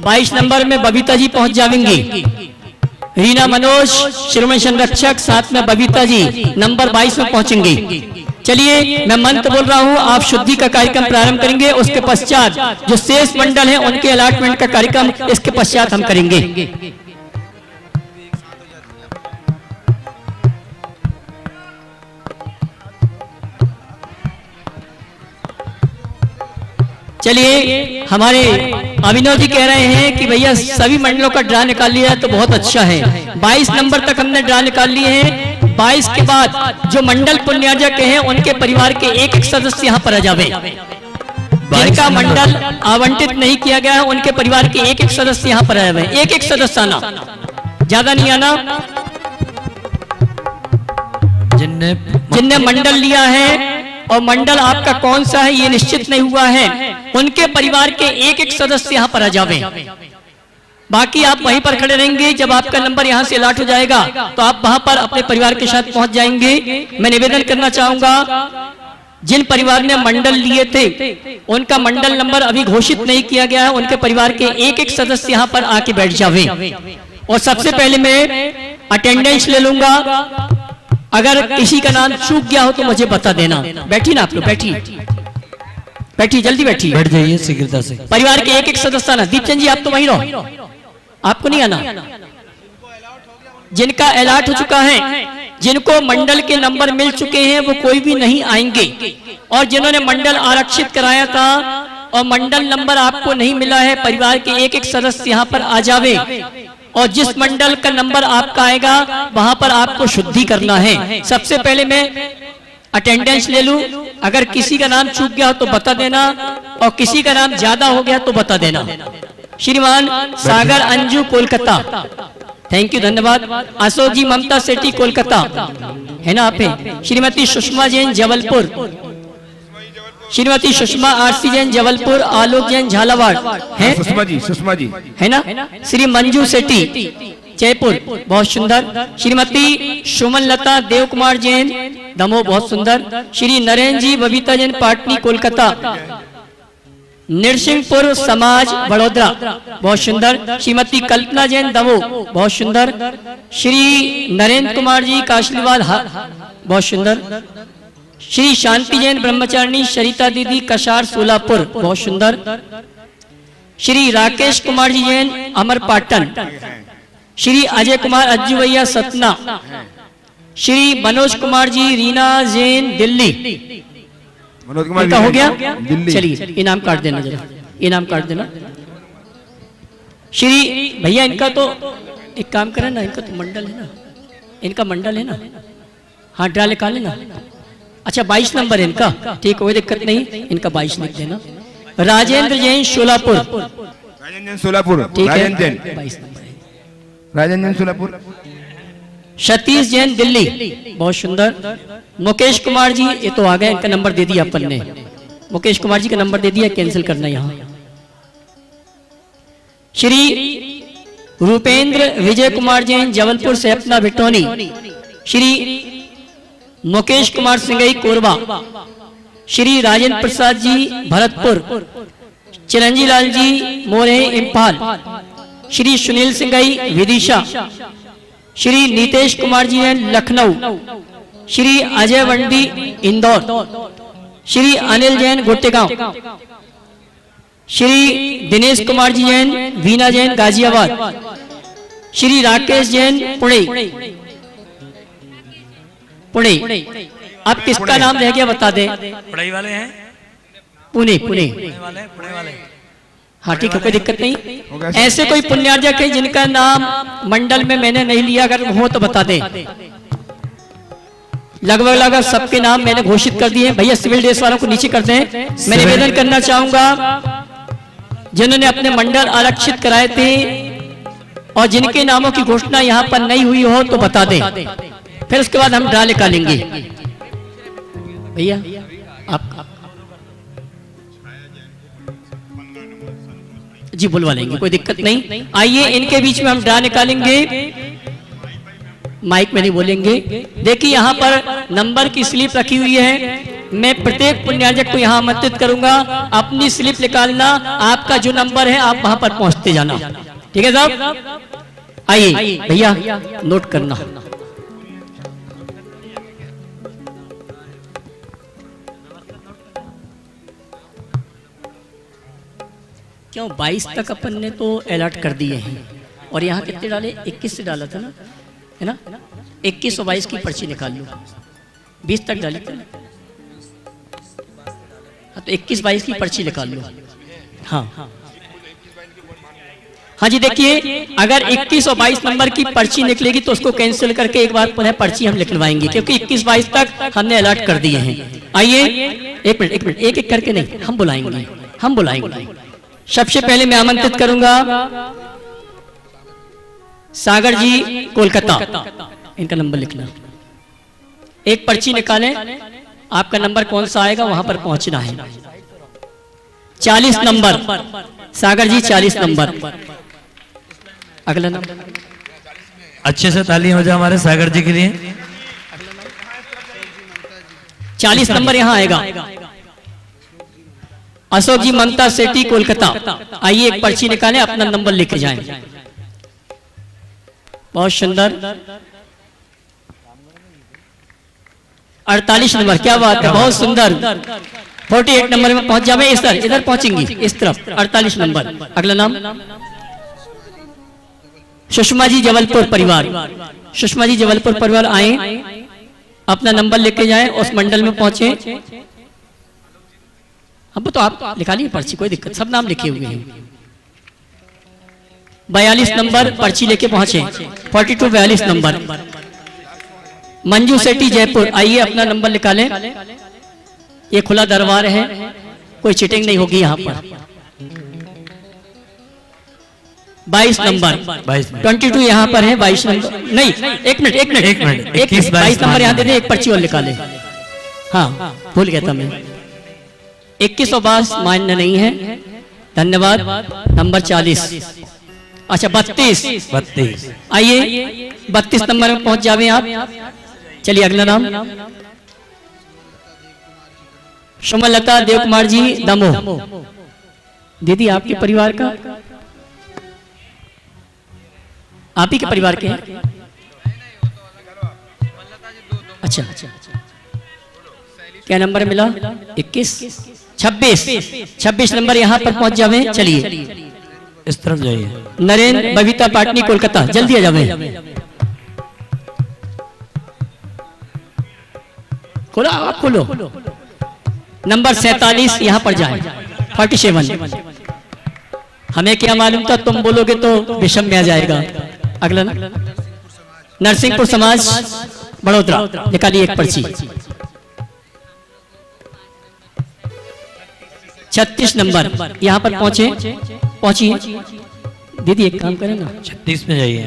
22 नंबर में बबीता जी पहुंच जाएंगी। रीना मनोज, श्रीमन संरक्षक, साथ में बबीता जी नंबर 22 में पहुंचेंगे। चलिए मैं मंत्र बोल रहा हूं, आप शुद्धि का कार्यक्रम प्रारंभ करेंगे। उसके पश्चात जो शेष मंडल है उनके अलॉटमेंट का कार्यक्रम इसके पश्चात हम करेंगे। चलिए हमारे अभिनव जी कह रहे हैं कि भैया सभी मंडलों का ड्रा निकाल लिया तो बहुत अच्छा है। 22 नंबर तक हमने ड्रा निकाल लिए हैं। 22 के बाद जो मंडल पुण्याजक हैं उनके परिवार के एक एक सदस्य यहाँ पर आ जावे। जिनका मंडल आवंटित नहीं किया गया है उनके परिवार के एक एक सदस्य यहाँ पर आ जावे। एक एक सदस्य आना, ज्यादा नहीं आना। जिनने मंडल लिया है और मंडल आपका कौन सा है ये निश्चित नहीं हुआ है, उनके परिवार के एक एक सदस्य यहाँ पर आ जावे। बाकी आप वहीं पर खड़े रहेंगे। जब आपका नंबर यहाँ से अलॉट हो जाएगा तो आप वहां पर अपने परिवार के साथ पहुंच जाएंगे। मैं निवेदन करना चाहूंगा, जिन परिवार ने मंडल लिए थे उनका मंडल नंबर अभी घोषित नहीं किया गया है, उनके परिवार के एक एक सदस्य यहाँ पर आके बैठ जावे। और सबसे पहले मैं अटेंडेंस ले लूंगा। अगर किसी का नाम चूक गया हो तो मुझे बता देना। बैठी ना आप लोग, बैठी बैठी, जल्दी बैठी, बैठ जाइए शीघ्रता से। परिवार के एक एक सदस्य आना। दीपचंद जी आप तो वहीं रहो, आपको नहीं आना। जिनका अलॉट हो चुका है, जिनको मंडल के नंबर मिल चुके हैं वो कोई भी नहीं आएंगे। और जिन्होंने मंडल आरक्षित कराया था और मंडल नंबर आपको नहीं मिला है, परिवार के एक एक सदस्य यहाँ पर आ जावे। और जिस मंडल का नंबर आपका आएगा वहां पर आपको शुद्धि करना है। सबसे पहले मैं अटेंडेंस ले लूं। अगर किसी का नाम चूक गया हो तो बता देना, और किसी का नाम ज्यादा हो गया तो बता देना। श्रीमान सागर अंजू कोलकाता, थैंक यू, धन्यवाद। अशोक जी ममता सेठी कोलकाता, है ना आप हैं। श्रीमती सुषमा जैन जबलपुर, श्रीमती सुषमा आरसी जैन जबलपुर, आलोक जैन झालावाड़ है, सुषमा जी है ना। श्री मंजू सेठी जयपुर, बहुत सुंदर। श्रीमती सुमन लता देव कुमार जैन दमोह, बहुत सुंदर। श्री नरेंद्र जी बबीता जैन पाटनी कोलकाता। नरसिंहपुर समाज बड़ोदरा, बहुत सुंदर। श्रीमती कल्पना जैन दमोह, बहुत सुंदर। श्री नरेंद्र कुमार जी काशलीवाल, बहुत सुंदर। श्री शांति जैन ब्रह्मचारिणी सरिता दीदी कसार सोलापुर, बहुत सुंदर। श्री राकेश कुमार जी जैन अमरपाटन। श्री अजय कुमार अज्जू भैया सतना। श्री मनोज कुमार जी रीना जैन दिल्ली, मनोज कुमार इनका हो गया। चलिए इनाम काट देना, जरा इनाम काट देना। श्री भैया इनका तो एक काम करें ना, इनका तो मंडल है ना, इनका मंडल है ना। हाँ ड्रा निकाल लेना। अच्छा 22 नंबर है इनका, ठीक, कोई दिक्कत नहीं, इनका 22 लिख देना। राजेंद्र जैन सोलापुर, राजेंद्र सोलापुर, ठीक है, राजेंद्र 22 नंबर है। राजन सुलापुर। सतीश जैन दिल्ली, बहुत सुंदर। मुकेश कुमार जी, ये तो आ गए, इनका नंबर दे दिया अपन ने। मुकेश कुमार जी का नंबर दे दिया, कैंसिल करना यहाँ। श्री रूपेंद्र विजय कुमार जैन जबलपुर से अपना भिटौनी। श्री मुकेश कुमार सिंगई कोरबा। श्री राजेंद्र प्रसाद जी भरतपुर। चिरंजी लाल जी मोरे इम्फाल। श्री सुनील सिंगई विदिशा। श्री नीतेश कुमार जी जैन लखनऊ। श्री अजय वंडी इंदौर। श्री अनिल जैन गोटेगांव। श्री दिनेश कुमार जी जैन वीना जैन गाजियाबाद। श्री राकेश जैन पुणे। पुणे। अब किसका नाम रह गया बता दे। पढ़ाई वाले हैं, पुणे पुणे। पुणे वाले। हाँ ठीक है, कोई दिक्कत नहीं। ऐसे कोई पुण्यार्जक है जिनका नाम मंडल में मैंने नहीं लिया, अगर हो तो बता दे। लगभग सबके नाम मैंने घोषित कर दिए। भैया सिविल ड्रेस वालों को नीचे कर दें। मैं निवेदन करना चाहूंगा, जिन्होंने अपने मंडल आरक्षित कराए थे और जिनके नामों की घोषणा यहाँ पर नहीं हुई हो तो बता दें, फिर उसके बाद हम ड्रा निकालेंगे। भैया आप जी बुलवा लेंगे, कोई दिक्कत नहीं। आइए इनके बीच में हम ड्रा निकालेंगे। माइक में नहीं बोलेंगे। देखिए यहाँ पर नंबर की स्लिप रखी हुई है। मैं प्रत्येक पुण्यार्जक को यहाँ आमंत्रित करूंगा, अपनी स्लिप निकालना। आपका जो नंबर है आप वहां पर पहुंचते जाना, ठीक है साहब। आइए भैया नोट करना। क्यों 22 तक अपन ने तो अलर्ट कर दिए हैं, और यहाँ कितने डाले? 21 से डाला था ना, है ना? 21 और 22 की पर्ची निकाल लो। 20 तक डाली थी, हाँ तो 21-22 की पर्ची निकाल लो। हाँ हाँ जी, देखिए अगर 21 और 22 नंबर की पर्ची निकलेगी तो उसको कैंसिल करके एक बार पुनः पर्ची हम लिखवाएंगे, क्योंकि 21-22 तक हमने अलर्ट कर दिए हैं। आइए एक मिनट, एक करके नहीं, हम बुलाएंगे। सबसे पहले मैं आमंत्रित करूंगा सागर जी कोलकाता, इनका नंबर लिखना। एक पर्ची निकालें, आपका नंबर कौन सा आएगा वहां पर पहुंचना है। 40 नंबर सागर जी, 40 नंबर। अगला नंबर अच्छे से ताली हो जाए हमारे सागर जी के लिए। 40 नंबर यहाँ आएगा। अशोक जी ममता सेठी कोलकाता। आइए एक पर्ची निकालें, अपना नंबर लेके जाएं। बहुत सुंदर। 48 नंबर, क्या बात है, बहुत सुंदर। 48 नंबर में पहुंच जावे। इधर पहुंचेंगी, इस तरफ। 48 नंबर। अगला नाम सुषमा जी जबलपुर परिवार। सुषमा जी जबलपुर परिवार आए, अपना नंबर लेके जाएं, उस मंडल में पहुंचे। अब तो आप निकालिए पर्ची, कोई दिक्कत, सब नाम लिखे हुए हैं। 42 नंबर पर्ची लेके पहुंचे। 42 42 नंबर। मंजू सेठी जयपुर। आइए अपना नंबर निकालें। ये खुला दरबार है, कोई चीटिंग नहीं होगी यहाँ पर। 22 नंबर। 22 यहाँ पर है। 22 नंबर नहीं, एक मिनट 22 नंबर यहाँ दे दें, एक पर्ची और निकाले। हाँ भूल गया था मैं। 21 और 22 मान्य नहीं है, धन्यवाद। नंबर 40, अच्छा 32। आइए 32 नंबर में पहुंच जावे आप। चलिए अगला नाम सुमलता देव कुमार जी दमोह। दीदी आपके परिवार का, आप ही के परिवार के हैं? अच्छा, क्या नंबर मिला? 21 26 नंबर यहाँ पर पहुंच जावे। चलिए इस तरफ जाइए। नरेंद्र बबीता पाटनी कोलकाता, जल्दी आ जावे। खोलो, आप खोलो। नंबर 47 यहाँ पर जाए। 47। हमें क्या मालूम था, तुम बोलोगे तो विषम में आ जाएगा। अगला नरसिंहपुर समाज बड़ोदरा। निकालिए एक पर्ची। 36 नंबर यहाँ पर पहुंचिए। दीदी एक काम करें ना, 36 में जाइए।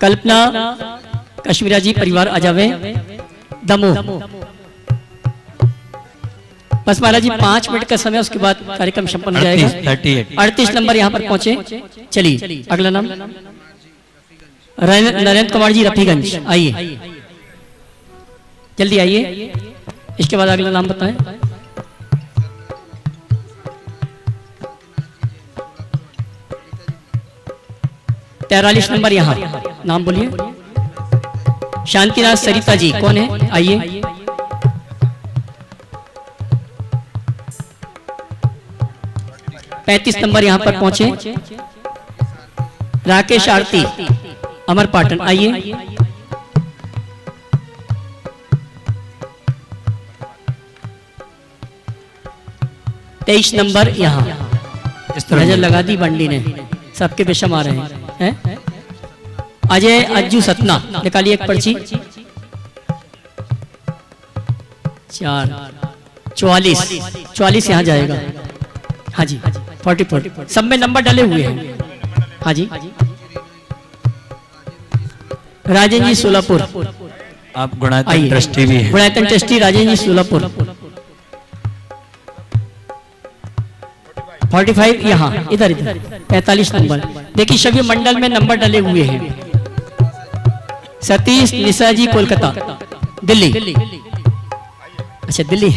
कल्पना कश्मीरा जी परिवार आ जावे दमोह। बस महाराज जी 5 मिनट का समय, उसके बाद कार्यक्रम संपन्न हो जाएगा। 38 नंबर यहाँ पर पहुंचे। चलिए अगला नाम नरेंद्र कुमार जी रफीगंज, आइए जल्दी आइए। इसके बाद अगला नाम बताएं। तैतालीस नंबर यहाँ नाम बोलिए। शांतिनाथ सरिता जी कौन है, आइए। पैंतीस नंबर यहाँ पर पहुंचे। राकेश आरती अमर पाटन, आइए। तेईस नंबर यहाँ नजर लगा दी बंडी ने, सबके विषम आ रहे हैं। अजय अज्जू सतना, निकालिए एक पर्ची। 4 44 यहाँ जाएगा। हाँ जी 44 सब में नंबर डले हुए हैं। हाँ जी राजेंद्र जी सोलापुर, आप गुणायतन ट्रस्टी भी हैं। गुणायतन ट्रस्टी राजेंद्र जी सोलापुर। 45 यहाँ इधर इधर। 45 नंबर देखिए, सभी मंडल में नंबर डले हुए हैं। सतीश निशा जी कोलकाता दिल्ली। अच्छा दिल्ली,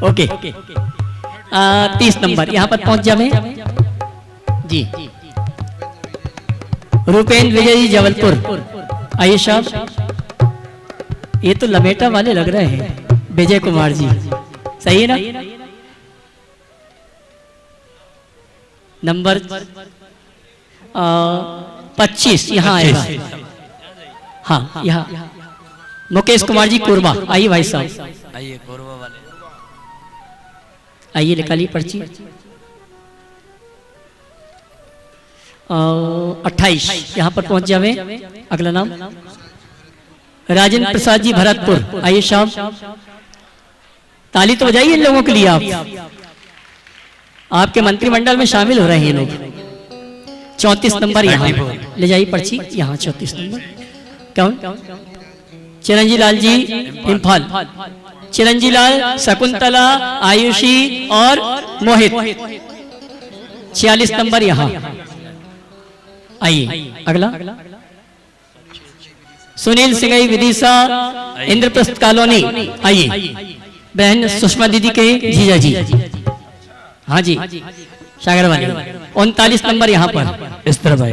ओके। 30 नंबर यहाँ पर पहुंच जावे जी। रूपेंद्र विजय जी जबलपुर, आइए साहब। ये तो लमेटा वाले लग रहे हैं, विजय कुमार जी, सही है ना? नंबर 25 यहाँ आएगा। हाँ यहाँ मुकेश कुमार जी कोरबा, आइए भाई साहब, आइए कोरबा वाले, आइए निकालिए पर्ची। 28 यहाँ पर पहुंच जावे। अगला नाम राजेंद्र प्रसाद जी भरतपुर, आइए साहब। ताली तो बजाइए इन लोगों के लिए। आप आपके मंत्रिमंडल में शामिल हो रहे हैं ये लोग। 34 नंबर यहाँ ले जाइए पर्ची, यहाँ 34 नंबर। कौन? चिरंजी लाल जी इम्फाल। चिरंजी लाल, शकुंतला, आयुषी और मोहित। 46 नंबर यहाँ, आइए। अगला सुनील सिंह विदिशा इंद्रप्रस्थ कॉलोनी, आइए। बहन सुषमा दीदी के जीजा जी, हाँ जी सागर वाली। 39 नंबर यहाँ पर इस तरह भाई।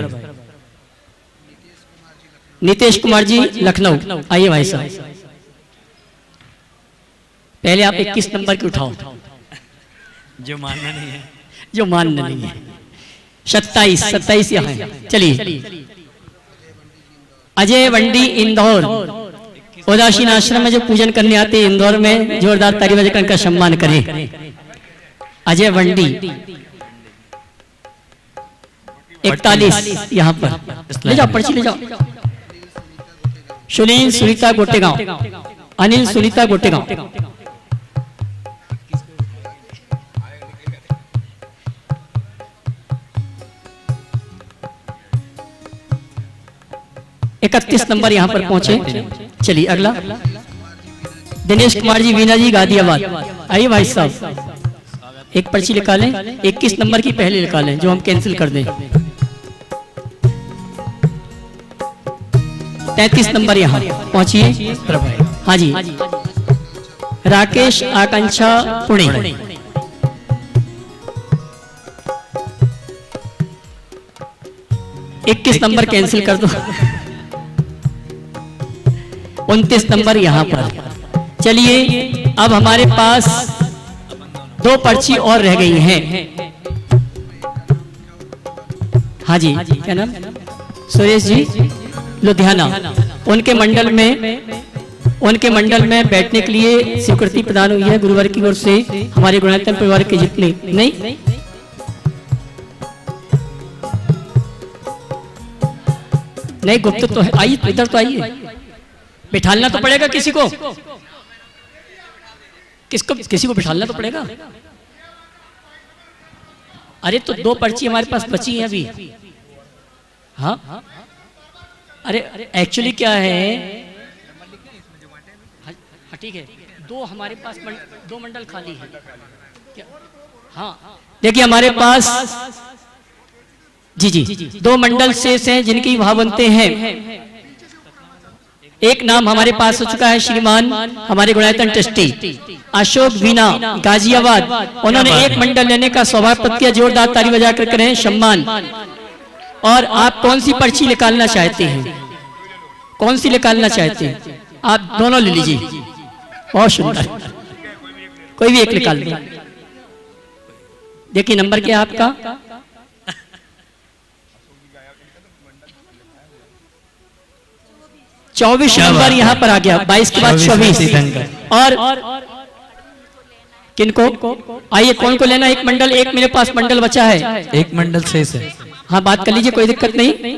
नीतीश कुमार जी लखनऊ, आइए भाई साहब। पहले आप 21 नंबर की उठाओ, जो मानना नहीं है, जो मानना नहीं है। 27 यहाँ है। चलिए अजय वंडी इंदौर, उदासीन आश्रम में जो पूजन करने आते हैं इंदौर में, जोरदार ताली बजाकर इनका सम्मान करें। अजय वंडी 41 यहाँ पर ले जाओ पर्ची, ले जाओ। सुनील सुनीता गोटेगांव, अनिल सुनीता गोटेगांव। इकतीस नंबर यहाँ पर पहुंचे। चलिए अगला दिनेश कुमार जी वीना जी गाजियाबाद, आइए भाई साहब। एक पर्ची निकालें, 21 नंबर की पहले निकालें जो हम कैंसिल कर दें। 33 नंबर यहाँ पहुंचिए। हाँ जी राकेश आकांक्षा पुणे। 21 नंबर कैंसिल कर दो। 29 नंबर यहाँ पर। चलिए अब हमारे पास 2 पर्ची और रह गई हैं। हाँ जी क्या नाम? सुरेश जी लुधियाना। उनके मंडल में बैठने के लिए स्वीकृति प्रदान हुई है गुरुवार की ओर से। हमारे गुणायतन परिवार के जितने नहीं गुप्त तो है, आइए इधर तो आइए। बिठालना तो पड़ेगा किसी को, किसी को बिठालना तो पड़ेगा। अरे तो 2 पर्ची हमारे पास बची हैं अभी। हाँ अरे एक्चुअली क्या है, हाँ ठीक है, दो हमारे पास दो मंडल खाली है क्या? हाँ देखिए हमारे पास जी दो मंडल शेष हैं जिनकी भाव बनते हैं। एक नाम हमारे पास हो चुका है श्रीमान हमारे गुणायतन ट्रस्टी अशोक वीना गाजियाबाद, उन्होंने एक मंडल लेने का सौभाग्य प्राप्त किया। जोरदार ताली बजा कर करें सम्मान। और आप कौन सी पर्ची निकालना चाहते हैं, कौन सी निकालना चाहते हैं? आप दोनों ले लीजिए, बहुत सुंदर, कोई भी एक निकाल लीजिए। देखिए नंबर क्या है आपका? 24 नंबर यहाँ पर आ गया, 22 के बाद 24। और किनको? आइए कौन को लेना एक मंडल? एक मेरे पास मंडल बचा है, एक मंडल शेष है। हाँ बात कर लीजिए, कोई दिक्कत नहीं।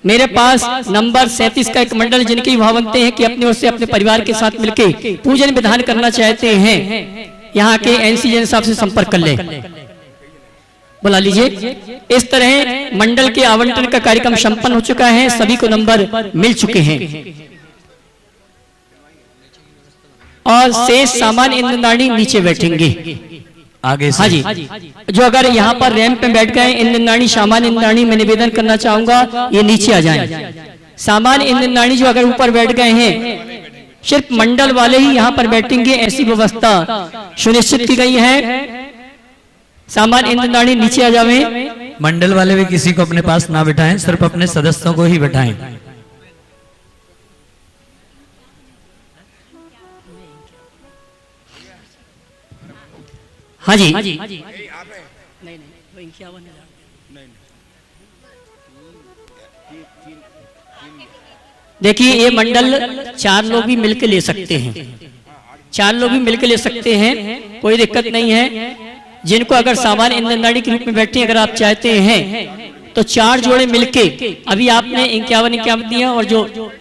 मेरे पास नंबर 37 का एक मंडल जिनके भाव बनते हैं कि अपनी ओर से अपने परिवार के साथ मिलके पूजन विधान करना चाहते हैं, यहाँ के एनसी जैन साहब से संपर्क कर ले, बुला लीजिए। इस तरह मंडल के आवंटन का कार्यक्रम संपन्न हो चुका है, सभी को नंबर मिल चुके हैं। और शेष सामान इंद्रनाणी नीचे बैठेंगे आगे से। हाँ जी, जो अगर यहाँ पर रैंप पे बैठ गए इंद्रनाणी सामान इंद्रनाणी, मैं निवेदन करना चाहूंगा ये नीचे आ जाएं। सामान इंद्रनाणी जो अगर ऊपर बैठ गए हैं, सिर्फ मंडल वाले ही यहाँ पर बैठेंगे, ऐसी व्यवस्था सुनिश्चित की गई है। सामान इंद्रनाणी नीचे आ जावे। मंडल वाले भी किसी को अपने पास ना बिठाएं, सिर्फ अपने सदस्यों को ही बिठाएं। हाँ जी, देखिए ये मंडल 4 लोग भी मिलकर ले सकते हैं, 4 लोग भी मिलकर ले सकते हैं, कोई दिक्कत नहीं है। जिनको अगर सामान इंद्रनाणी के रूप में बैठे अगर आप चाहते हैं तो 4 जोड़े मिलके, अभी आपने 51 दिया और जो